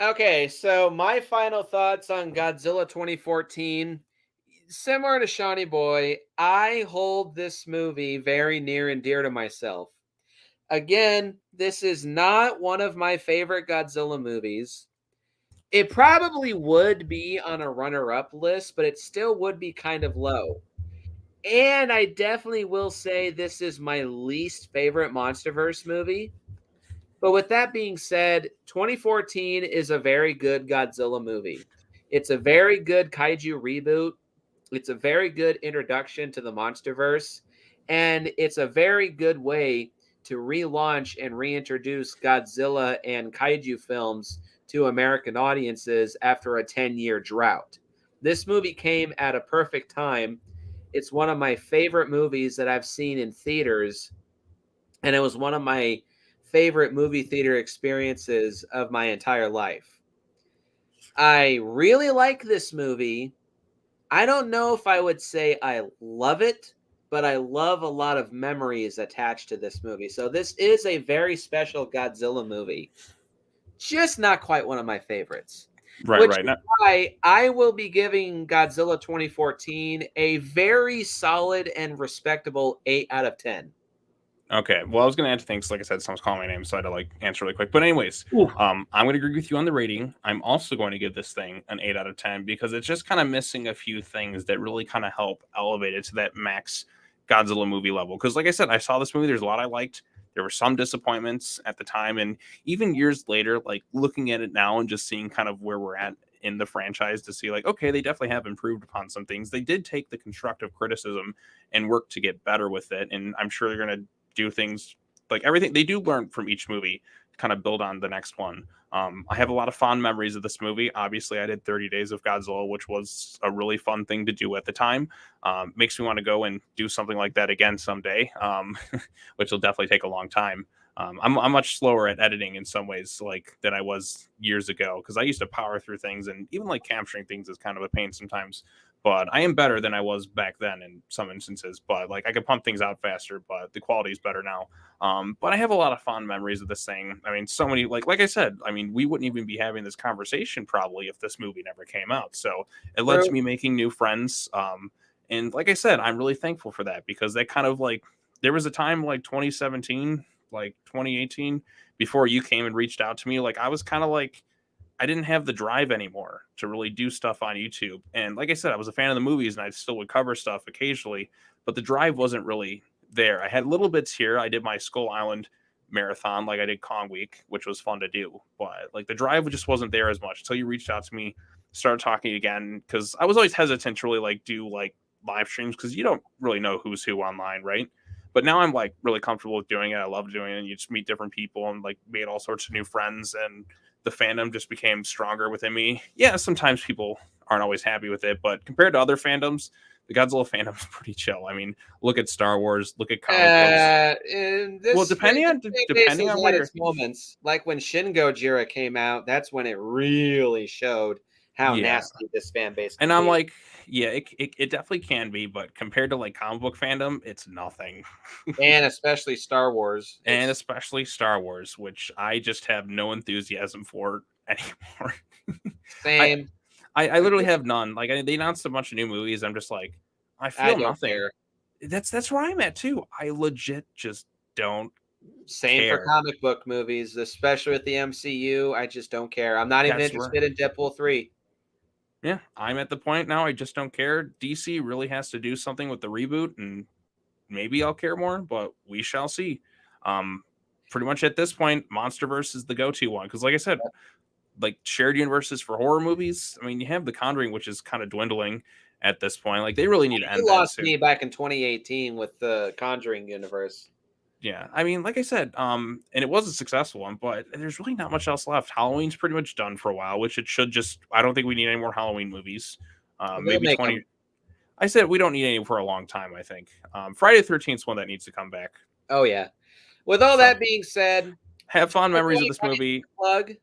Okay, so my final thoughts on Godzilla 2014. Similar to Shawnee Boy, I hold this movie very near and dear to myself. Again, this is not one of my favorite Godzilla movies. It probably would be on a runner up list, but it still would be kind of low. And I definitely will say this is my least favorite MonsterVerse movie. But with that being said, 2014 is a very good Godzilla movie. It's a very good kaiju reboot. It's a very good introduction to the MonsterVerse, and it's a very good way to relaunch and reintroduce Godzilla and kaiju films to American audiences after a 10-year drought. This movie came at a perfect time. It's one of my favorite movies that I've seen in theaters, and it was one of my favorite movie theater experiences of my entire life. I really like this movie. I don't know if I would say I love it, but I love a lot of memories attached to this movie. So this is a very special Godzilla movie. Just not quite one of my favorites. Right, Which right. is why I will be giving Godzilla 2014 a very solid and respectable 8 out of 10. Okay. Well, I was going to add things. Like I said, someone's calling my name, so I had to like answer really quick. But anyways, Ooh. I'm going to agree with you on the rating. I'm also going to give this thing an 8 out of 10 because it's just kind of missing a few things that really kind of help elevate it to that max Godzilla movie level. Because like I said, I saw this movie. There's a lot I liked. There were some disappointments at the time, and even years later, like looking at it now and just seeing kind of where we're at in the franchise to see like, okay, they definitely have improved upon some things. They did take the constructive criticism and work to get better with it, and I'm sure they're going to do things like everything they do learn from each movie to kind of build on the next one. I have a lot of fond memories of this movie. Obviously, I did 30 Days of Godzilla, which was a really fun thing to do at the time. Makes me want to go and do something like that again someday, which will definitely take a long time. I'm much slower at editing in some ways, like than I was years ago, because I used to power through things, and even like capturing things is kind of a pain sometimes. But I am better than I was back then in some instances. But like I could pump things out faster, but the quality is better now. But I have a lot of fond memories of this thing. I mean, so many like I said, I mean, we wouldn't even be having this conversation probably if this movie never came out. So it led to True. me making new friends. And like I said, I'm really thankful for that because that kind of like there was a time like 2017, like 2018, before you came and reached out to me. Like I was kind of like I didn't have the drive anymore to really do stuff on YouTube. And like I said, I was a fan of the movies and I still would cover stuff occasionally, but the drive wasn't really there. I had little bits here. I did my Skull Island marathon, like I did Kong Week, which was fun to do. But like the drive just wasn't there as much until you reached out to me, started talking again. Cause I was always hesitant to really like do like live streams because you don't really know who's who online, right? But now I'm like really comfortable with doing it. I love doing it. And you just meet different people and like made all sorts of new friends, and the fandom just became stronger within me. Yeah, sometimes people aren't always happy with it, but compared to other fandoms, the Godzilla fandom is pretty chill. I mean, look at Star Wars, look at comic books. And Well, this fan base depending has on had where, its moments. Like when Shin Gojira came out, that's when it really showed how yeah. nasty this fan base And can I'm be. like, yeah, it definitely can be, but compared to like comic book fandom, it's nothing. And especially Star Wars. And It's especially Star Wars, which I just have no enthusiasm for anymore. I, same. I literally have none. Like they announced a bunch of new movies. I'm just like, I I feel don't nothing. care. That's where I'm at too. I legit just don't Same for care. comic book movies, especially with the MCU. I just don't care. I'm not even That's where interested in Deadpool 3. yeah, I'm at the point now. I just don't care. DC really has to do something with the reboot, and maybe I'll care more, but we shall see. Pretty much at this point, MonsterVerse is the go-to one because, like I said, like shared universes for horror movies. I mean, you have The Conjuring, which is kind of dwindling at this point. Like they really need to You end that lost soon. me back in 2018 with the Conjuring universe. Yeah, I mean, like I said, and it was a successful one, but there's really not much else left. Halloween's pretty much done for a while, which it should just. I don't think we need any more Halloween movies. They'll Maybe make 20. them. I said we don't need any for a long time. I think Friday the 13th is one that needs to come back. Oh yeah. With all So that being said, have fond memories of okay, this movie. plug.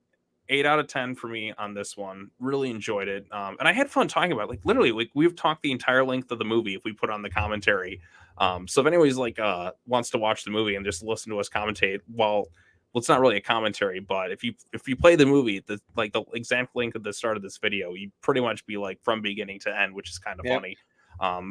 8 out of 10 for me on this one. Really enjoyed it. And I had fun talking about it. Like literally, like we've talked the entire length of the movie if we put on the commentary. So if anybody's like wants to watch the movie and just listen to us commentate, well, it's not really a commentary, but if you play the movie, the exact link at the start of this video, you pretty much be like from beginning to end, which is kind of funny.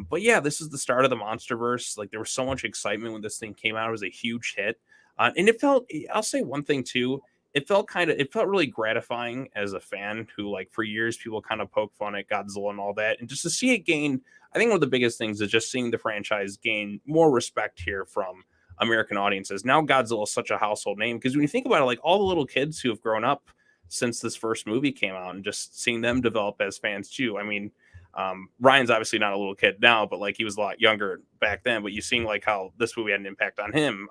But yeah, this is the start of the MonsterVerse. Like there was so much excitement when this thing came out. It was a huge hit. And it felt, I'll say one thing too, it felt really gratifying as a fan who, like, for years people kind of poke fun at Godzilla and all that, and just to see it gain, I think one of the biggest things is just seeing the franchise gain more respect here from American audiences. Now Godzilla is such a household name because when you think about it, like all the little kids who have grown up since this first movie came out and just seeing them develop as fans too. I mean, Ryan's obviously not a little kid now, but like he was a lot younger back then, but you seeing like how this movie had an impact on him.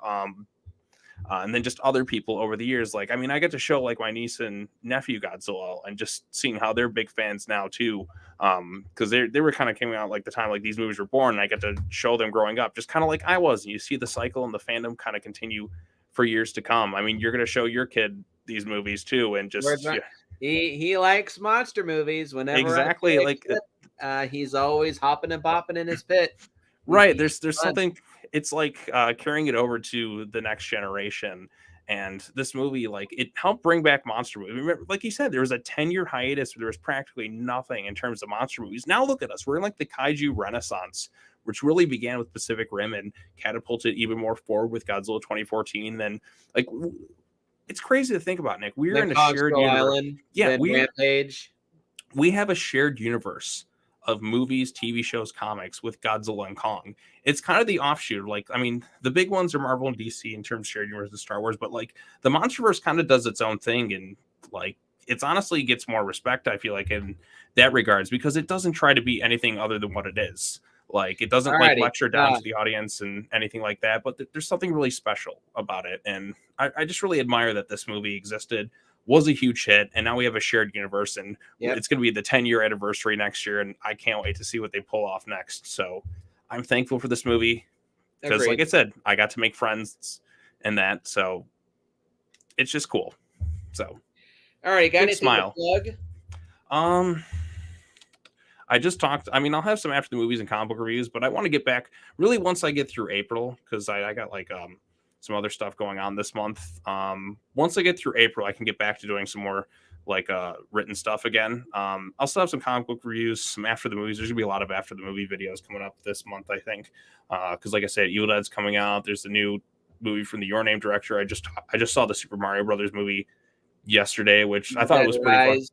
And then just other people over the years. Like, I mean, I get to show like my niece and nephew Godzilla and just seeing how they're big fans now too. Because they were kind of coming out like the time like these movies were born, and I get to show them growing up, just kind of like I was. And you see the cycle and the fandom kind of continue for years to come. I mean, you're gonna show your kid these movies too, and just he likes monster movies. Whenever exactly like he's always hopping and bopping in his pit. Right. There's something, it's like carrying it over to the next generation. And this movie, like, it helped bring back monster movies. Remember, like you said, there was a 10-year hiatus where there was practically nothing in terms of monster movies. Now look at us. We're in like the Kaiju Renaissance, which really began with Pacific Rim and catapulted even more forward with Godzilla 2014. Then, like, it's crazy to think about, Nick. We're in a shared universe. Island, yeah, Rampage. We have a shared universe of movies, TV shows, comics with Godzilla and Kong. It's kind of the offshoot. Like, I mean, the big ones are Marvel and DC in terms of shared universe and Star Wars, but like the MonsterVerse kind of does its own thing, and like it's honestly gets more respect, I feel like, in that regards, because it doesn't try to be anything other than what it is. Like it doesn't like lecture down to the audience and anything like that, but there's something really special about it. And I just really admire that this movie existed, was a huge hit, and now we have a shared universe, and it's going to be the 10-year anniversary next year, and I can't wait to see what they pull off next. So I'm thankful for this movie because, like I said, I got to make friends in that, so it's just cool. So, all right, got anything to plug? I just talked. I mean, I'll have some after the movies and comic book reviews, but I want to get back really once I get through April because I got like some other stuff going on this month. Once I get through April, I can get back to doing some more like written stuff again. I'll still have some comic book reviews, some after the movies. There's gonna be a lot of after the movie videos coming up this month, I think, because like I said, Evil Dead's coming out. There's the new movie from the Your Name director. I just saw the Super Mario Brothers movie yesterday, which I thought was pretty fun.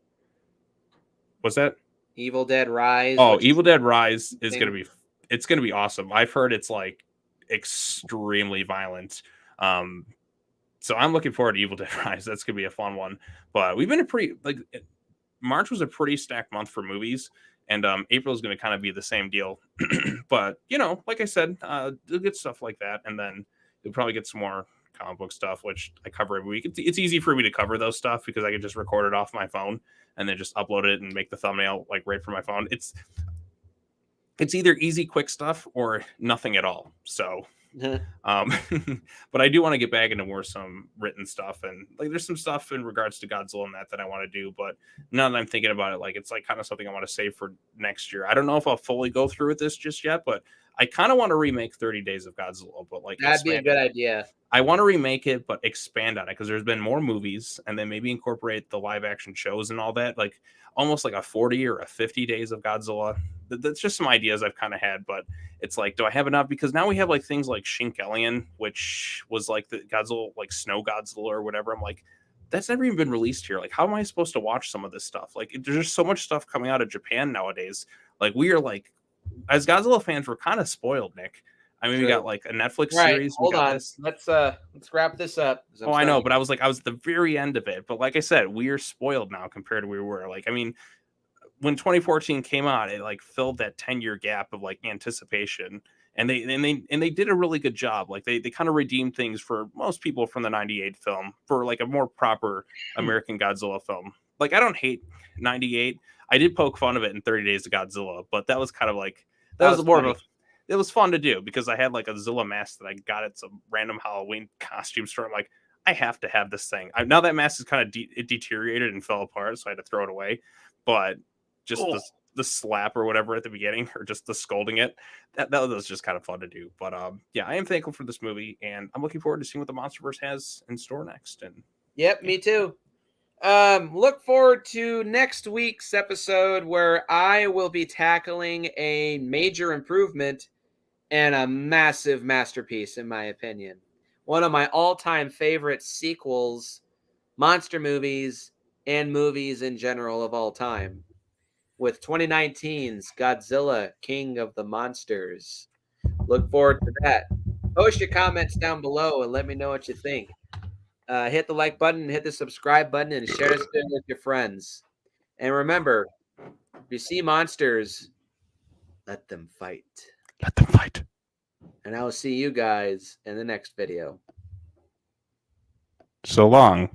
What's that? Evil Dead Rise. Oh, Evil Dead Rise is gonna be awesome. I've heard it's like extremely violent. So I'm looking forward to Evil Dead Rise. That's gonna be a fun one. But we've been March was a pretty stacked month for movies, and April is gonna kind of be the same deal. But you know, like I said, you'll get stuff like that, and then you'll probably get some more comic book stuff, which I cover every week. It's easy for me to cover those stuff because I can just record it off my phone and then just upload it and make the thumbnail like right from my phone. It's either easy, quick stuff or nothing at all. So, but I do want to get back into more some written stuff, and like there's some stuff in regards to Godzilla and that I want to do. But now that I'm thinking about it, like it's like kind of something I want to save for next year. I don't know if I'll fully go through with this just yet, but I kind of want to remake 30 Days of Godzilla. But like that'd be a good idea. I want to remake it, but expand on it because there's been more movies, and then maybe incorporate the live action shows and all that, like almost like a 40 or a 50 Days of Godzilla. That's just some ideas I've kind of had, but it's like, do I have enough? Because now we have like things like Shinkelion, which was like the Godzilla, like Snow Godzilla or whatever. I'm like, that's never even been released here. Like, how am I supposed to watch some of this stuff? Like, there's just so much stuff coming out of Japan nowadays. Like, we are like, as Godzilla fans, we're kind of spoiled, Nick. I mean, we got True. like a Netflix Right. series. We Hold got on. this. Let's wrap this up. 'Cause I'm Oh, I know, starting but I was at the very end of it. But like I said, we are spoiled now compared to where we were. Like, I mean, when 2014 came out, it like filled that 10-year gap of like anticipation. And they did a really good job. Like they kind of redeemed things for most people from the 98 film for like a more proper American Godzilla film. Like I don't hate 98. I did poke fun of it in 30 Days of Godzilla, but that was kind of like that that was was more of funny. a it was fun to do because I had like a Zilla mask that I got at some random Halloween costume store. I'm like, I have to have this thing. Now that mask is kind of it deteriorated and fell apart, so I had to throw it away. But just Oh. the slap or whatever at the beginning, or just the scolding it, that was just kind of fun to do. But yeah, I am thankful for this movie, and I'm looking forward to seeing what the MonsterVerse has in store next. And Yep, yeah, me too. Look forward to next week's episode where I will be tackling a major improvement and a massive masterpiece, in my opinion. One of my all-time favorite sequels, monster movies, and movies in general of all time, with 2019's Godzilla, King of the Monsters. Look forward to that. Post your comments down below and let me know what you think. Hit the like button, hit the subscribe button, and share this video with your friends. And remember, if you see monsters, let them fight. let them fight. And I will see you guys in the next video. So long.